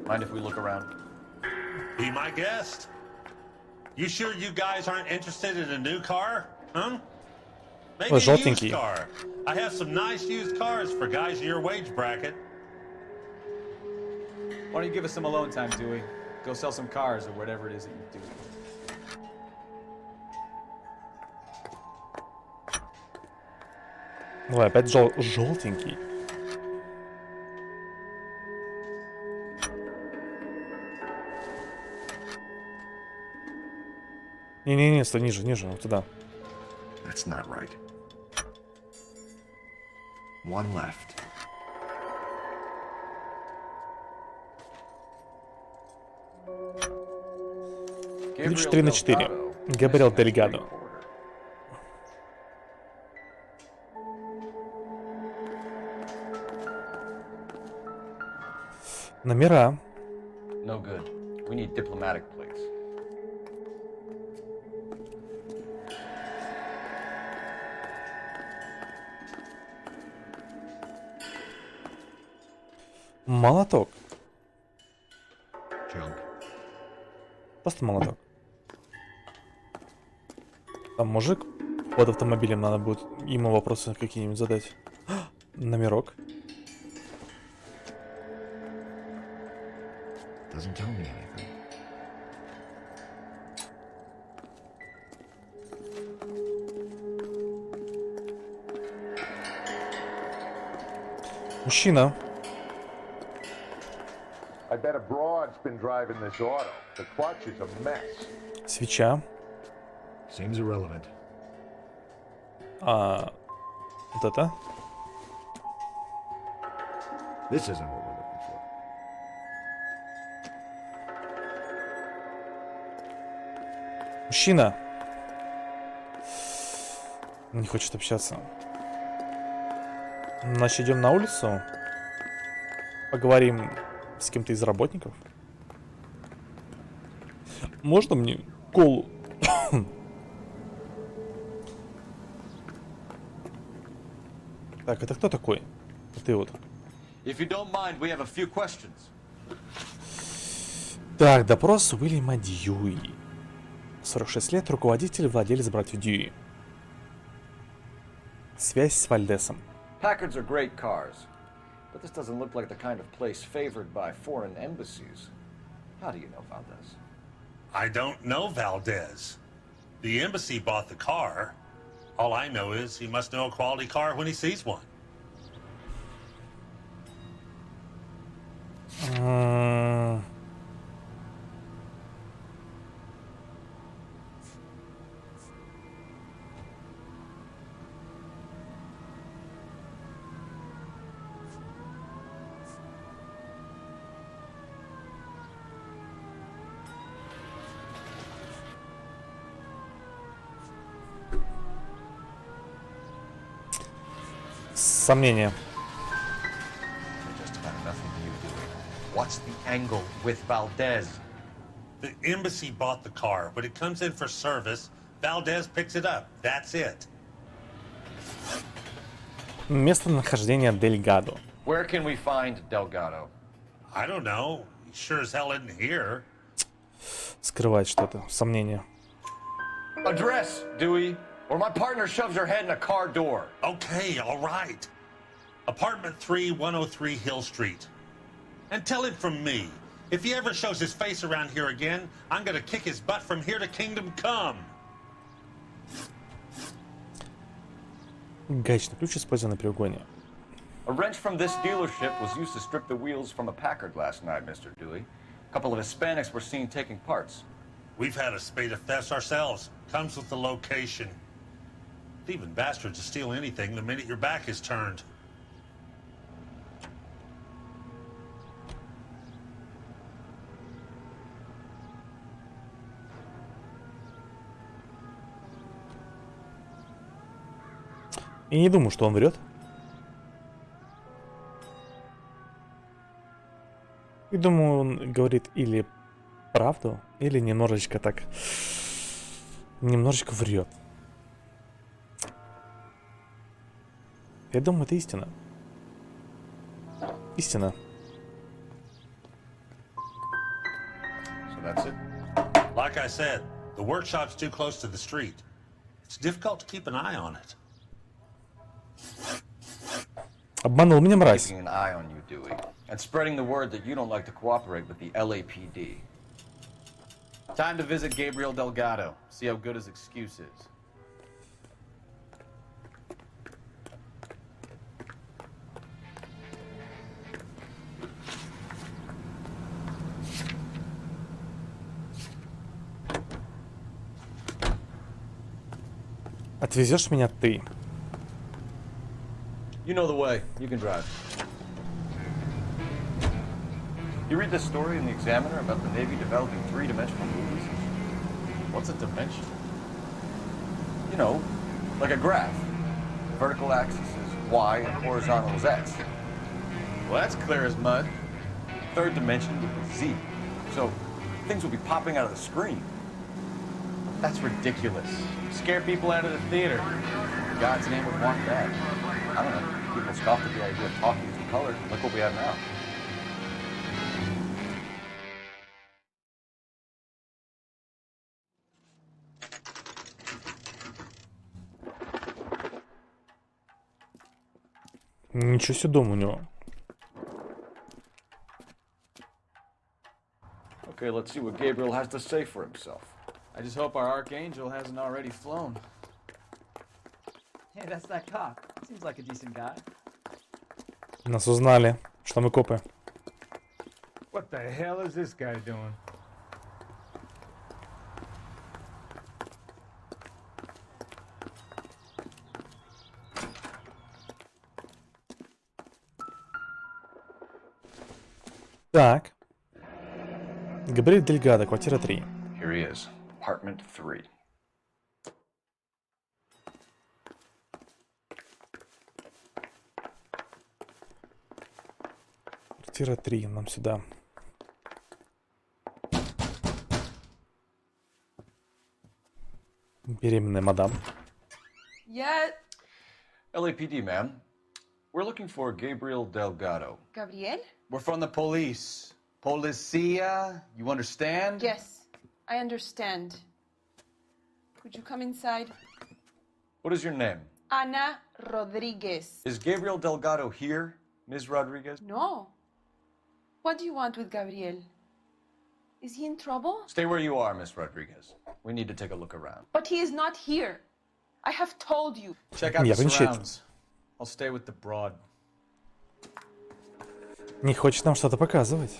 Mind if we look around? Be my guest. You sure you guys aren't interested in a new car? Huh? Maybe a used car. I have some nice used cars for guys in your wage bracket. Why don't you give us some alone time, Dewey? Go sell some cars or whatever it is that you do. Давай, опять желтенький. Не-не-не, стой ниже, ниже, вот туда. That's not right. One left. Ключ 3 на 4. Габриэл Дельгадо. Номера. No good. We need diplomatic plates. Молоток. Junk. Просто молоток. Там мужик под автомобилем, надо будет ему вопросы какие-нибудь задать. Номерок. Doesn't tell me anything. Мужчина. I bet a broad's been driving this auto. The clutch is a mess. Свеча. Seems irrelevant. А вот это? This isn't what we're looking for. Мужчина. Не хочет общаться. Значит, идем на улицу. Поговорим с кем-то из работников. Можно мне колу? Так, это кто такой? Ты вот. If you don't mind, we have a few questions. Так, допрос Уильяма Дьюи. 46 лет, руководитель, владелец братьев Дьюи. Связь с Вальдесом. Packards are great cars, but this doesn't look like the kind of place favored by foreign embassies. How do you know Valdez? I don't know Valdez. The embassy bought the car. All I know is he must know a quality car when he sees one. Сомнения. Just about nothing you do. What's the angle with Valdez? The embassy bought the car. When it comes in for service, Valdez picks it up. That's it. Местонахождение Дельгадо. Where can we find Delgado? I don't know. He sure as hell isn't here. Скрывает что-то. Сомнения. Address, Dewey, or my partner shoves her head in a car door. Okay, all right. Apartment 3, 103 Hill Street. And tell him from me, if he ever shows his face around here again, I'm gonna kick his butt from here to Kingdom Come. Гаечный ключ использован при угоне. A wrench from this dealership was used to strip the wheels from a Packard last night, Mr. Dewey. A couple of Hispanics were seen taking parts. We've had a spate of thefts ourselves. Comes with the location. Thieving bastards will steal anything the minute your back is turned. И не думаю, что он врет. И думаю, он говорит или правду, или немножечко так... Немножечко врет. Я думаю, это истина. Истина. So that's it? Like I said, the workshop's too close to the street. It's difficult to keep an eye on it. Обманул меня, мразь. Keeping an eye on you, Dewey, and spreading the word that you don't like to cooperate with the LAPD. Time to visit Gabriel Delgado. See how good his excuse is. Отвезешь меня ты. You know the way. You can drive. You read this story in the Examiner about the Navy developing three-dimensional movies? What's a dimension? You know, like a graph. Vertical axis is Y and horizontal is X. Well, that's clear as mud. Third dimension would be Z. So things will be popping out of the screen. That's ridiculous. Scare people out of the theater. In God's name would want that. I don't know. People scoffed at the idea of talking using color. Look what we have now. Ничего себе дом у него. Okay, let's see what Gabriel has to say for himself. I just hope our archangel hasn't already flown. Hey, that's that cop. Seems like a decent guy. Нас узнали, что мы копы. What the hell is this guy doing? Так. Габриэль Дельгадо, квартира 3. Here he is, apartment 3. Квартира 3, нам сюда. Беременная мадам. Yeah, LAPD, ma'am. We're looking for Gabriel Delgado. Gabriel? We're from the police. Policia, you understand? Yes, I understand. Could you come inside? What is your name? Ana Rodriguez. Is Gabriel Delgado here, Ms. Rodriguez? No. What do you want with Gabriel? Is he in trouble? Stay where you are, Ms. Rodriguez. We need to take a look around. But he is not here. I have told you. Check out the surrounds. I'll stay with the broad. Не хочет нам что-то показывать.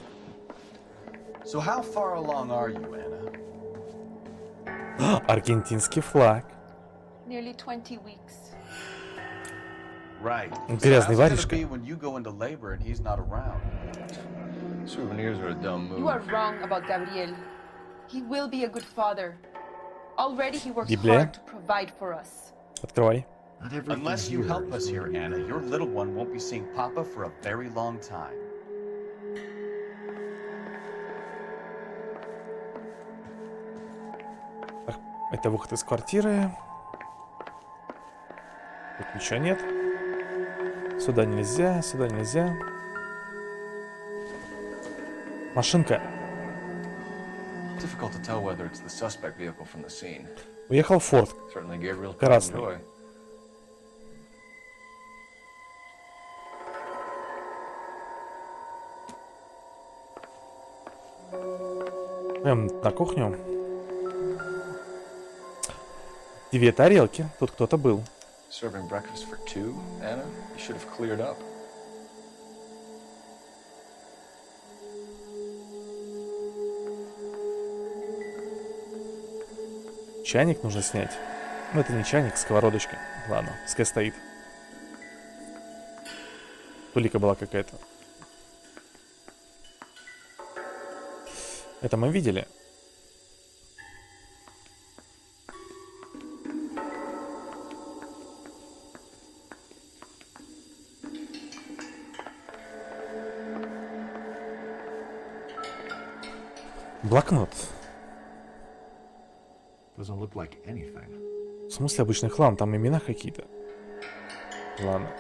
So how far along are you, Anna? Аргентинский флаг. Nearly 20 weeks. Right. Грязный So how's it воришка. gonna be when you go into labor and he's not around? Souvenirs are a dumb move. You are wrong about Gabriel. He will be a good father. Already he works Библия. hard to provide for us. Открывай. Unless you help us here, Anna, your little one won't be seeing Papa for a very long time. Это выход из квартиры. Тут ничего нет. Сюда нельзя, сюда нельзя. Машинка. Difficult to tell whether it's the suspect vehicle from the scene. Уехал Форд. Certainly Gabriel Красный. enjoy. Прям на кухню. Две тарелки. Тут кто-то был. Serving breakfast for two, Anna? You should have cleared up. Чайник нужно снять. Ну, это не чайник, сковородочка. Ладно, пускай стоит. Тулика была какая-то. Это мы видели. Блокнот. Doesn't look like anything. В смысле обычный хлам? Там имена какие-то. Ладно.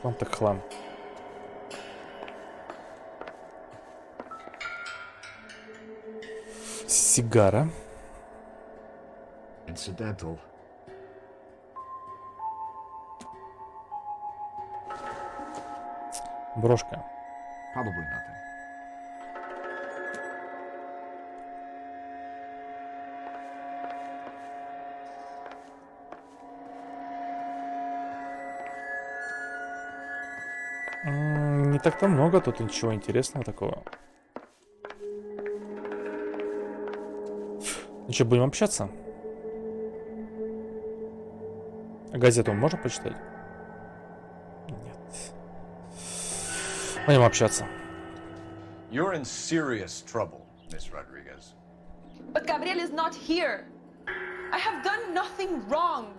Хлам так хлам. Сигара. Incidental. Брошка. Probably nothing. Не так-то много тут ничего интересного такого. Ну что, будем общаться? А газету можно почитать? Нет. Будем общаться. You're in serious trouble, Miss Rodriguez. But Gabriel is not here. I have done nothing wrong.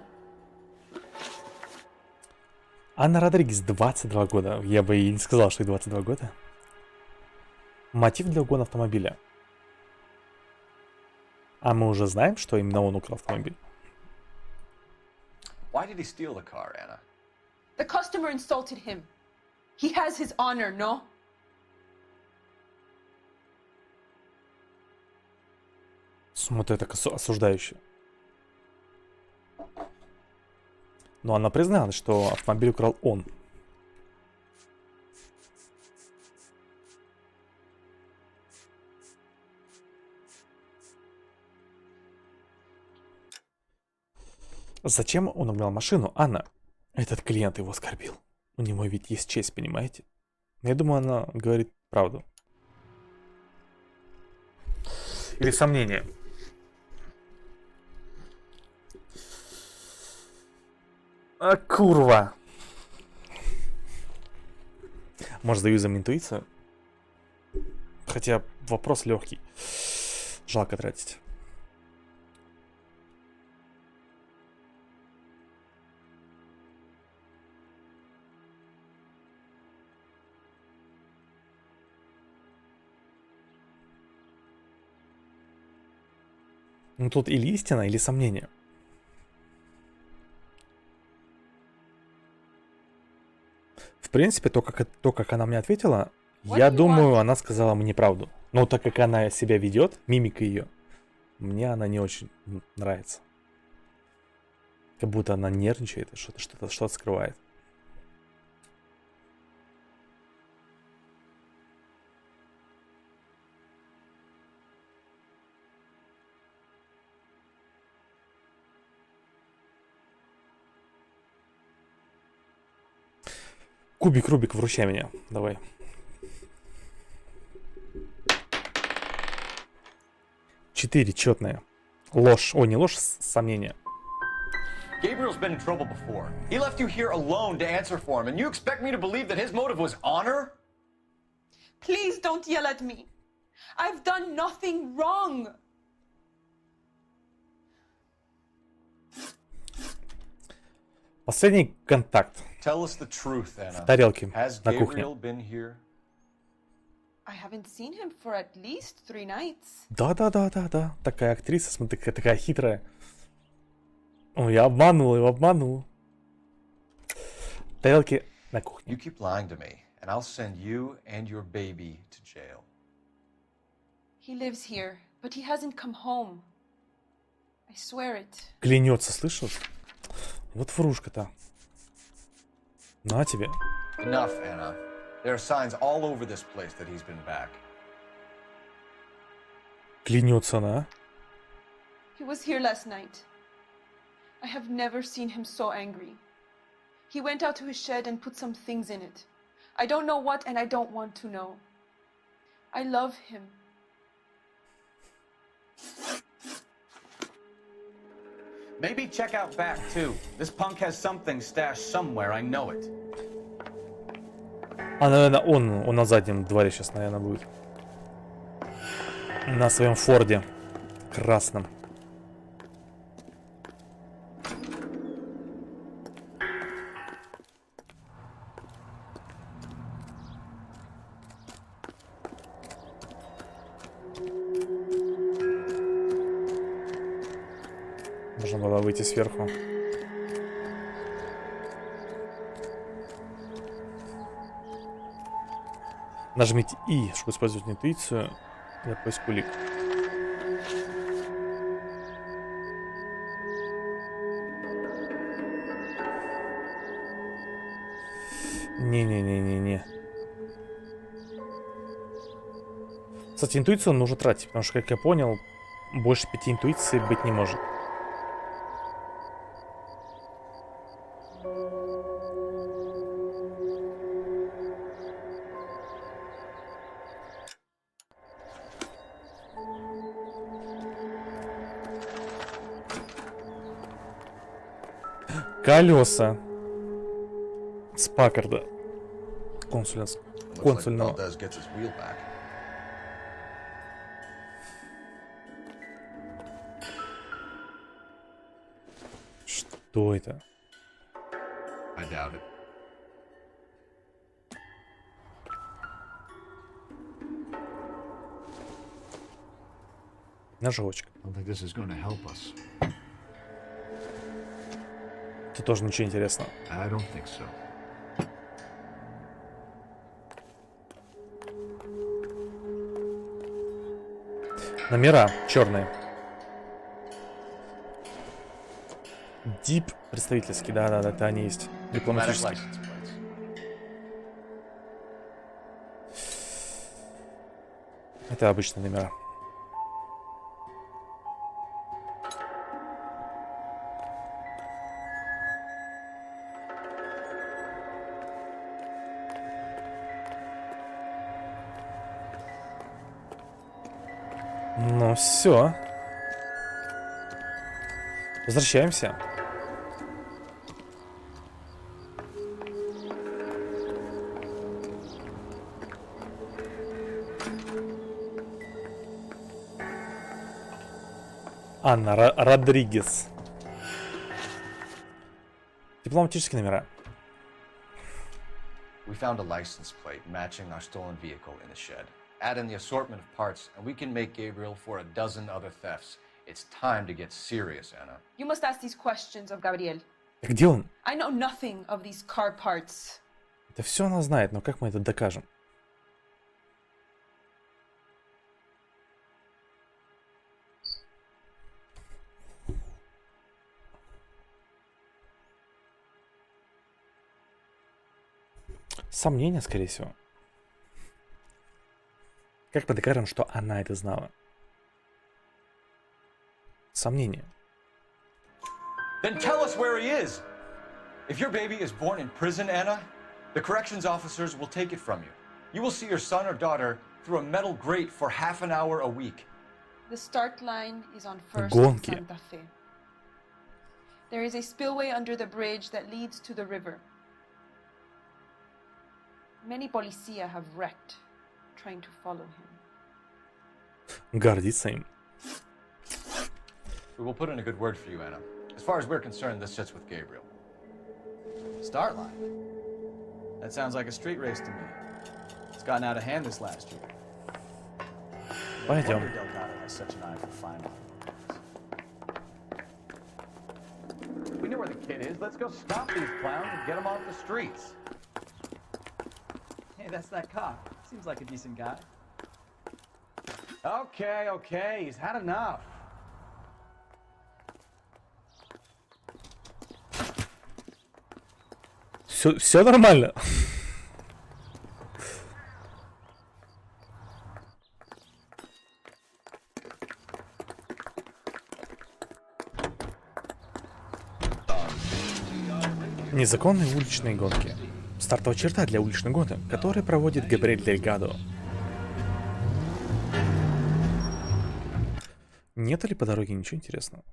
Анна Родригес, 22 года. Я бы и не сказал, что ей 22 года. Мотив для угона автомобиля. А мы уже знаем, что именно он украл автомобиль. Why did he steal the car, Anna? The customer insulted him. He has his honor, no? Смотри, так осуждающе. Но она призналась, что автомобиль украл он. Зачем он угнал машину, Анна? Этот клиент его оскорбил. У него ведь есть честь, понимаете? Я думаю, она говорит правду. Или сомнения. А, курва. Может, заюзаем интуицию? Хотя вопрос легкий. Жалко тратить. Ну тут или истина, или сомнение. В принципе, то, как она мне ответила, я думаю, она сказала мне правду. Но так как она себя ведет, мимика ее, мне она не очень нравится. Как будто она нервничает и что-то скрывает. Кубик, Рубик, вручай меня. Давай. Четыре четные. Ложь. О, не ложь, сомнение. Gabriel's been in trouble before. He left you here alone to answer for him, and you expect me to believe that his motive was honor? Please don't yell at me. I've done nothing wrong. Последний контакт. Tell us the truth, Anna. В тарелке Has на кухне. Gabriel been here? I haven't seen him for at least 3 nights. Да. Такая актриса, смотри, такая хитрая. О, я обманул, его обманул. Тарелки на кухне. You keep lying to me, and I'll send you and your baby to jail. He lives here, but he hasn't come home. I swear it. Клянется, слышал? Вот врушка-то. На тебе. Enough, Anna. There are signs all over this place that he's been back. Клянется она. He was here last night. I have never seen him so angry. He went out to his shed and put some things in it. I don't know what, and I don't want to know. I love him. Maybe check out back, too. This punk has something stashed somewhere, I know it. А, наверное, он на заднем дворе сейчас, наверное, будет. На своем форде. Красном. Можно было выйти сверху. Нажмите И, чтобы использовать интуицию для поиска улик. Не. Кстати, интуицию нужно тратить, потому что, как я понял, больше 5 интуиций быть не может. Колеса с Паккарда консульного. Что это? I doubt it. Ножовочка. I don't think this is going to help us. Тут тоже ничего интересного. I don't think so. Номера черные. Дип представительский, да, это они есть. Дипломатический. Это обычные номера. Ну все. Возвращаемся. Анна Родригес. Дипломатические номера. We found a license plate matching our stolen vehicle in the shed. Add in the assortment of parts, and we can make Gabriel for a dozen other thefts. It's time to get serious, Anna. You must ask these questions of Gabriel. Где он? I know nothing of these car parts. Это все она знает, но как мы это докажем? Сомнения, скорее всего. Как мы докажем, что она это знала? Сомнения. Then tell us where he is. If your baby is born in prison, Anna, the corrections officers will take it from you. You will see your son or daughter through a metal grate for half an hour a week. The start line is on First Гонки. Santa Fe. There is a spillway under the bridge that leads to the river. Many policia have wrecked trying to follow him. Гордится им. We will put in a good word for you, Anna. As far as we're concerned, this sits with Gabriel. Start line? That sounds like a street race to me. It's gotten out of hand this last year. Пойдем. No wonder Delgado has such an eye for fine art. We know where the kid is. Let's go stop these clowns and get them off the streets. Hey, that's that cop. Seems like a decent guy. Okay, he's had enough. Все нормально. Незаконные уличные гонки. Стартовая черта для уличной гонки, которую проводит Габриэль Дельгадо. Нет ли по дороге ничего интересного?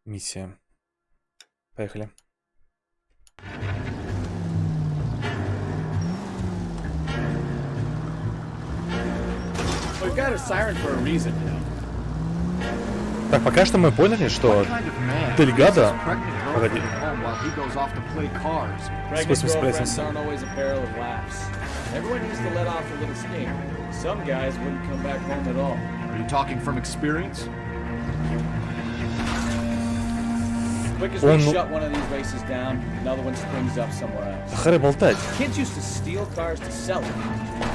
Миссия. Поехали. We've got a siren for a reason, you know. Так, пока что мы поняли, что Дельгадо... Погоди. Pregnant girlfriends aren't always a barrel of laughs. Everyone needs to let off a little steam. Some guys wouldn't come back home at all. Are you talking from experience? Quick as we shut one of these races down, another one springs up somewhere else. Харе болтать. Kids used to steal cars to sell them.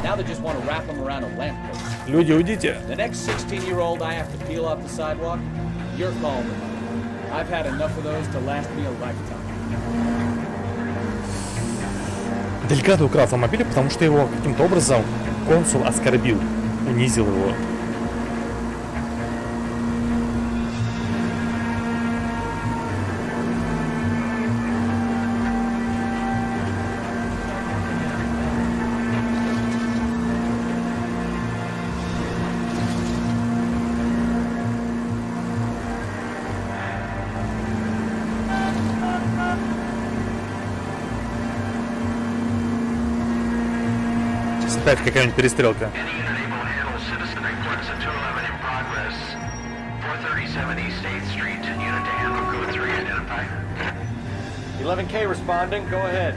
Now they just want to wrap them around a lamppost. Люди, уйдите. The next 16-year-old I have to peel off the sidewalk, you're calling them. I've had enough of those to last me a lifetime. Дельгадо украл автомобиль, потому что его каким-то образом консул оскорбил, унизил его. Опять какая-нибудь перестрелка. 11K responding. Go ahead.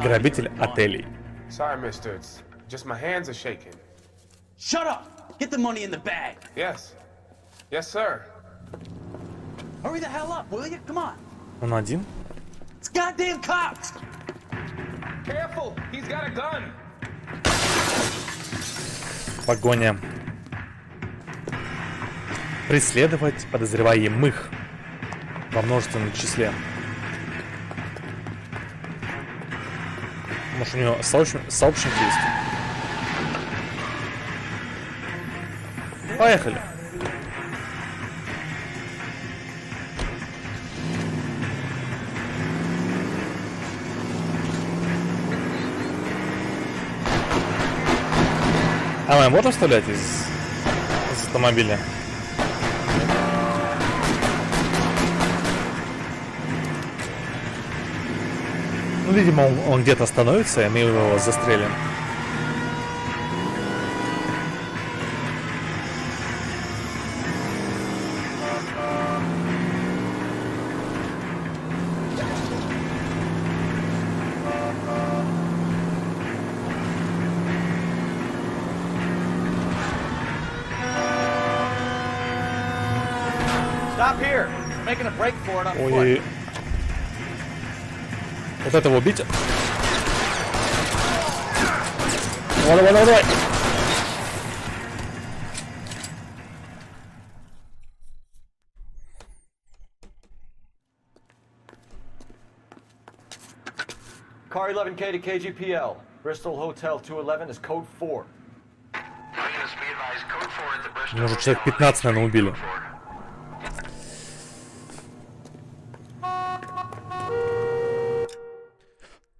Грабитель отелей. Sorry, mister. It's just my hands are shaking. Shut up! Get the money in the bag. Yes. Yes, sir. Hurry the hell up, will you? Come on. Он один? It's goddamn cops! Careful! He's got a gun! Погоня. Преследовать подозреваемых во множественном числе. Может, у него сообщник есть? Поехали. А мы можем вставлять из автомобиля? Ну, видимо, он где-то остановится, и мы его застрелим. Stop here. We're making a break for it on foot. Ой. Вот этого убить. Давай, давай, давай. Car 11K to KGPL. Bristol Hotel 211 is code 4. Может, человек 15, наверное, убили.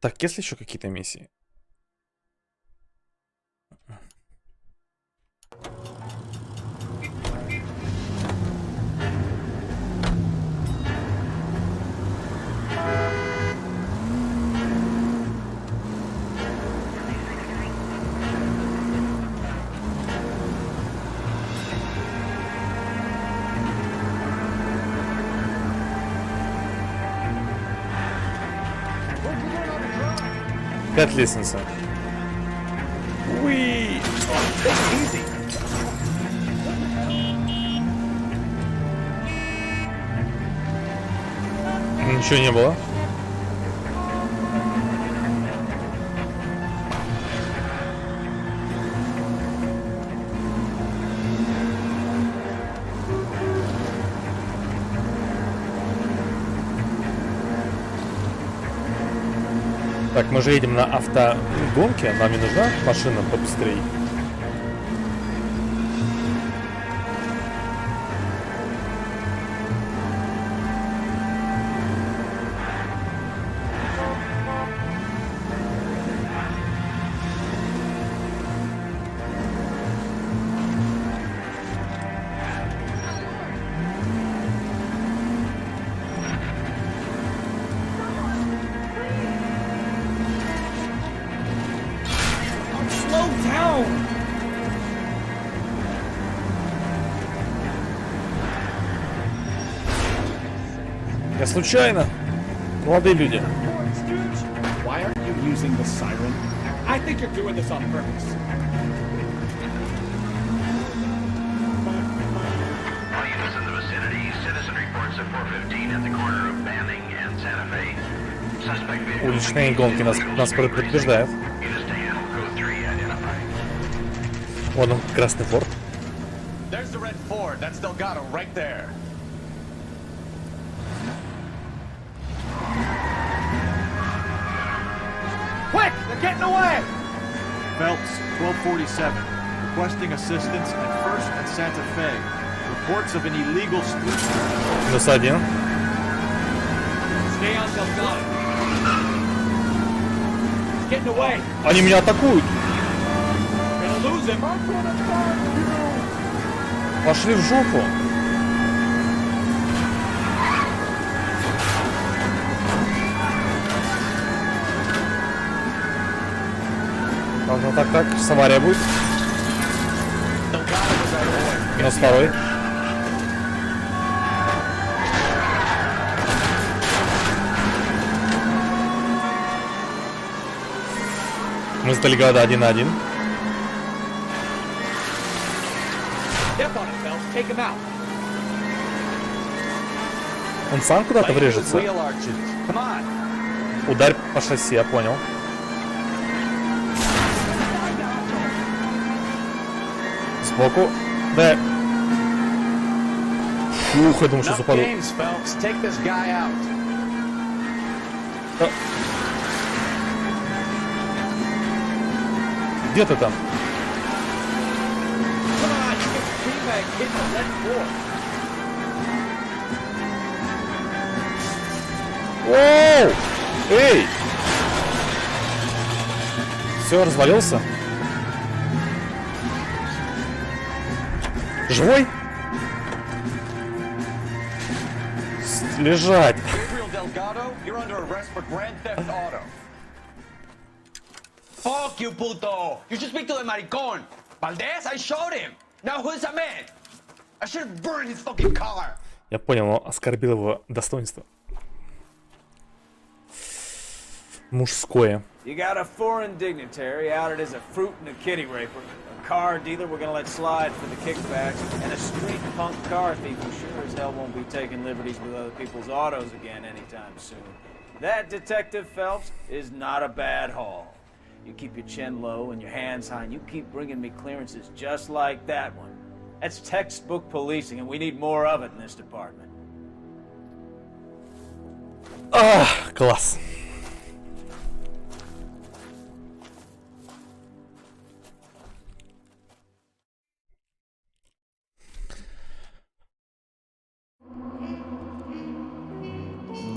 Так, есть ли еще какие-то миссии? Опять лестница. Уи! Ничего не было. Так, мы же едем на автогонке, нам не нужна машина побыстрее. Я случайно. Молодые люди. Why aren't you using the siren? I think you're doing this on purpose. All units in the vicinity, citizen reports at 415 at the corner of Banning and Santa Fe. Suspect vehicle. Уличные гонки нас предупреждают. Units to handle code 3 identified. Вот он, красный форт. There's the red Ford. That's Delgado right there. Quick! They're getting away! Phelps, 1247. Requesting assistance at 1st and Santa Fe. Reports of an illegal street. Плюс один. Stay on Delgado. He's getting away. Они меня атакуют. Gonna lose him. Пошли в жопу. Так, сейчас авария будет. Минус второй. Мы с Дельгадо 1 на 1. Он сам куда-то врежется. Ударь по шасси, я понял. Сбоку. Да. Фух, я думал, что западу. Где ты там? Оу! Эй! Все, развалился? Живой? Лежать. Fuck you, puto! You should speak to the maricon! Valdez, I showed him! Now who's a man? I should have burned his fucking car! Я понял, он оскорбил его достоинство. Мужское. You got a foreign dignitary outed as a fruit and a kitty raper, a car dealer we're gonna let slide for the kickbacks, and a street punk car thief who sure as hell won't be taking liberties with other people's autos again anytime soon. That, Detective Phelps, is not a bad haul. You keep your chin low and your hands high, and you keep bringing me clearances just like that one. That's textbook policing, and we need more of it in this department. Класс.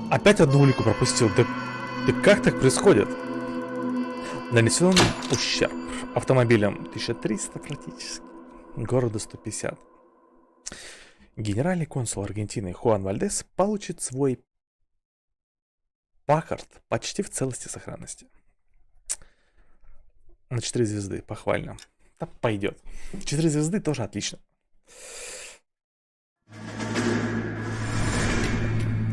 Опять одну улику пропустил. Да как так происходит? Нанесен ущерб автомобилям 1300 практически, городу 150. Генеральный консул Аргентины Хуан Вальдес получит свой Паккард почти в целости и сохранности. На 4 звезды, похвально. Да пойдет. 4 звезды тоже отлично.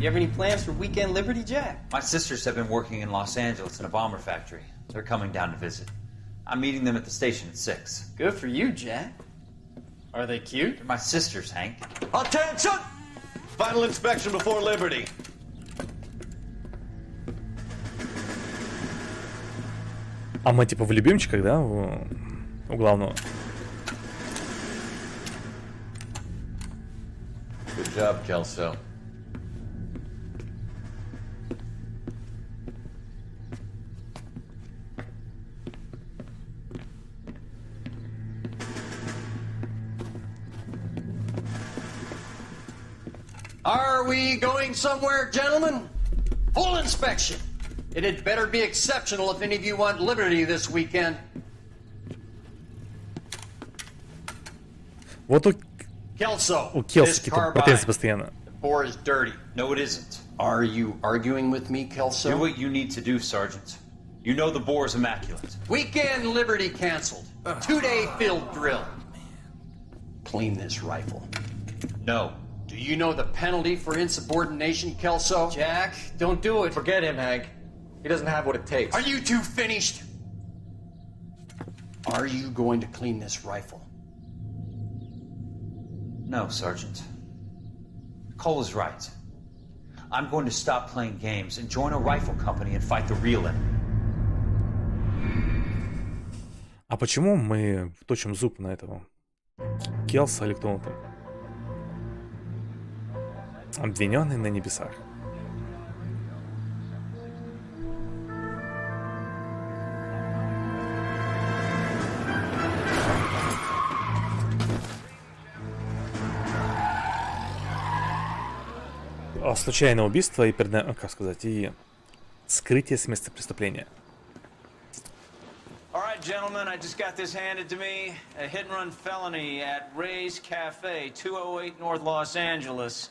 You have any plans for weekend Liberty, Jack? My sisters have been working in Los Angeles in a bomber factory. They're coming down to visit. I'm meeting them at the station at 6. Good for you, Jack. Are they cute? They're my sisters, Hank. Attention! Final inspection before Liberty. А мы типа в любимчиках, да, у главного? Good job, Kelso. Are we going somewhere, gentlemen? Full inspection. It had better be exceptional if any of you want liberty this weekend. Вот у Kelso, Келси какие-то претензии постоянно. The bore is dirty. No, it isn't. Are you arguing with me, Kelso? Do what you need to do, Sergeant. You know the bore is immaculate. Weekend Liberty canceled. 2-day field drill. Clean this rifle. No. Do you know the penalty for insubordination, Kelso? Jack, don't do it. Forget him, Hank. He doesn't have what it takes. Are you two finished? Are you going to clean this rifle? No, Sergeant. Cole is right. I'm going to stop playing games and join a rifle company and fight the real enemy. А почему мы точим зуб на этого Келса или кто он там? Обвиненный на небесах. Случайное убийство и как сказать, и скрытие с места преступления. All right, gentlemen, I just got this handed to me. A hit-and-run felony at Ray's Cafe, 208 North Los Angeles.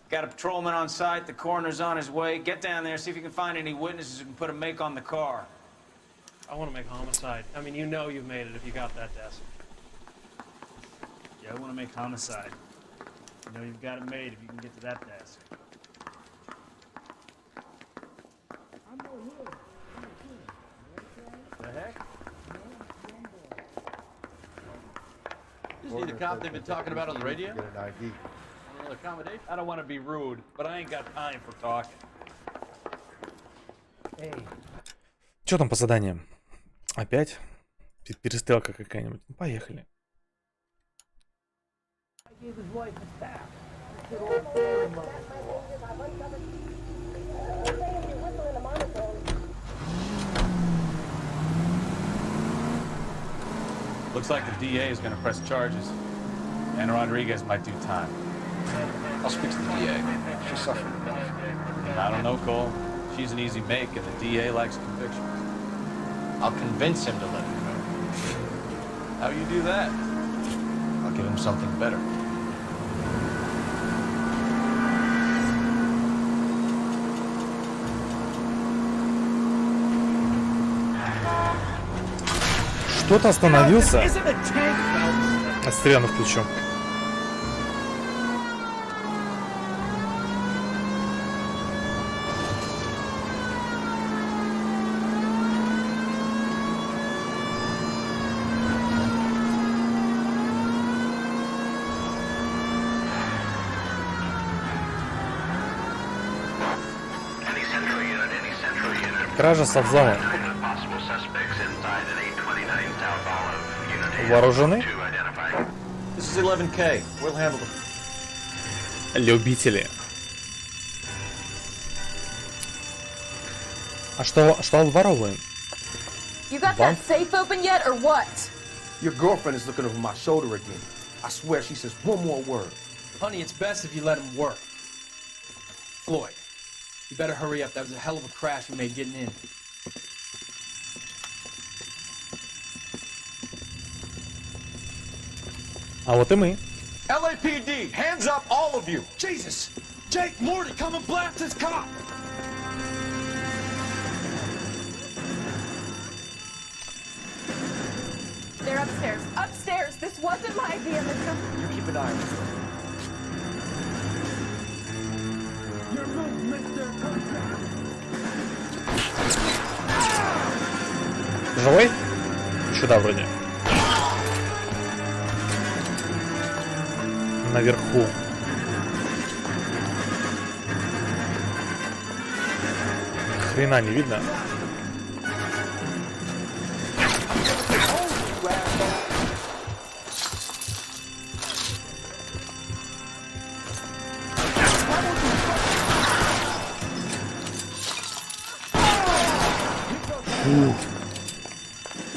Got a patrolman on site. The coroner's on his way. Get down there, see if you can find any witnesses who can put a make on the car. I want to make homicide. I mean, you know you've made it if you got that desk. Yeah, I want to make homicide. You know you've got it made if you can get to that desk. The heck? Just need a cop they've been talking about on the radio? Get an ID. Accommodate? I don't want to be rude, but I ain't got time for talking. Что там по заданиям? Опять? Перестрелка какая-нибудь? Ну, поехали. Looks like the DA is going to press charges, and Rodriguez might do time. I'll speak to the DA. She suffered enough. I don't know, Cole. She's an easy make, and the DA likes conviction. I'll convince him to let her go. How you do that? I'll give him something better. Что-то остановился. Отстрелянно включу. Кража со взломом. Вооружены? This is 11K. We'll handle them. Любители. А что обворовываем? You got that safe open yet, or what? Your girlfriend is looking over my shoulder again. I swear she says one more word. Honey, it's best if you let him work. Floyd, you better hurry up. That was a hell of a crash we made getting in. А вот и мы. LAPD, hands up, all of you! Jesus! Jake, Morty, come and blast this cop! They're upstairs. Upstairs! This wasn't my idea, mister. You keep an eye on her. Your move, mister! Живой? Еще да, вроде. Наверху. Хрена не видно.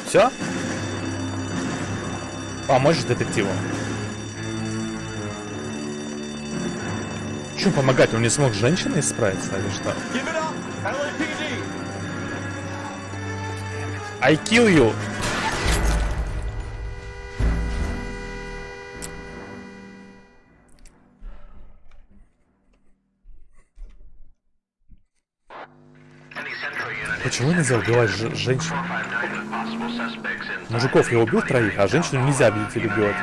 Все? Помочь детективу. Чем помогать? Он не смог с женщиной справиться или что? I kill you! Почему нельзя убивать женщин? Мужиков я убил троих, а женщину нельзя, видите ли, убивать.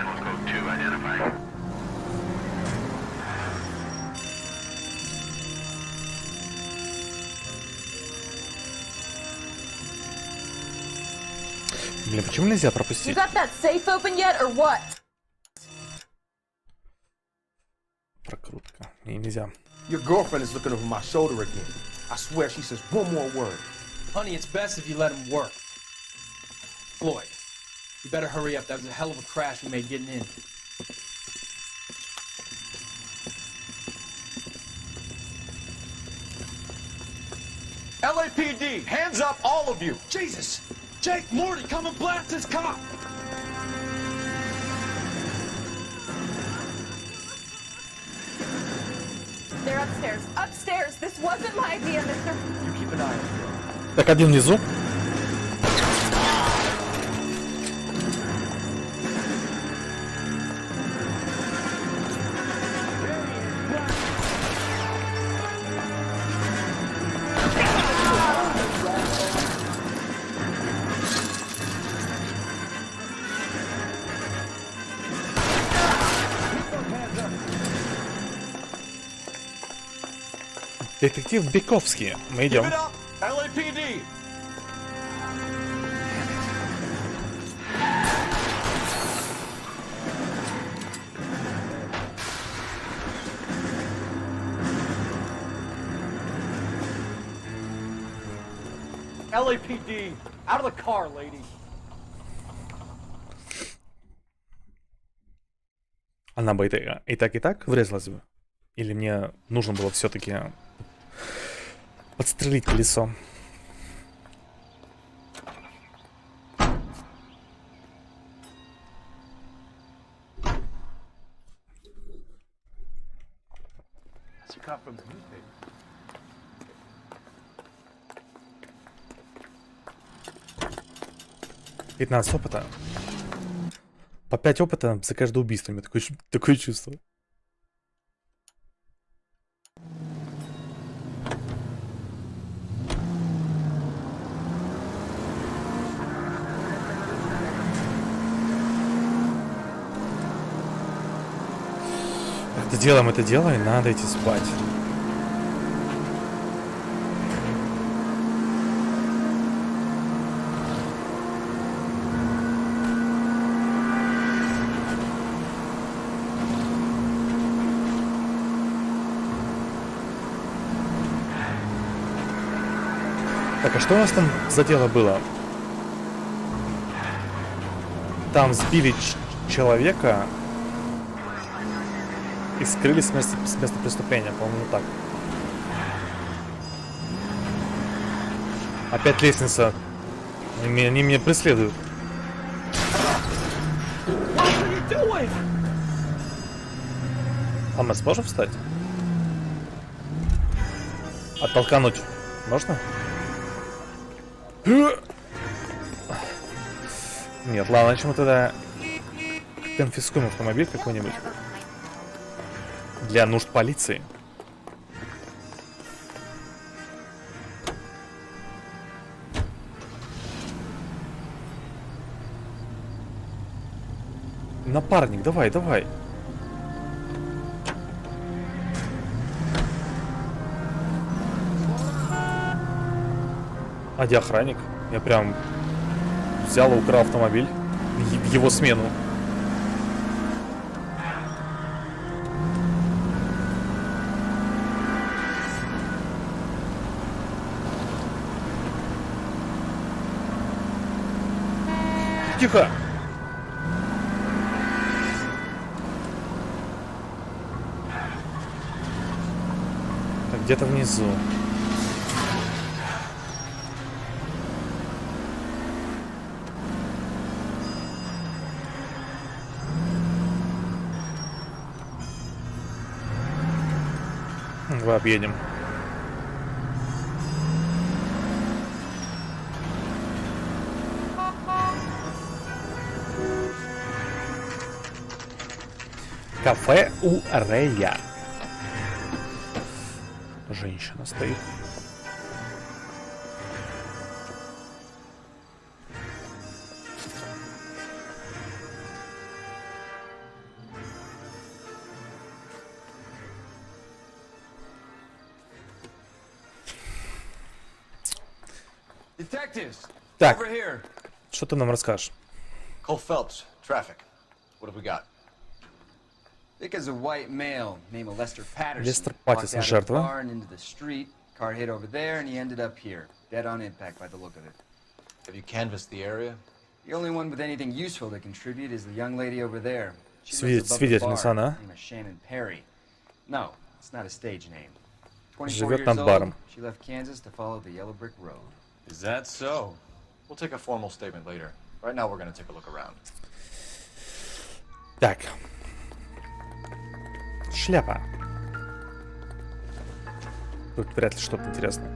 Блин, почему нельзя пропустить? You got that safe open yet, or what? Прокрутка. Не, нельзя. Your girlfriend is looking over my shoulder again. I swear she says one more word. Honey, it's best if you let him work. Floyd, you better hurry up. That was a hell of a crash we made getting in. LAPD, hands up, all of you! Jesus! Jake, Morty, come and blast this cop! They're upstairs. Upstairs! This wasn't my idea, mister. You keep an eye on her. Так, один внизу. Детектив Бековский. Мы идем. LAPD! LAPD, out of the car, lady. Она бы и так врезалась бы. Или мне нужно было все-таки подстрелить колесо? That's a cop from the newspaper. «15 опыта. По 5 опыта за каждое убийство. У меня такое чувство. Это делаем, надо идти спать. Так, а что у нас там за дело было? Там сбили человека и скрылись с места преступления, по-моему, так. Опять лестница. Они меня преследуют. А мы сможем встать? Оттолкануть можно? Нет, ладно, начнем тогда конфискуем автомобиль какой-нибудь для нужд полиции. Напарник, давай, давай. А где охранник? Я прям взял и украл автомобиль в его смену. Тихо! Так, где-то внизу. Давай объедем. Кафе у Рея. Женщина стоит. Так, что ты нам расскажешь? Cole Phelps, traffic. What have we got? Thick as a white male named Lester Patterson. Лестер Паттисон, жертва. Car hit over there and he ended up here, dead on impact by the look of it. Have you canvassed the area? The only one with anything useful to contribute is the young lady over there. She lives above the Свидетельница, bar, она? named Shannon Perry. No, it's not a stage name. 24 Живет years над old, баром. she left Kansas to follow the yellow brick road. Is that so? We'll take a formal statement later. Right now we're going to take a look around. Так. Шляпа. Тут вряд ли что-то интересное.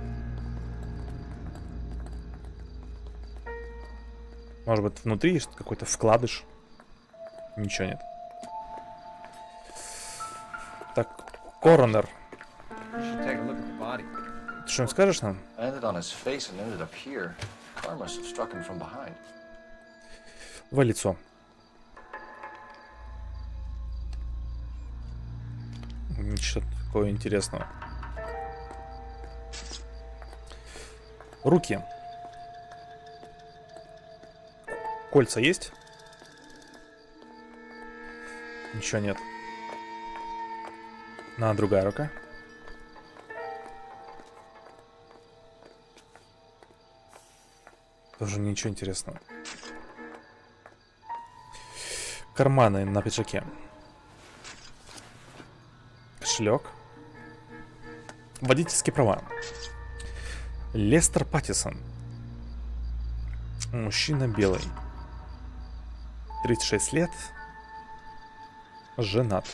Может быть, внутри есть какой-то вкладыш? Ничего нет. Так, коронер. Ты что-нибудь скажешь нам? В лицо. Ничего такого интересного. Руки. Кольца есть? Ничего нет. На, другая рука. Тоже ничего интересного. Карманы на пиджаке. Кошелек. Водительские права. Лестер Паттисон. Мужчина белый. 36 лет. Женат.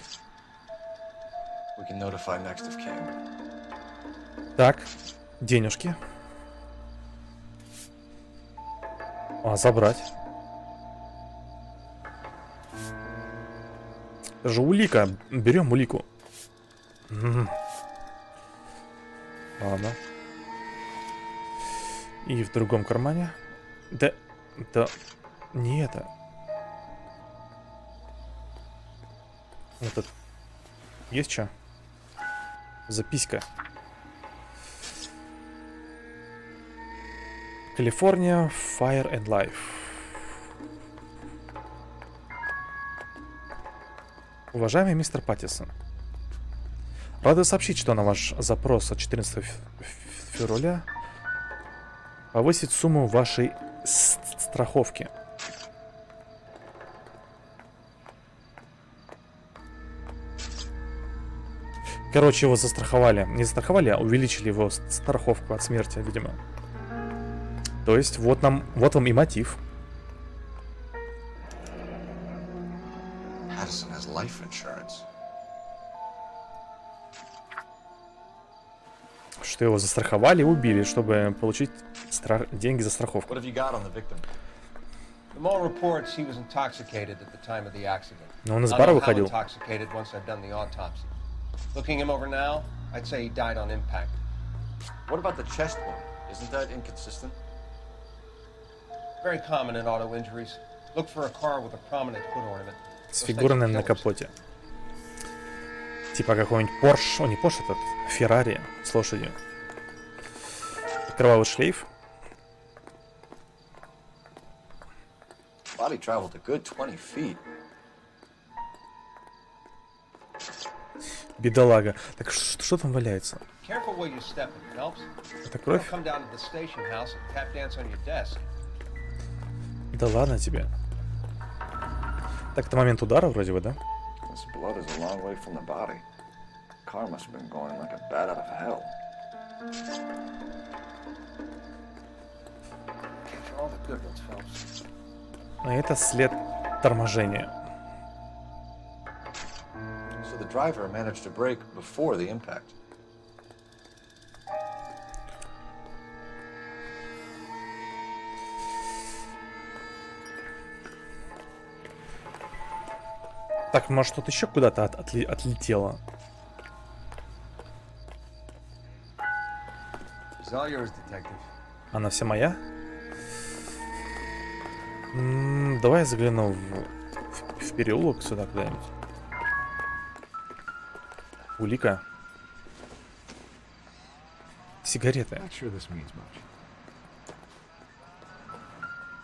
Так, денежки. А, забрать. Это же улика. Берем улику. Ладно. И в другом кармане. Да, не это. Этот. Есть что? Записка. Калифорния, Fire and Life. Уважаемый мистер Паттисон, рада сообщить, что на ваш запрос от 14 февраля Повысить сумму вашей страховки. Короче, его застраховали. Не застраховали, а увеличили его страховку от смерти, видимо. То есть, вот вам и мотив. Madison has life insurance. Что его застраховали и убили, чтобы получить деньги за страховку. What have you got on the victim? The mall reports he was intoxicated at the time of the accident. Но он из бара выходил. Intoxicated once I've done the autopsy. Looking him over now, I'd say he died on impact. What about the chest wound? Isn't that inconsistent? Very common in auto injuries. Look for a car with a prominent hood ornament. С фигурами на капоте. Типа какой-нибудь Porsche, не Porsche, этот Ferrari с лошадью. Кровавый шлейф. Body traveled a good 20 feet. Бедолага. Так что там валяется? Careful where you step in, Phelps. Это кровь? Come down to the station house and tap dance on your desk. Да ладно тебе. Так, это момент удара вроде бы, да? This blood is a long way from the body. Car must have been going like a bat out of hell. Capture all the good ones, Phelps. А это след торможения. So the driver managed to brake before the impact. Так, может, тут еще куда-то отлетело? It's all yours, detective. Она вся моя? Давай я загляну в переулок сюда куда-нибудь. Улика. Сигареты.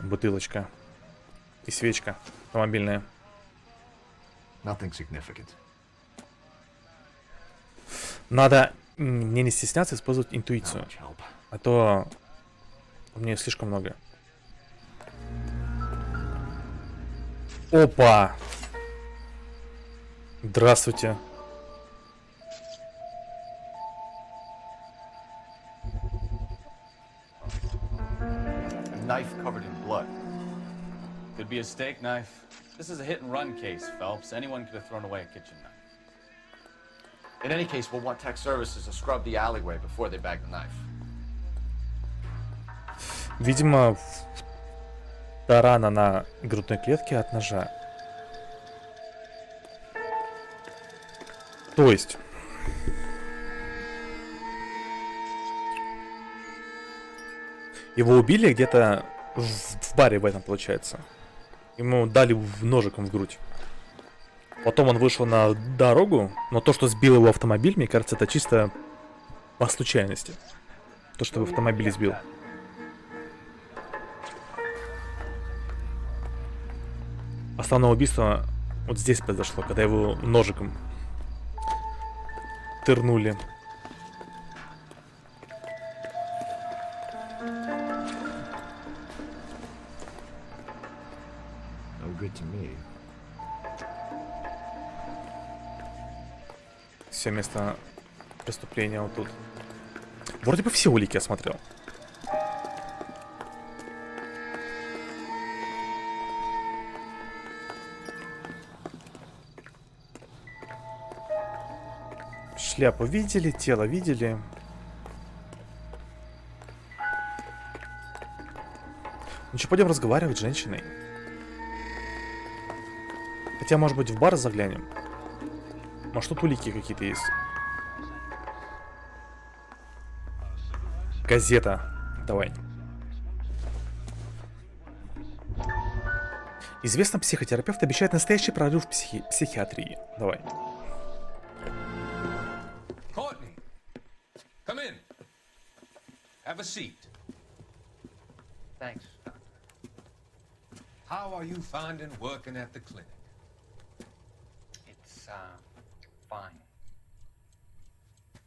Бутылочка. И свечка автомобильная. Надо мне не стесняться использовать интуицию. А то у меня слишком много. Опа! Здравствуйте. A knife covered in blood. Could be a steak knife. This is a hit-and-run case, Phelps. Anyone could have thrown away a kitchen knife. In any case, we'll want tech services to scrub the alleyway before they bag the knife. Видимо, рана на грудной клетке от ножа. То есть... Его убили где-то в баре в этом, получается. Ему дали ножиком в грудь. Потом он вышел на дорогу, но то, что сбил его автомобиль, мне кажется, это чисто по случайности. То, что в автомобиле сбил. Основное убийство вот здесь произошло, когда его ножиком тырнули. Все место преступления вот тут. Вроде бы все улики я смотрел. Шляпу видели, тело видели. Ну что, пойдем разговаривать с женщиной. Хотя, может быть, в бар заглянем. Может, тут улики какие-то есть. Газета. Давай. Известный психотерапевт обещает настоящий прорыв в психиатрии. Давай. Courtney, come in. Have a seat. Thanks, Doctor. How are you finding working at the clinic? It's, fine.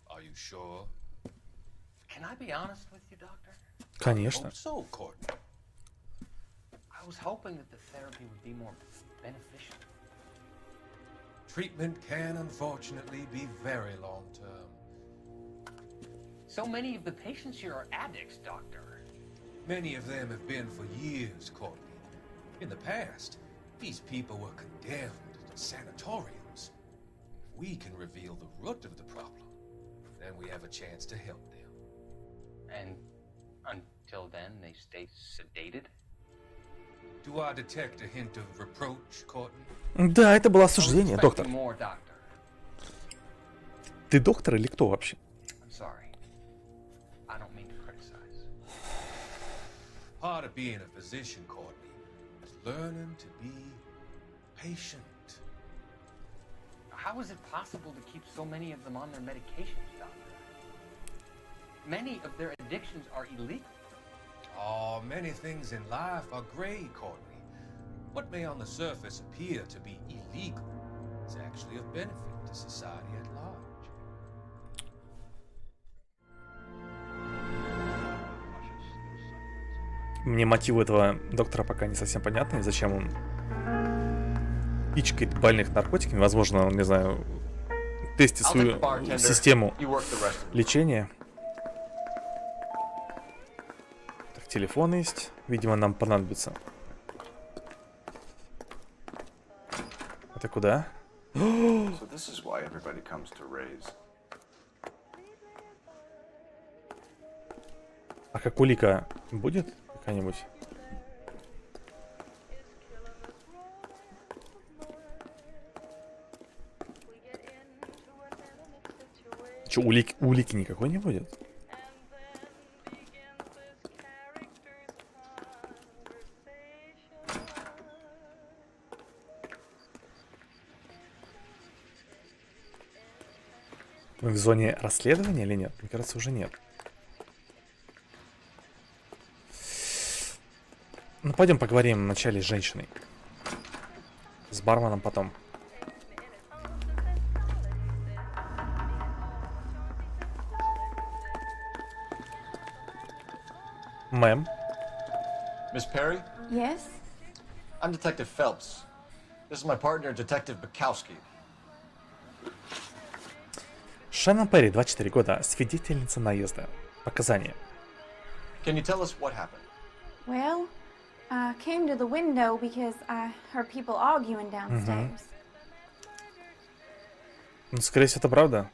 Are you sure? Can I be honest with you, Doctor? Конечно. So, Courtney. I was hoping that the therapy would be more beneficial. Treatment can unfortunately be very long-term. So many of the patients here are addicts, Doctor. Many of them have been for years, Courtney. In the past, these people were condemned to sanatoriums. If we can reveal the root of the problem, then we have a chance to help them. And until then, they stay sedated? Do I detect a hint of reproach, Courtney? Да, это было осуждение, доктор. More, Doctor. Ты доктор или кто вообще? I'm sorry. I don't mean to criticize. Part of being a physician, Courtney, is learning to be patient. How is it possible to keep so many of them on their medications, Doctor? Many of their addictions are illegal. Oh, many things in life are gray, Courtney. What may on the surface appear to be illegal is actually of benefit to society at large. Мне мотивы этого доктора пока не совсем понятны, зачем он пичкает больных наркотиками. Возможно, он, не знаю, тестит свою систему лечения. Так, телефон есть. Видимо, нам понадобится. Это куда? So this is why everybody comes to raise. А как улика будет какая-нибудь? Че, улики никакой не будет? Мы в зоне расследования или нет? Мне кажется, уже нет. Ну, пойдем поговорим вначале с женщиной. С барменом потом. Мэм. Miss Perry? Yes? I'm Detective Phelps. This is my partner, Detective Bukowski. Шеннон Перри, 24 года, свидетельница наезда. Показания. Can you tell us what happened? Well, I came to the window because I heard people arguing downstairs. Ну, скорее всего, это правда.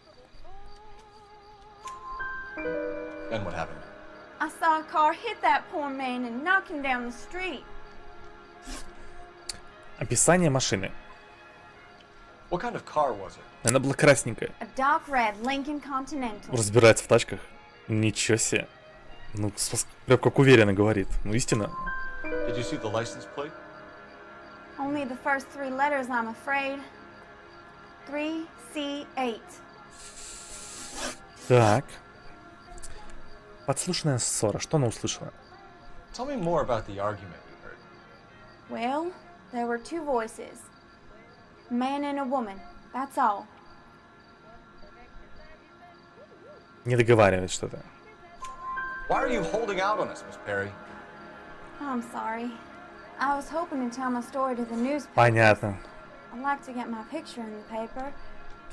And what happened? I saw a car hit that poor man and knock him down the street. Описание машины. What kind of car was it? Она была красненькая. A dark red Lincoln Continental. Разбирается в тачках. Ничего себе. Ну, прям как уверенно говорит. Ну, истина. Did you see the license plate? Only the first three letters, I'm afraid. 3C8. Так. Подслушанная ссора. Что она услышала? Tell me more about the argument you heard. Well, there were two voices. A man and a woman. That's all. Не договаривает что-то. Why are you holding out on us, Miss Perry? I'm sorry. I was hoping to tell my story to the newspaper. Понятно. I'd like to get my picture in the paper.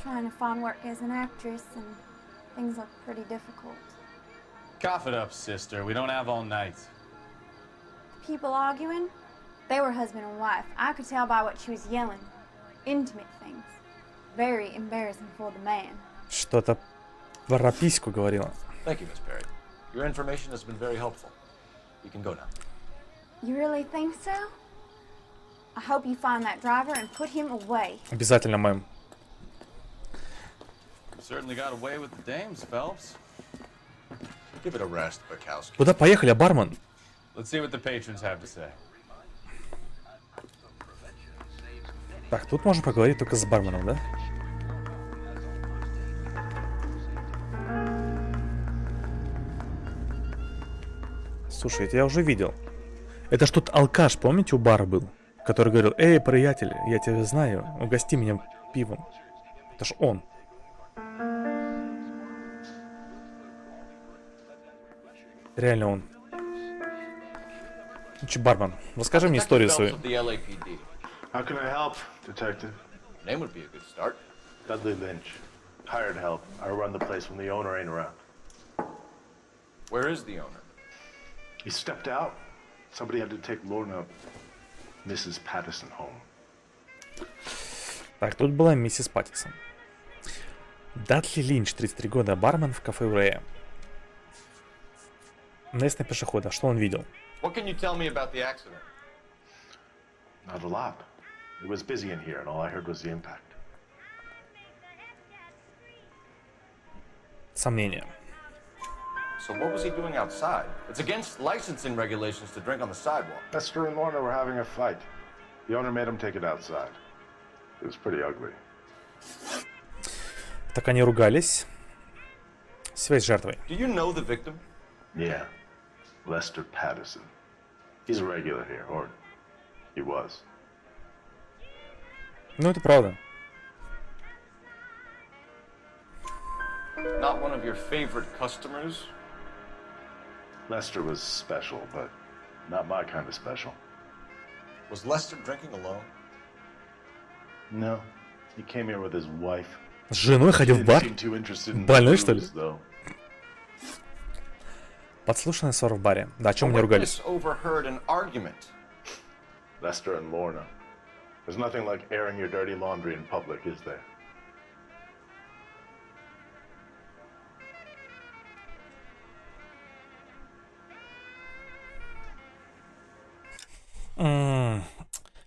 Trying to find work as an actress and things look pretty difficult. Cough it up, sister. We don't have all night. People arguing? They were husband and wife. I could tell by what she was yelling. Intimate things. Very embarrassing for the man. Что-то про письку говорила. Thank you, Miss Perry. Your information has been very helpful. You can go now. You really think so? I hope you find that driver and put him away. Обязательно, мэм. You certainly got away with the dames, Phelps. Give it a rest, Bukowski. Куда поехали, бармен? Let's see what the patrons have to say. Так, тут можно поговорить только с барменом, да? Слушай, это я уже видел. Это ж тот алкаш, помните, у бара был? Который говорил: «Эй, приятель, я тебя знаю, угости меня пивом». Это ж он. Реально он. Че, бармен, расскажи мне историю свою. How can I help, detective? Name would be a good start. Dudley Lynch. Hired help. I run the place when the owner ain't around. Where is the owner? He stepped out. Somebody had to take Lorna, Mrs. Patterson, home. Так, тут была миссис Паттисон. Дадли Линч, 33 года, бармен в кафе Урея. Наезд на пешехода. Что он видел? What can you tell me about the accident? Not a lot. It was busy in here, and all I heard was the impact. Сомнения. So what was he doing outside? It's against licensing regulations to drink on the sidewalk. Lester and Lorna were having a fight. The owner made him take it outside. It was pretty ugly. Так они ругались. Связь с жертвой. Do you know the victim? Yeah. Lester Patterson. He's a regular here, or he was. Ну, это правда. Not one of your favorite customers? Lester was special, but not my kind of special. Was Lester drinking alone? No. He came here with his wife. С женой ходил в бар? Больной, что ли? Подслушанная ссора в баре. Да, о чем они ругались? Lester and Lorna. There's nothing like airing your dirty laundry in public, is there?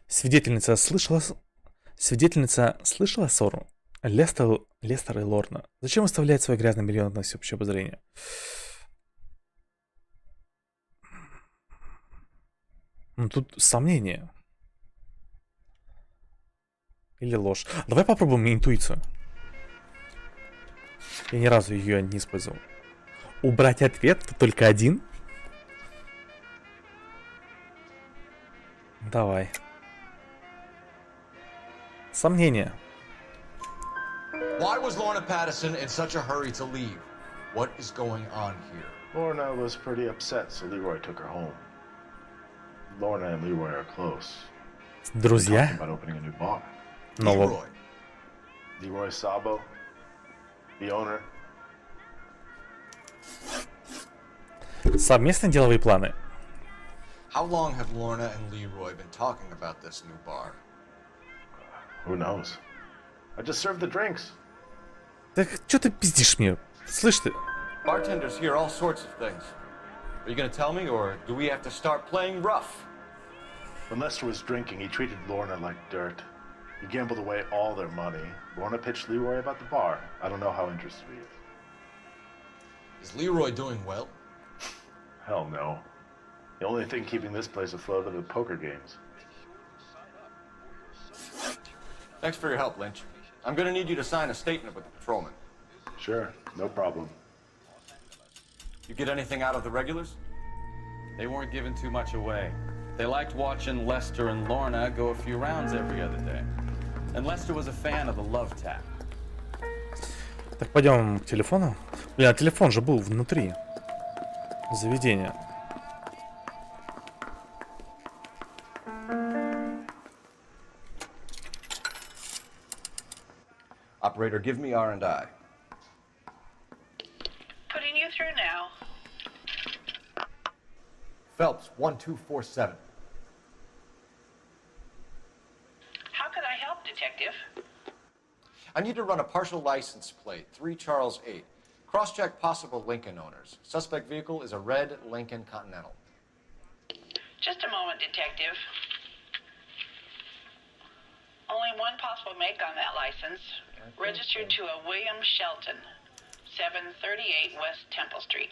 Свидетельница слышала ссору? Лестер и Лорна. Зачем выставлять свой грязный белье на всеобщее обозрение? Ну, тут сомнение. Или ложь. Давай попробуем интуицию. Я ни разу ее не использовал. Убрать ответ только один? Давай. Сомнение. Why was Lorna Patterson in such a hurry to leave? What is going on here? Lorna was pretty upset, so Leroy took her home. Lorna and Leroy are close. Друзья? About opening a new bar. Leroy. Leroy Sabo, the owner. Совместные деловые планы. How long have Lorna and Leroy been talking about this new bar? Who knows? I just served the drinks. Так что ты пиздишь мне? Слышь ты? Bartenders hear all sorts of things. Are you gonna tell me, or do we have to start playing rough? When Lester was drinking, he treated Lorna like dirt. He gambled away all their money. Lorna pitched Leroy about the bar. I don't know how interested he is. Is Leroy doing well? Hell no. The only thing keeping this place afloat are the poker games. Thanks for your help, Lynch. I'm gonna need you to sign a statement with the patrolman. Sure, no problem. You get anything out of the regulars? They weren't giving too much away. They liked watching Lester and Lorna go a few rounds every other day. And Lester was a fan of the love tap. Так, пойдем к телефону. Блин, а телефон же был внутри заведения. Operator, give me R&I. Putting you through now. Phelps, 1247. How can I help, Detective? I need to run a partial license plate, 3 Charles 8. Cross-check possible Lincoln owners. Suspect vehicle is a red Lincoln Continental. Just a moment, Detective. Only one possible make on that license. Registered to a William Shelton, 738 West Temple Street.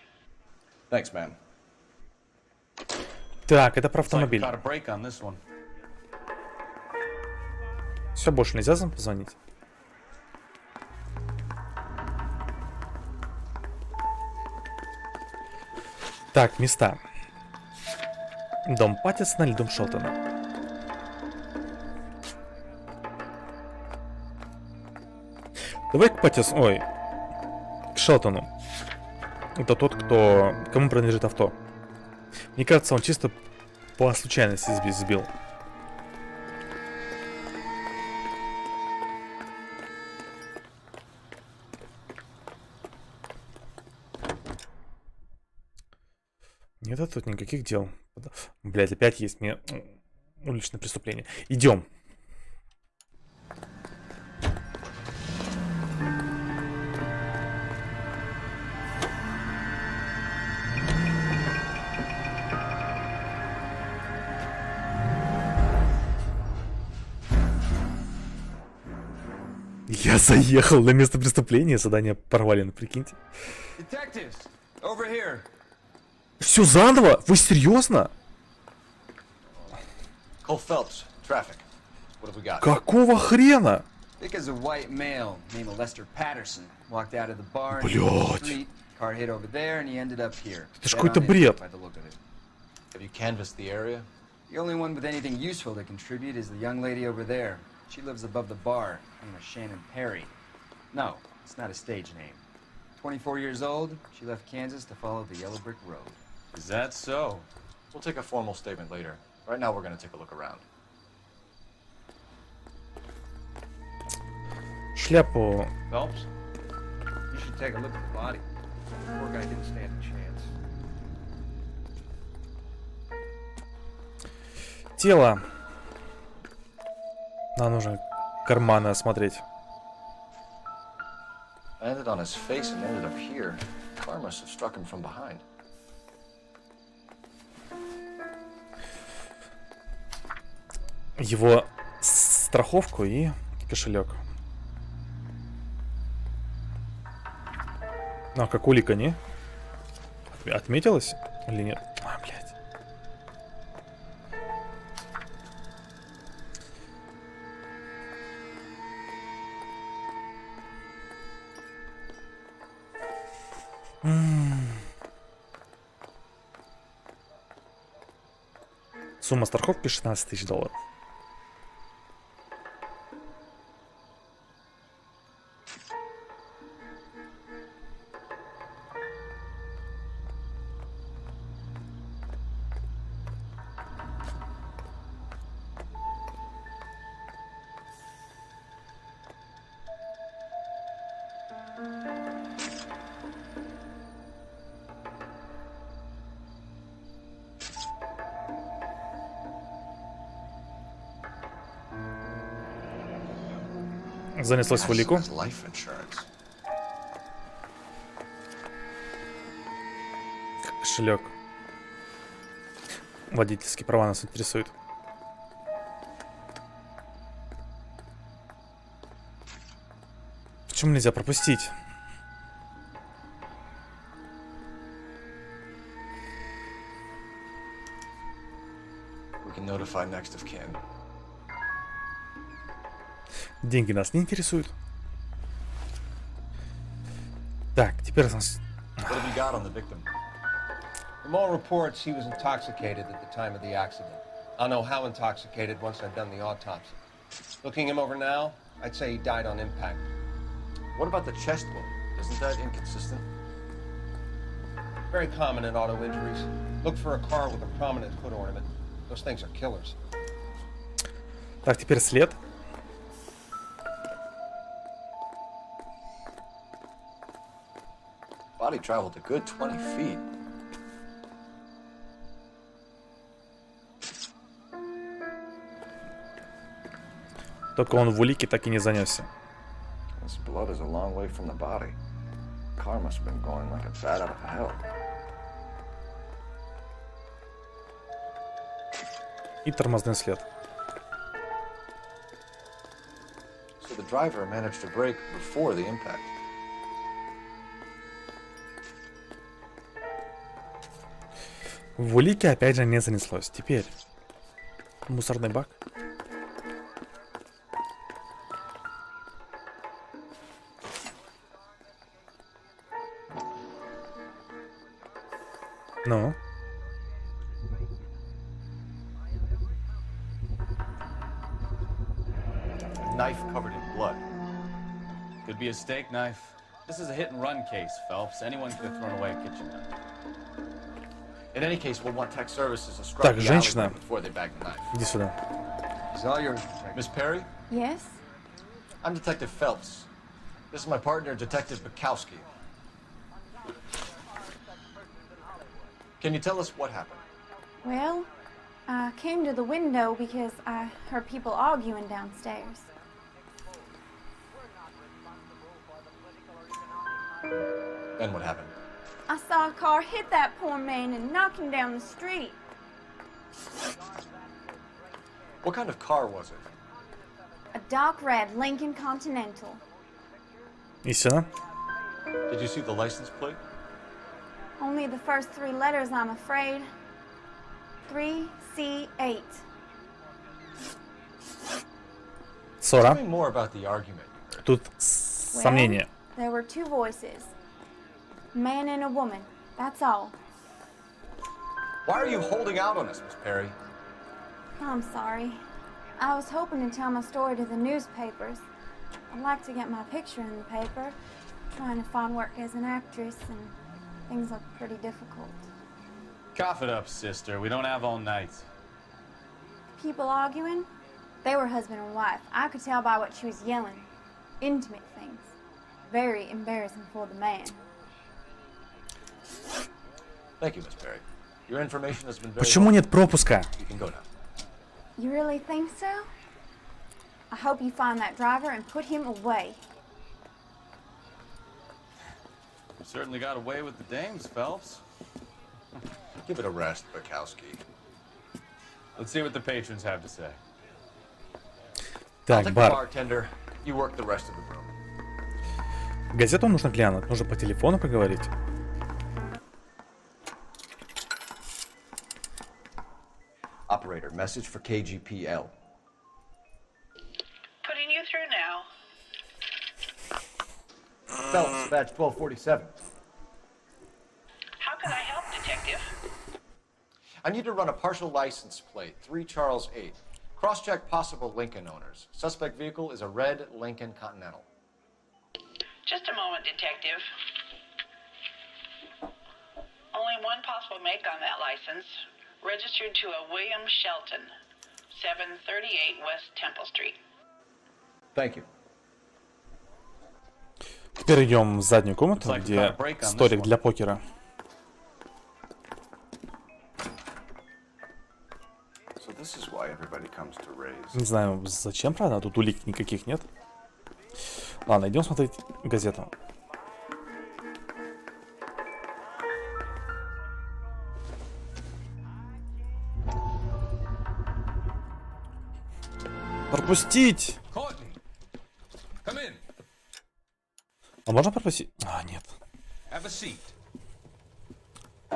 Thanks, man. Так, это про автомобиль. Got a break on this one. Все, больше нельзя позвонить. Так, места. Дом Паттисона или дом Шелтона? Давай к Паттисону. Ой. К Шелтону. Это тот, кому принадлежит авто. Мне кажется, он чисто по случайности сбил. Нет, тут никаких дел. Блять, опять есть мне уличное преступление. Идем. Я заехал на место преступления, задание провалено, прикиньте. Все заново? Вы серьезно? Какого хрена? Because a white male named Lester Patterson walked out of the bar Блядь. street, car hit over there, and he ended up here. Это ж какой-то бред. By the look of it. Have you canvassed the area? The only one with anything useful to contribute is the young lady over there. She lives above the bar, name is Shannon Perry. No, it's not a stage name. 24 years old, she left Kansas to follow the Yellow Brick Road. Is that so? We'll take a formal statement later. Right now, we're going to take a look around. Шляпу. Phelps, you should take a look at the body. Poor guy didn't stand a chance. Тело. Нам нужно карманы осмотреть. Landed on his face and ended up here. Car must have struck him from behind. Его страховку и кошелек. А как улика, не? Отметилась или нет? А, блядь. Сумма страховки $16 000. Занеслось в улику. Кошелек. Водительские права нас интересуют. Почему нельзя пропустить? We can notify next of kin. Деньги нас не интересуют. Так, теперь у нас... What have you got on the victim? From all reports, he was intoxicated at the time of the accident. I'll know how intoxicated once I've done the autopsy. Looking him over now, I'd say he died on impact. What about the chest wound? Isn't that inconsistent? Very common in auto injuries. Look for a car with a prominent hood ornament. Those things are killers. Так, теперь след. Body traveled a good 20 feet. Только он в улике так и не занесся. This blood is a long way from the body. Car must have been going like a bat out of hell. И тормозной след. So the driver managed to brake before the impact. В улике опять же не занеслось. Теперь мусорный бак. Ну? A knife covered in blood. Could be a steak knife. This is a hit and run case, Phelps. Anyone could have thrown away a kitchen knife. In any case, we'll want tech services to scrub Так, the женщина. alleyway before they bag the knife. Иди сюда. Is all yours, Miss Perry? Yes? I'm Detective Phelps. This is my partner, Detective Bukowski. Can you tell us what happened? Well, I came to the window because I heard people arguing downstairs. Then what happened? I saw a car hit that poor man and knock him down the street. What kind of car was it? A dark red Lincoln Continental. И все. Did you see the license plate? Only the first three letters, I'm afraid. 3C8. Tell Ссора. me more about the argument. Тут сомнения. There were two voices. A man and a woman. That's all. Why are you holding out on us, Miss Perry? I'm sorry. I was hoping to tell my story to the newspapers. I'd like to get my picture in the paper. Trying to find work as an actress, and things look pretty difficult. Cough it up, sister. We don't have all night. People arguing? They were husband and wife. I could tell by what she was yelling. Intimate things. Very embarrassing for the man. Thank you, Miss Perry. Your information has been very Почему нет пропуска? You can go now. You really think so? I hope you find that driver and put him away. You certainly got away with the dames, Phelps. Give it a rest, Bukowski. Let's see what the patrons have to say. I'll Так, take the бар. bartender. You work the rest of the room. Газету нужно глянуть, нужно по телефону поговорить. Operator, message for KGPL. Putting you through now. Phelps, batch 1247. How can I help, Detective? I need to run a partial license plate, 3 Charles 8. Cross-check possible Lincoln owners. Suspect vehicle is a red Lincoln Continental. Just a moment, Detective. Only one possible make on that license. Registered to a William Shelton, 738 West Temple Street. Thank you. Теперь идем в заднюю комнату, где столик для покера. So this is why everybody comes to raise. Не знаю, зачем, правда, тут улик никаких нет. Ладно, идем смотреть газету. Пропустить! А можно пропустить? А, нет. Have a seat.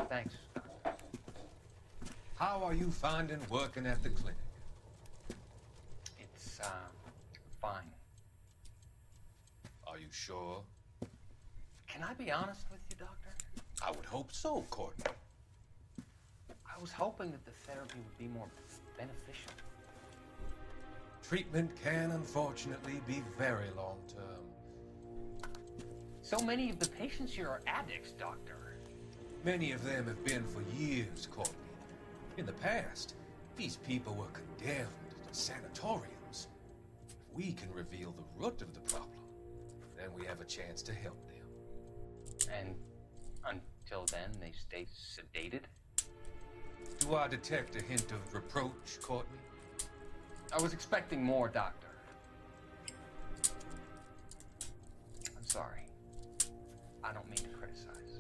Thanks. How are you finding working at the clinic? It's, fine. Are you sure? Can I be honest with you, Doctor? I would hope so, Courtney. I was hoping that the therapy would be more beneficial. Treatment can unfortunately be very long-term. So many of the patients here are addicts, Doctor. Many of them have been for years, Courtney. In the past, these people were condemned to sanatoriums. If we can reveal the root of the problem, then we have a chance to help them. And until then, they stay sedated? Do I detect a hint of reproach, Courtney? I was expecting more, Doctor. I'm sorry. I don't mean to criticize.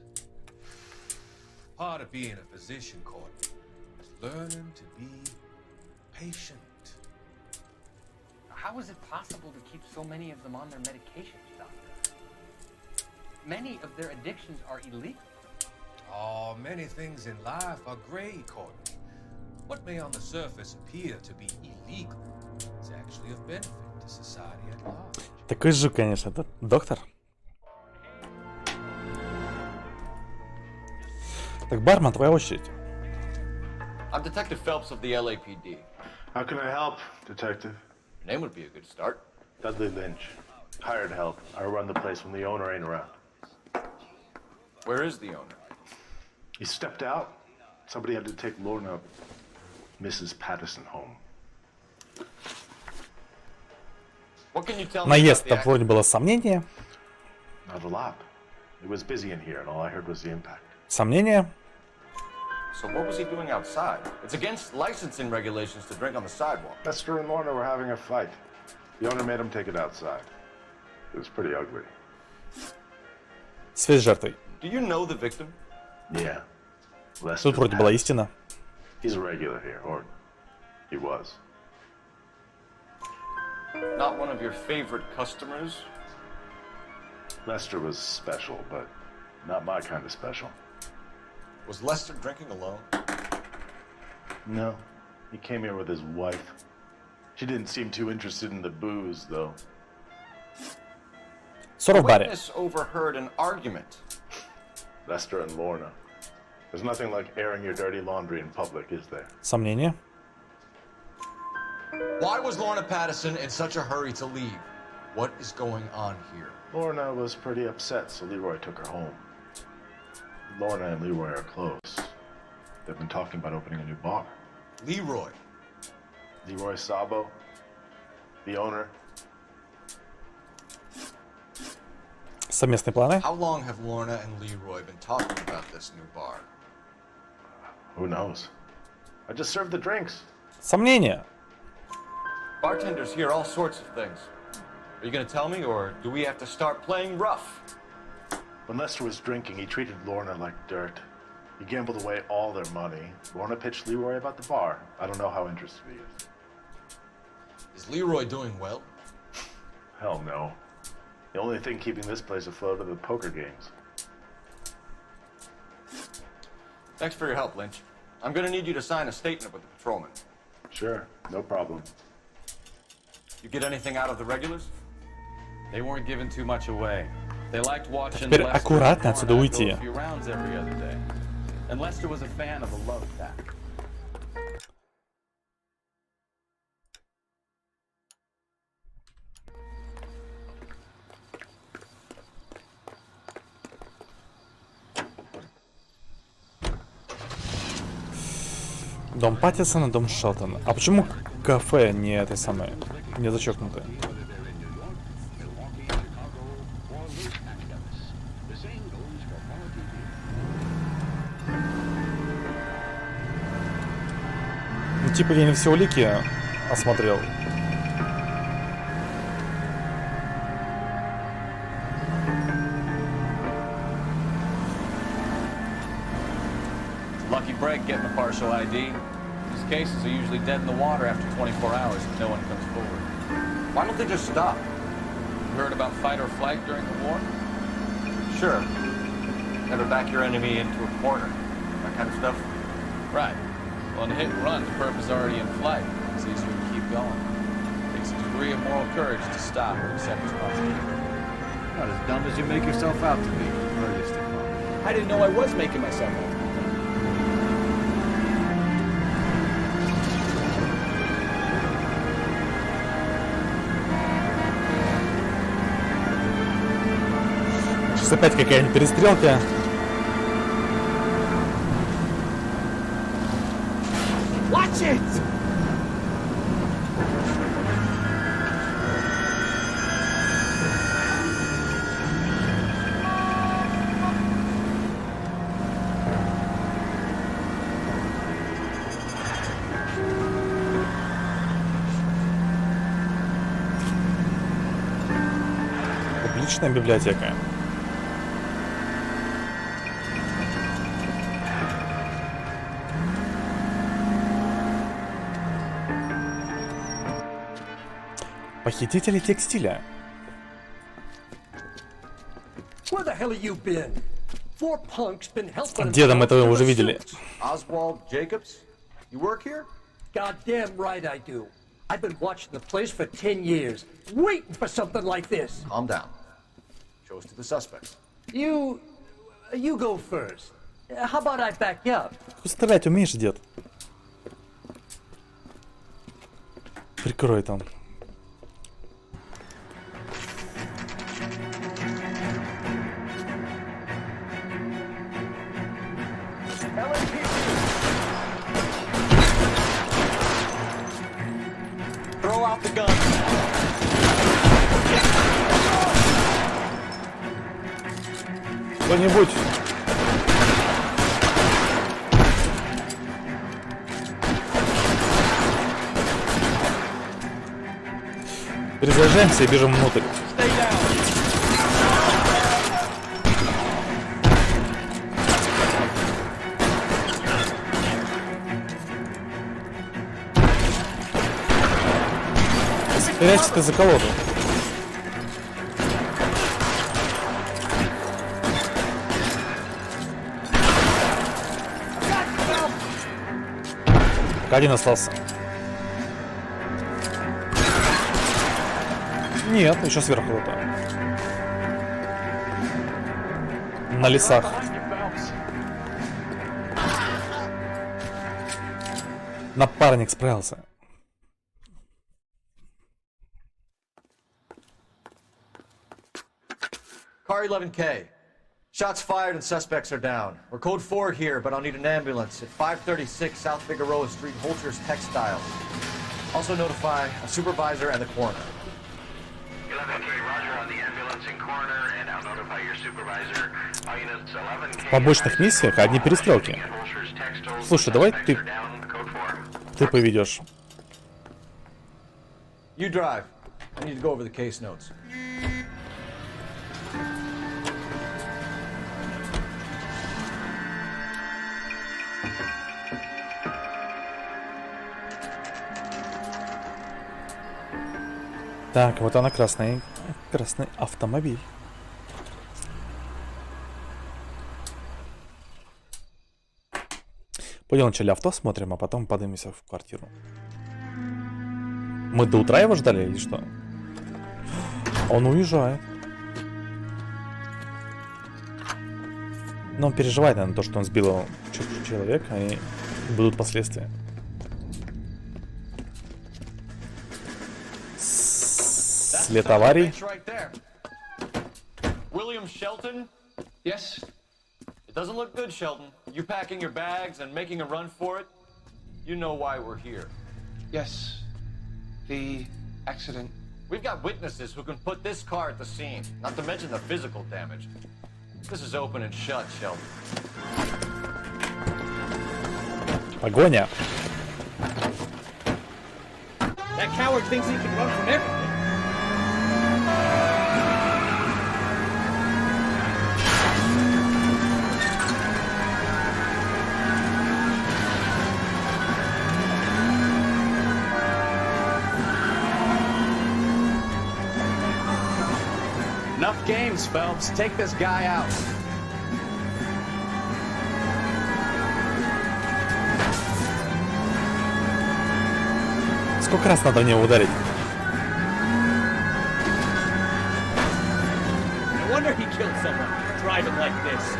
Part of being a physician, Courtney, is learning to be patient. How is it possible to keep so many of them on their medications, Doctor? Many of their addictions are illegal. Oh, many things in life are gray, Courtney. What may on the surface appear to be illegal is actually of benefit to society at large. Такой жук, конечно, это доктор. Так, бармен, твоя очередь. I'm Detective Phelps of the LAPD. How can I help, Detective? Your name would be a good start. Dudley Lynch. Hired help. I run the place when the owner ain't around. Where is the owner? He stepped out. Somebody had to take Lorna, Mrs. Patterson, home. What can you tell me about Наезд, the там вроде было сомнение. Not a lot. It was busy in here, and all I heard was the impact. Сомнение. So what was he doing outside? It's against licensing regulations to drink on the sidewalk. Lester and Lorna were having a fight. The owner made him take it outside. It was pretty ugly. Связь с жертвой. Do you know the victim? Yeah. Lester Тут вроде была истина. He's a regular here, or he was. Not one of your favorite customers? Lester was special, but not my kind of special. Was Lester drinking alone? No. He came here with his wife. She didn't seem too interested in the booze, though. Sort of body. Witness overheard an argument. Lester and Lorna. There's nothing like airing your dirty laundry in public, is there? Сомнение. Why was Lorna Patterson in such a hurry to leave? What is going on here? Lorna was pretty upset, so Leroy took her home. Lorna and Leroy are close. They've been talking about opening a new bar. Leroy? Leroy Sabo, the owner. Совместные планы. How long have Lorna and Leroy been talking about this new bar? Who knows? I just served the drinks. Сомнение. Bartenders hear all sorts of things. Are you going to tell me, or do we have to start playing rough? When Lester was drinking, he treated Lorna like dirt. He gambled away all their money. Lorna pitched Leroy about the bar. I don't know how interested he is. Is Leroy doing well? Hell no. The only thing keeping this place afloat are the poker games. Thanks for your help, Lynch. I'm going to need you to sign a statement with the patrolman. Sure, no problem. You get anything out of the regulars? They weren't giving too much away. They liked watching Теперь Lester аккуратно and отсюда Lorna уйти. go a few rounds every other day. And Lester was a fan of a love tap. Дом Паттисона, дом Шелтона. А почему кафе не этой самой, не зачеркнутое? Ну типа я не все улики осмотрел. Lucky break getting a partial ID. These cases are usually dead in the water after 24 hours if no one comes forward. Why don't they just stop? You heard about fight or flight during the war? Sure. Never back your enemy into a corner. That kind of stuff. Right. Well, in a hit and run, the perp is already in flight. It's easier to keep going. It takes a degree of moral courage to stop and accept responsibility. Not as dumb as you make yourself out to be, are you, Stefan? I didn't know I was making myself out. Сейчас опять какая-нибудь перестрелка. Watch it! Публичная библиотека. Похитители текстиля. Where the hell have you been? Four punks been helping. Деда мы этого уже видели. Oswald Jacobs? You work here? Goddamn right I do. I've been watching the place for 10 years, waiting for something like this. Calm down. Show us to the suspects. You go first. How about I back you up? Стрелять умеешь, дед? Прикрой там. off the gun. Кто-нибудь. Перезаряжаемся и бежим внутрь. Прячься за колоду. Пока один остался. Нет, еще сверху кто-то. На лесах. Напарник справился. Car 11K. Shots fired and suspects are down. We're code 4 here, but I'll need an ambulance at 536 South Figueroa Street, Holcher's Textiles. Also notify a supervisor and the coroner. 11K, roger on the ambulance and coroner, and I'll notify your supervisor. All units 11K. В побочных миссиях одни перестрелки. Слушай, давай ты поведешь. You drive. I need to go over the case notes. Так, вот она, красный автомобиль. Пойдем вначале авто смотрим, а потом поднимемся в квартиру. Мы до утра его ждали или что? Он уезжает. Но он переживает, наверное, то, что он сбил человека, и будут последствия. След аварий. William Shelton? Yes? It doesn't look good, Shelton. You packing your bags and making a run for it? You know why we're here. Yes. The accident. We've got witnesses who can put this car at the scene, not to mention the physical damage. This is open and shut, Shelton. Погоня. That coward thinks he can run from everything. Enough games, Phelps. Take this guy out. Сколько раз надо в него ударить? No wonder he killed someone driving like this.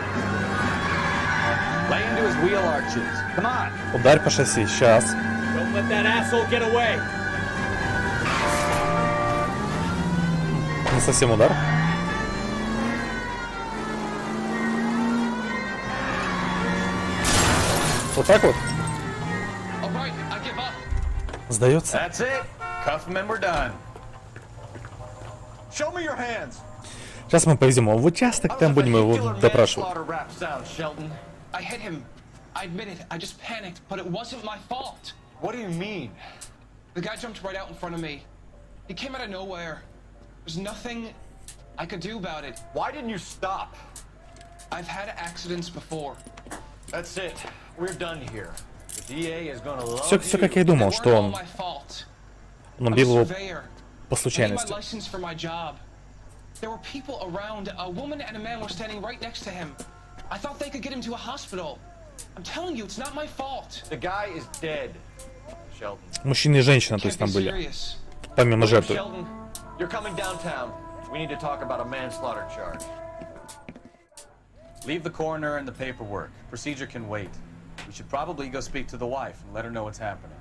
Lay into his wheel arches. Come on. Ударь по шасси, сейчас. Don't let that asshole get away. Не совсем удар. Вот так вот. Сдается. That's it. Cuff him and we're done. Show me your hands. Сейчас мы повезем его в участок, там будем его допрашивать. I hit him. I admit it. I just panicked, but it wasn't my fault. What do you mean? The guy jumped right out in front of me. He came out of nowhere. There's nothing I could do about it. Why didn't you stop? I've had accidents before. That's it. We're done here. The DA is gonna love Все как я и думал, что он убил его по случайности. There were people around. A woman and a man were standing right next to him. I thought they could get him to a hospital. I'm telling you, it's not my fault. The guy is dead. Sheldon. Мужчина и женщина, то есть там были. Помимо жертвы. Sheldon, you're coming downtown. We need to talk about a manslaughter charge. Leave the coroner and the paperwork. Procedure can wait. We should probably go speak to the wife and let her know what's happening.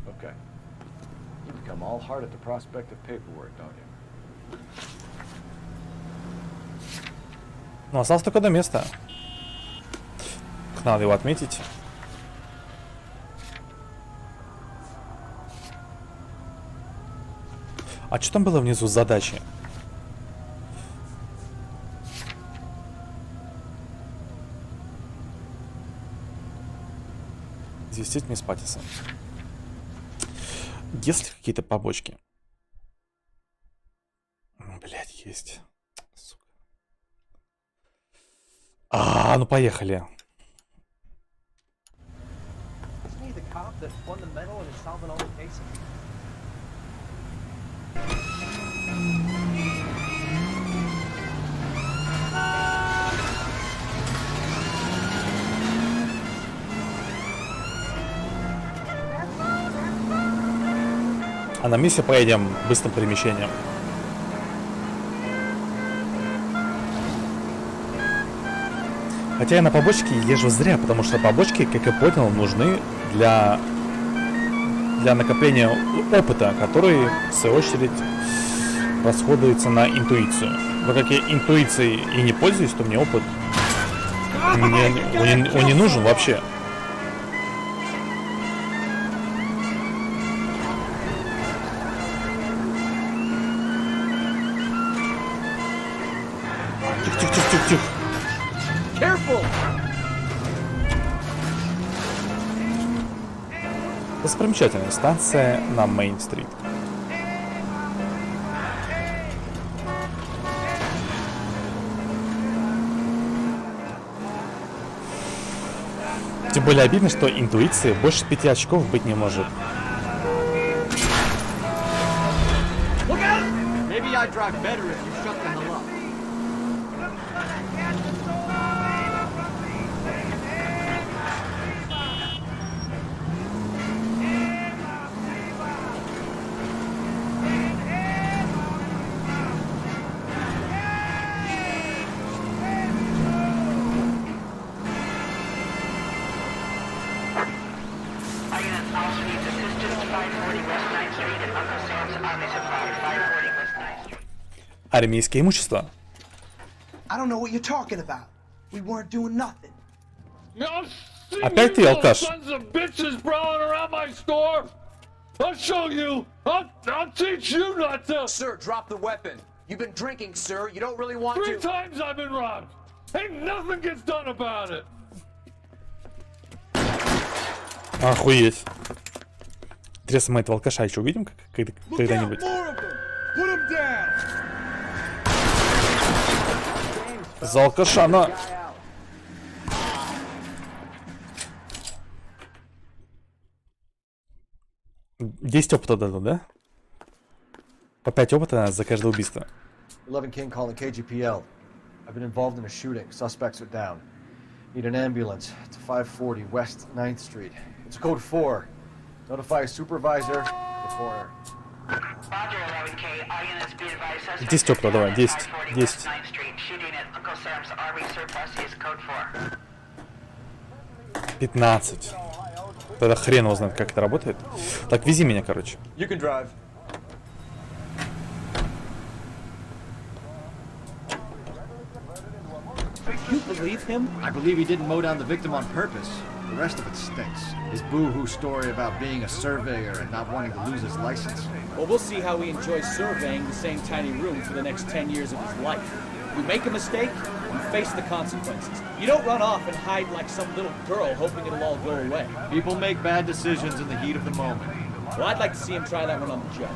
Okay. You become all heart at the prospect of paperwork, don't you? Ну, осталось только до места. Надо его отметить. А что там было внизу с задачей? Известить мисс Паттисон. Есть ли какие-то побочки? Блядь, есть. Сука. Ну поехали. А на миссию поедем быстрым перемещением. Хотя я на побочки езжу зря, потому что побочки, как я понял, нужны для накопления опыта, который, в свою очередь, расходуется на интуицию. Но как я интуицией и не пользуюсь, то мне опыт он не нужен вообще. Тихо. Careful! Достопримечательная станция на Мейн-стрит. Тем более обидно, что интуиции больше 5 очков быть не может. Maybe I'd drive better if you shut the hell up. Армейское имущество. I don't know what you're talking about. We weren't doing nothing. Опять ты, алкаш? I'll show you. I'll teach you not to. Sir, drop the weapon. You've been drinking, sir. You don't really want to. 3 times I've been robbed. Ain't nothing gets done about it. Охуеть. Интересно, мы этого алкаша еще увидим когда-нибудь? За алкаша на... Десять опыта дадут, да? По 5 опыта за каждое убийство. 11 King calling KGPL. I've been involved in a shooting. Suspects are down. Need an ambulance to 540 West 9th Street. It's code 4. Notify a supervisor. The coroner. 10 опыта, давай, 10. 10. $15. Тогда хрен его знает, как это работает. Так, вези меня, короче. You can drive. You believe him? I believe he didn't mow down the victim on purpose. The rest of it stinks. His boo-hoo story about being a surveyor and not wanting to lose his license. Well, we'll see how he enjoys surveying the same tiny room for the next 10 years of his life. You make a mistake, you face the consequences. You don't run off and hide like some little girl hoping it'll all go away. People make bad decisions in the heat of the moment. Well, I'd like to see him try that one on the judge.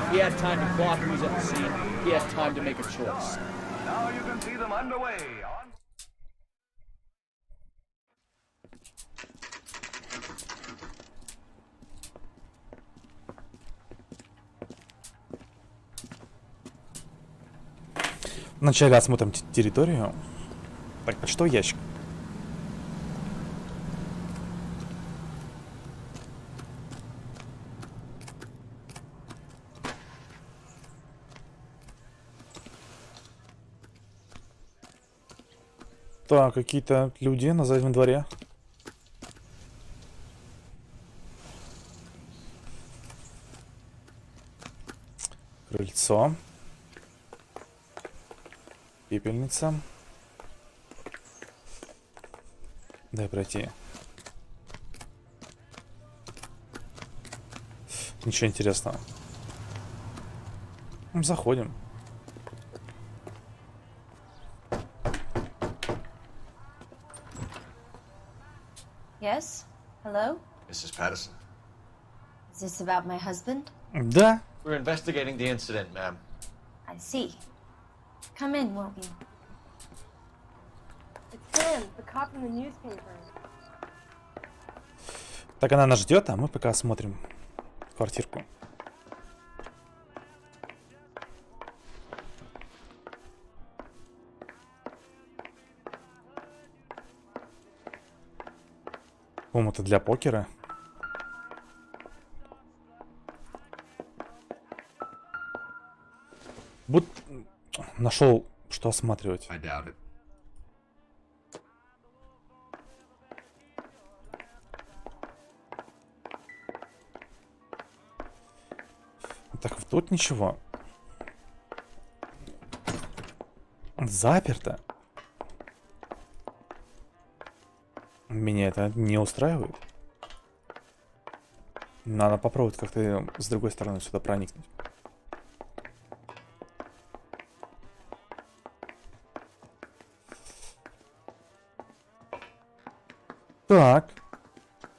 If he had time to clock who's at the scene, he had time to make a choice. Now you can see them underway on... Вначале осмотрим территорию. Так, почтовый ящик. Так, какие-то люди на заднем дворе. Крыльцо. Пепельница. Дай пройти. Ничего интересного. Заходим. Yes? Hello? Mrs. Patterson. Is this about my husband? Да. We're investigating the incident, ma'am. I see. Come in, won't you? It's him, the cop from the newspaper. Так она нас ждет, а мы пока смотрим квартирку. Комната для покера. Нашел, что осматривать. Так, тут ничего. Заперто. Меня это не устраивает. Надо попробовать как-то с другой стороны сюда проникнуть. Так.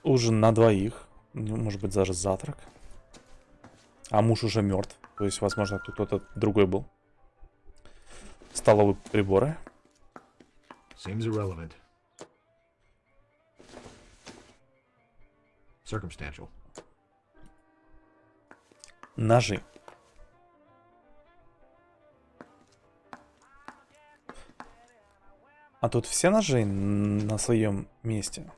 Ужин на двоих. Может быть, даже завтрак. А муж уже мертв. То есть, возможно, тут кто-то другой был. Столовые приборы. Seems irrelevant. Circumstantial. Ножи. А тут все ножи на своем месте.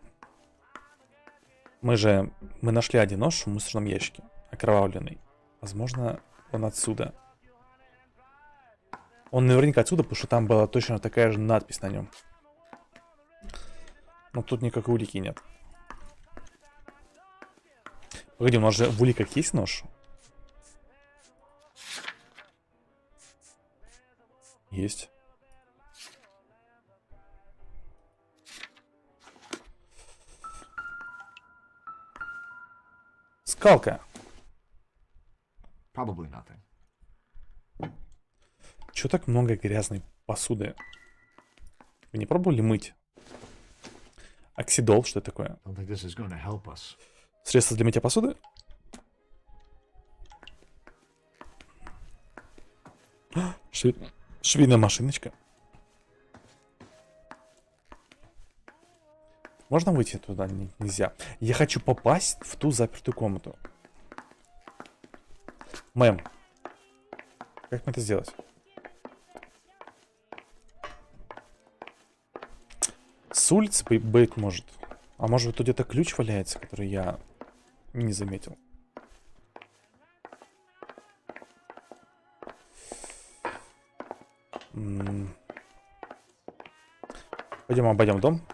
Мы нашли один нож в мусорном ящике, окровавленный. Возможно, он отсюда. Он наверняка отсюда, потому что там была точно такая же надпись на нем. Но тут никакой улики нет. Погоди, у нас же в уликах есть нож? Есть. Скалка. Probably nothing. Чё так много грязной посуды? Вы не пробовали мыть? Оксидол, что это такое? Don't think this is going to help us. Средство для мытья посуды? Швейная машиночка. Можно выйти туда? Нельзя. Я хочу попасть в ту запертую комнату. Мэм, как мне это сделать? С улицы быть может. А может тут где-то ключ валяется, который я не заметил. Пойдем обойдем дом.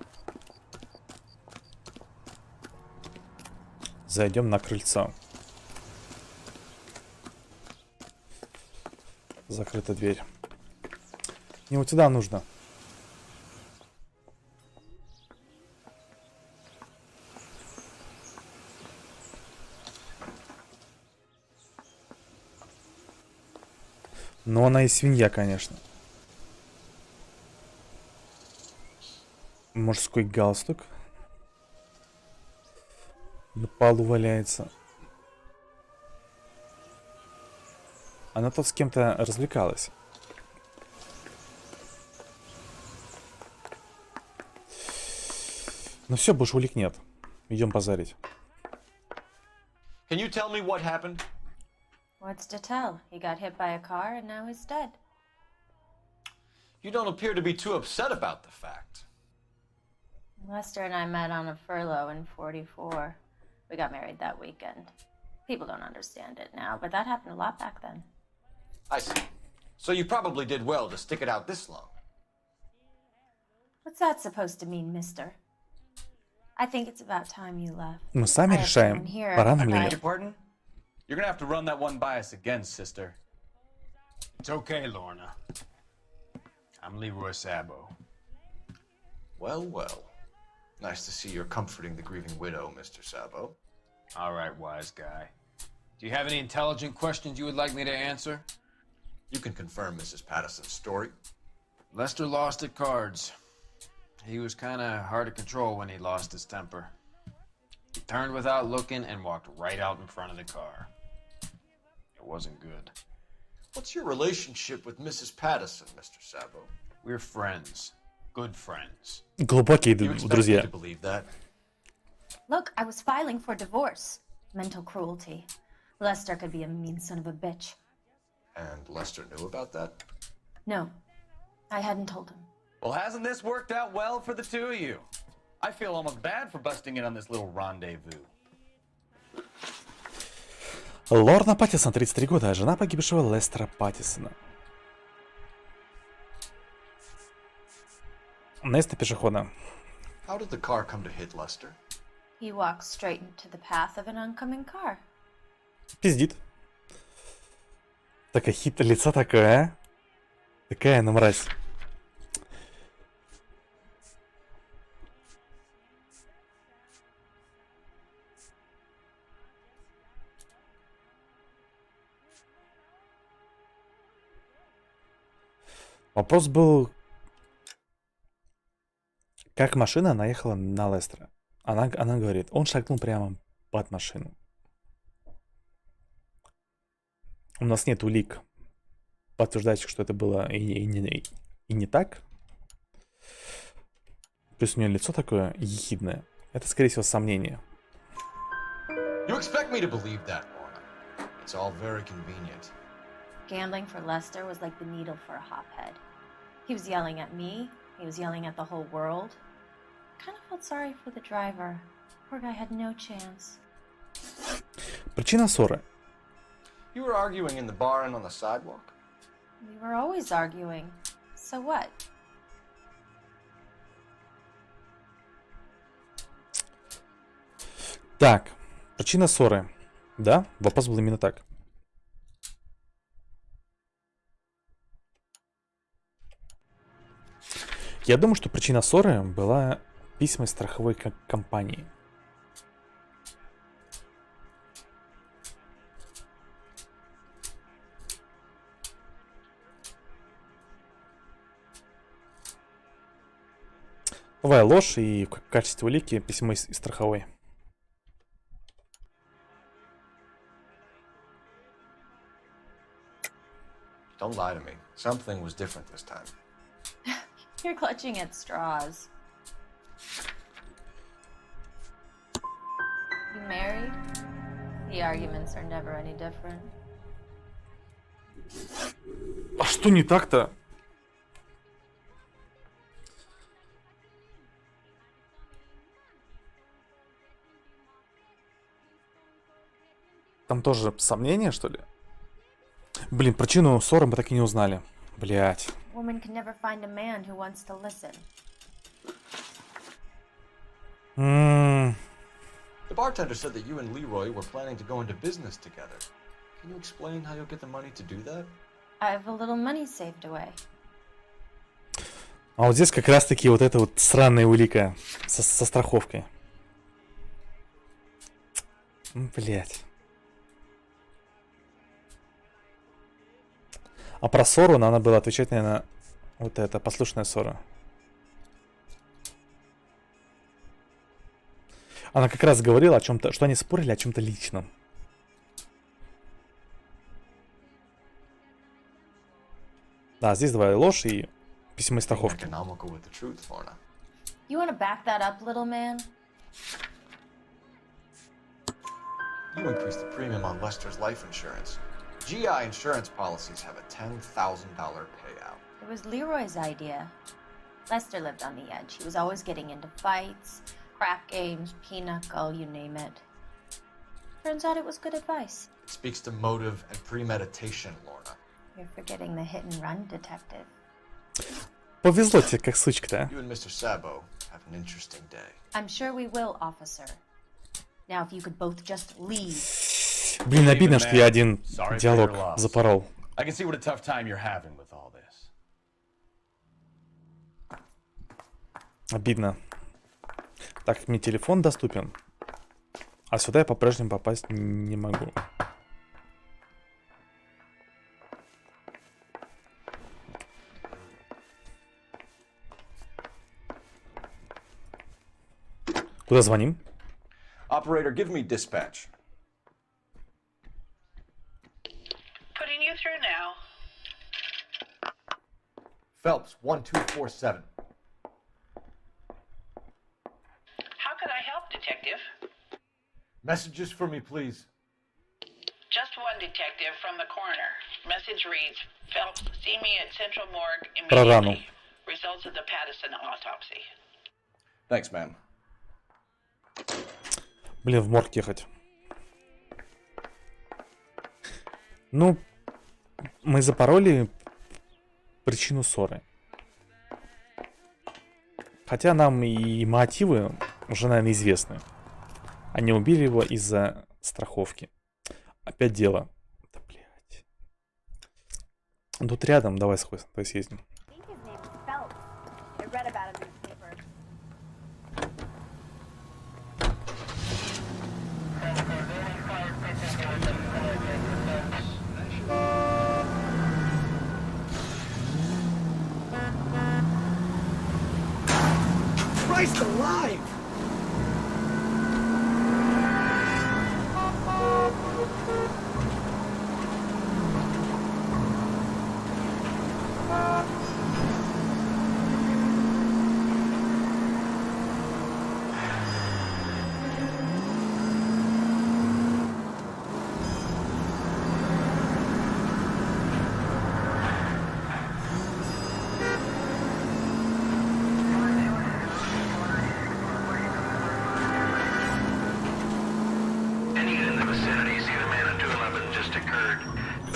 Зайдем на крыльцо. Закрыта дверь. Не вот сюда нужно. Но она и свинья, конечно. Мужской галстук. На полу валяется. Она тут с кем-то развлекалась. Ну все, больше улик нет. Идем позарить. Can you tell me what happened? What's to tell? He got hit by a car and now he's dead. You don't appear to be too upset about the fact. Lester and I met on a furlough in '44. We got married that weekend. People don't understand it now, but that happened a lot back then. I see. So you probably did well to stick it out this long. What's that supposed to mean, mister? I think it's about time you left. Мы сами решаем, пора нам или нет. Pardon? You're gonna have to run that one by us again, sister. It's okay, Lorna. I'm Leroy Sabo. Well, well. Nice to see you're comforting the grieving widow, Mr. Sabo. All right, wise guy. Do you have any intelligent questions you would like me to answer? You can confirm Mrs. Patterson's story. Lester lost at cards. He was kind of hard to control when he lost his temper. He turned without looking and walked right out in front of the car. It wasn't good. What's your relationship with Mrs. Patterson, Mr. Sabo? We're friends. Good friends. Глубокие You expect me друзья. to believe that? Look, I was filing for divorce. Mental cruelty. Lester could be a mean son of a bitch. And Lester knew about that? No, I hadn't told him. Well, hasn't this worked out well for the two of you? I feel almost bad for busting in on this little rendezvous. Лорна Паттисон, 33 года, жена погибшего Лестера Паттисона. Место пешехода. How did the car come to hit Lester? He walked straight into the path of an oncoming car. Пиздит. Такая хитрое лицо такое, а? Такая она мразь. Вопрос был, как машина наехала на Лестера. Она говорит, он шагнул прямо под машину. У нас нет улик, подтверждающих, что это было и не так. Плюс у нее лицо такое ехидное. Это, скорее всего, сомнение. You expect me to believe that, Lorna? It's all very convenient. Gambling for Lester was like the needle for a hophead. He was yelling at me. He was yelling at the whole world. I kind of felt sorry for the driver. Poor guy had no chance. Причина ссоры. You were arguing in the bar and on the sidewalk? We were always arguing. So what? Так, причина ссоры. Да, вопрос был именно так. Я думаю, что причина ссоры была письма из страховой компании. Бывает ложь и в качестве улики письмо из страховой. Don't lie to me. Something was different this time. You're clutching at straws. You married? The arguments are never any different. А что не так-то? Там тоже сомнения, что ли? Блин, причину ссоры мы так и не узнали. Блять. Woman can never find a man who wants to listen. The bartender said that you and Leroy were planning to go into business together. Can you explain how you'll get the money to do that? I have a little money saved away. А вот здесь как раз-таки вот эта вот сраная улика со страховкой. Блять. А про ссору надо было отвечать, наверное, вот это, послушная ссора. Она как раз говорила о чем-то, что они спорили о чем-то личном. Да, здесь давай ложь и письмо из страховки. You want to back that up, little man? You increased the premium on Lester's life insurance. GI insurance policies have a $10,000 payout. It was Leroy's idea. Lester lived on the edge. He was always getting into fights, crap games, pinochle, you name it. Turns out it was good advice. It speaks to motive and premeditation, Lorna. You're forgetting the hit-and-run detective. Повезло тебе, как сучка-то, You and Mr. Sabo have an interesting day. I'm sure we will, officer. Now, if you could both just leave. Блин, обидно, что я один диалог запорол. I can see what a tough time you're having with all this. Обидно. Так как мне телефон доступен, а сюда я по-прежнему попасть не могу. Куда звоним? Operator, give me dispatch. Putting you through now. Phelps, 1247. How can I help, Detective? Messages for me, please. Just one detective from the coroner. Message reads, Phelps, see me at Central Morgue Про рану. immediately. Results of the Pattison autopsy. Thanks, man. Блин, в морг ехать. Ну, мы запороли причину ссоры. Хотя нам и мотивы уже, наверное, известны. Они убили его из-за страховки. Опять дело. Да, блядь. Тут рядом, давай съездим. Christ alive!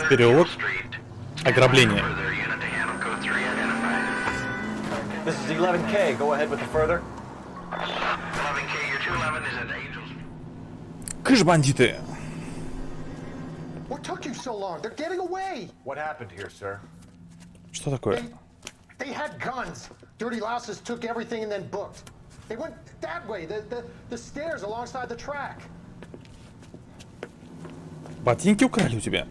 Переулок. Ограбление. This is 11K. Go ahead with the further. 11K, your 211 is at Angels. Кыш, бандиты. What took you so long? They're getting away! What happened here, sir? Что такое? They had guns. Dirty louses took everything and then booked. They went that way, the stairs alongside the track. Ботинки украли у тебя?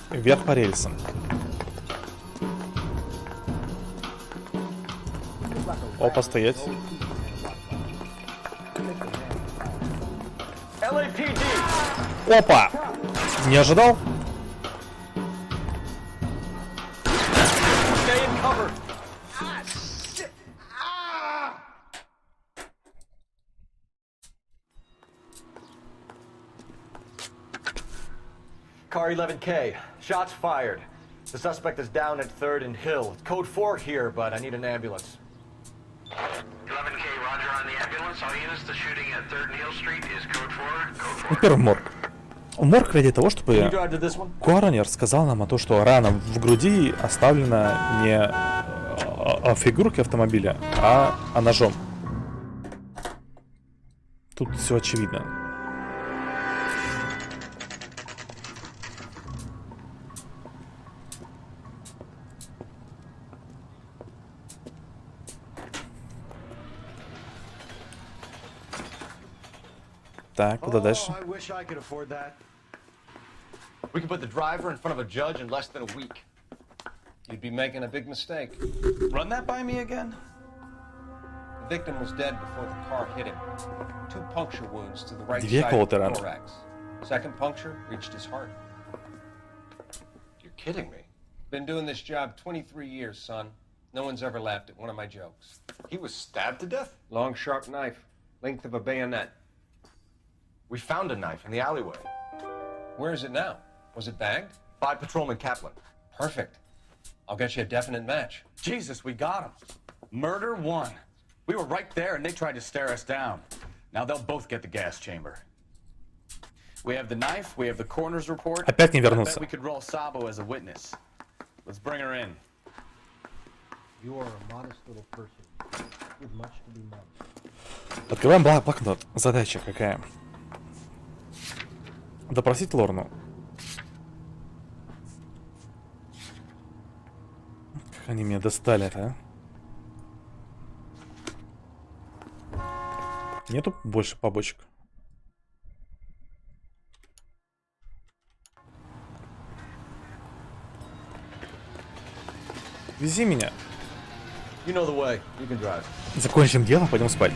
Вверх по рельсам. Опа, стоять. Опа! Не ожидал? Car 11K. Shots fired. The suspect is down at 3rd and Hill. It's code 4 here, but I need an ambulance. 11K, roger on the ambulance. All units, the shooting at 3rd and Hill Street is code 4. Code 4. Во-первых, морг. Морг ради того, чтобы коронер сказал нам о том, что рана в груди оставлена не фигуркой автомобиля, а ножом. Тут все очевидно. Так, куда дальше? We can put the driver in front of a judge in less than a week. You'd be making a big mistake. Run that by me again? The victim was dead before the car hit him. 2 puncture wounds to the right side of the thorax. Second puncture reached his heart. You're kidding me. Been doing this job 23 years, son. No one's ever laughed at one of my jokes. He was stabbed to death? Long, sharp knife. Length of a bayonet. We found a knife in the alleyway. Where is it now? Was it bagged? By Patrolman Kaplan. Perfect. I'll get you a definite match. Jesus, we got him. Murder 1. We were right there and they tried to stare us down. Now they'll both get the gas chamber. We have the knife, we have the coroner's report. Опять не I bet вернулся. we could roll Sabo as a witness. Let's bring her in. You are a modest little person with much to be known. Открываем блокнот. Задача какая? Допросить Лорну. Как они меня достали-то, а? Нету больше побочек. Вези меня. You know the way. You can drive. Закончим дело, пойдем спать.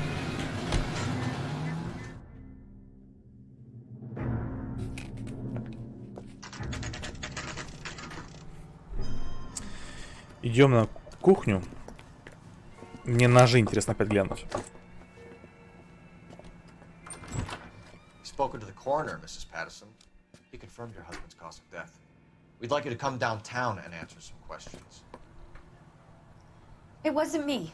Идем на кухню. Мне ножи интересно опять глянуть. Spoken to the coroner, Mrs. Patterson. He confirmed your husband's cause of death. We'd like you to come downtown and answer some questions. It wasn't me.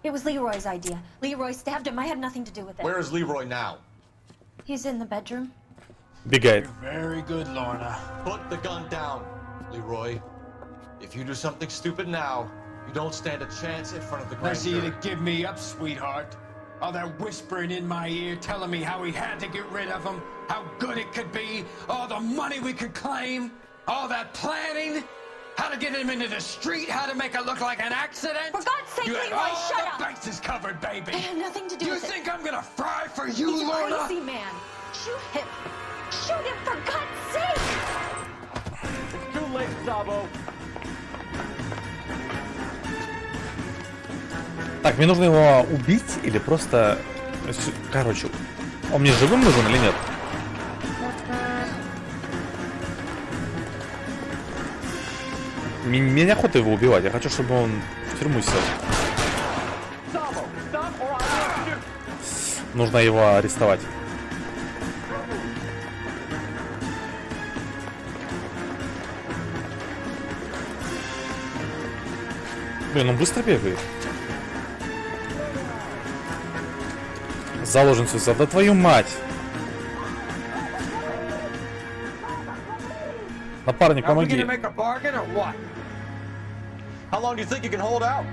It was Leroy's idea. Leroy stabbed him. I had nothing to do with it. Where is Leroy now? He's in the bedroom. Бегает. Very good, Lorna. Put the gun down, Leroy. If you do something stupid now, you don't stand a chance in front of the grand Nice of you jury. to give me up, sweetheart. All that whispering in my ear, telling me how we had to get rid of him, how good it could be, all the money we could claim, all that planning, how to get him into the street, how to make it look like an accident. For God's sake, you had Leroy, all shut the up! bases covered, baby. I had nothing to do You with it. think I'm gonna fry for you, He's a Lorna? crazy man. Shoot him. Shoot him, for God's sake! It's too late, Sabo. Так, мне нужно его убить или просто... Короче, он мне живым нужен или нет? Мне неохота его убивать, я хочу, чтобы он в тюрьму сел. Нужно его арестовать. Блин, он быстро бегает. Заложницу взял, да твою мать! Напарник, помоги. How long do you think you can hold out?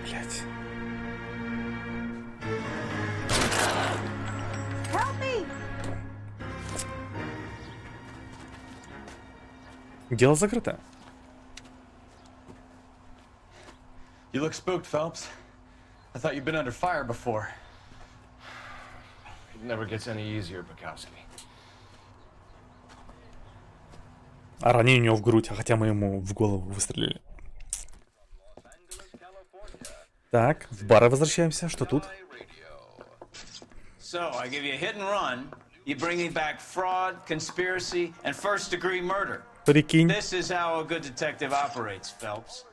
Блять. Help me! Дело закрыто. You look spooked, Phelps. I thought you'd been under fire before. It never gets any easier, Bukowski. А ранение у него в грудь, а хотя мы ему в голову выстрелили. Так, в бар возвращаемся. Что тут? So, I give you a hit and run. You bring me back fraud, conspiracy, and first-degree murder. Прикинь. This is how a good detective operates, Phelps.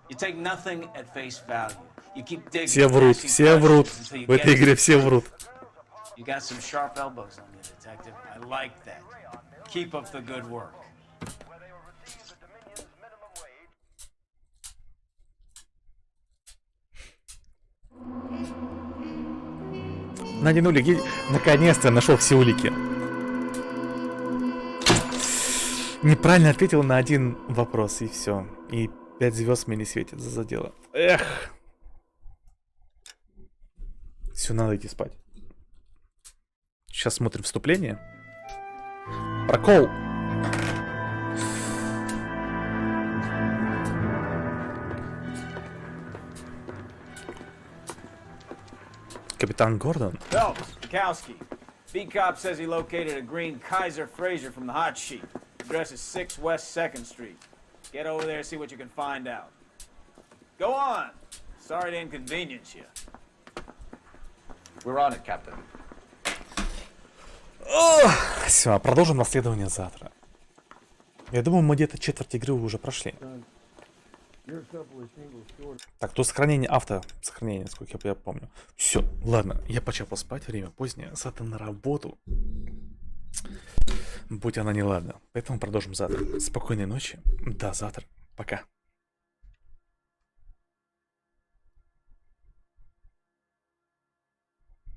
You take nothing at face value. You keep digging. Все врут, все врут. В этой игре все врут. You got some sharp elbows on you, detective. I like that. Keep up the good work. Найден улики. Наконец-то нашел все улики. Неправильно ответил на один вопрос, и все. И 5 звезд мне не светит за дело. Эх. Все, надо идти спать. Сейчас смотрим вступление. Прокол. Капитан Гордон. Phelps, Bukowski. Beat cop says he located a green Kaiser Fraser from the hot sheet. Address is 6 West 2nd Street. Get over there and see what you can find out. Go on. Sorry to inconvenience you. We're on it, Captain. Все, продолжим расследование завтра. Я думаю, мы где-то четверть игры уже прошли. Так, тут сохранение, автосохранение, насколько я помню. Все, ладно, я почал поспать, время позднее, завтра на работу. Будь она неладна. Поэтому продолжим завтра. Спокойной ночи, до завтра, пока.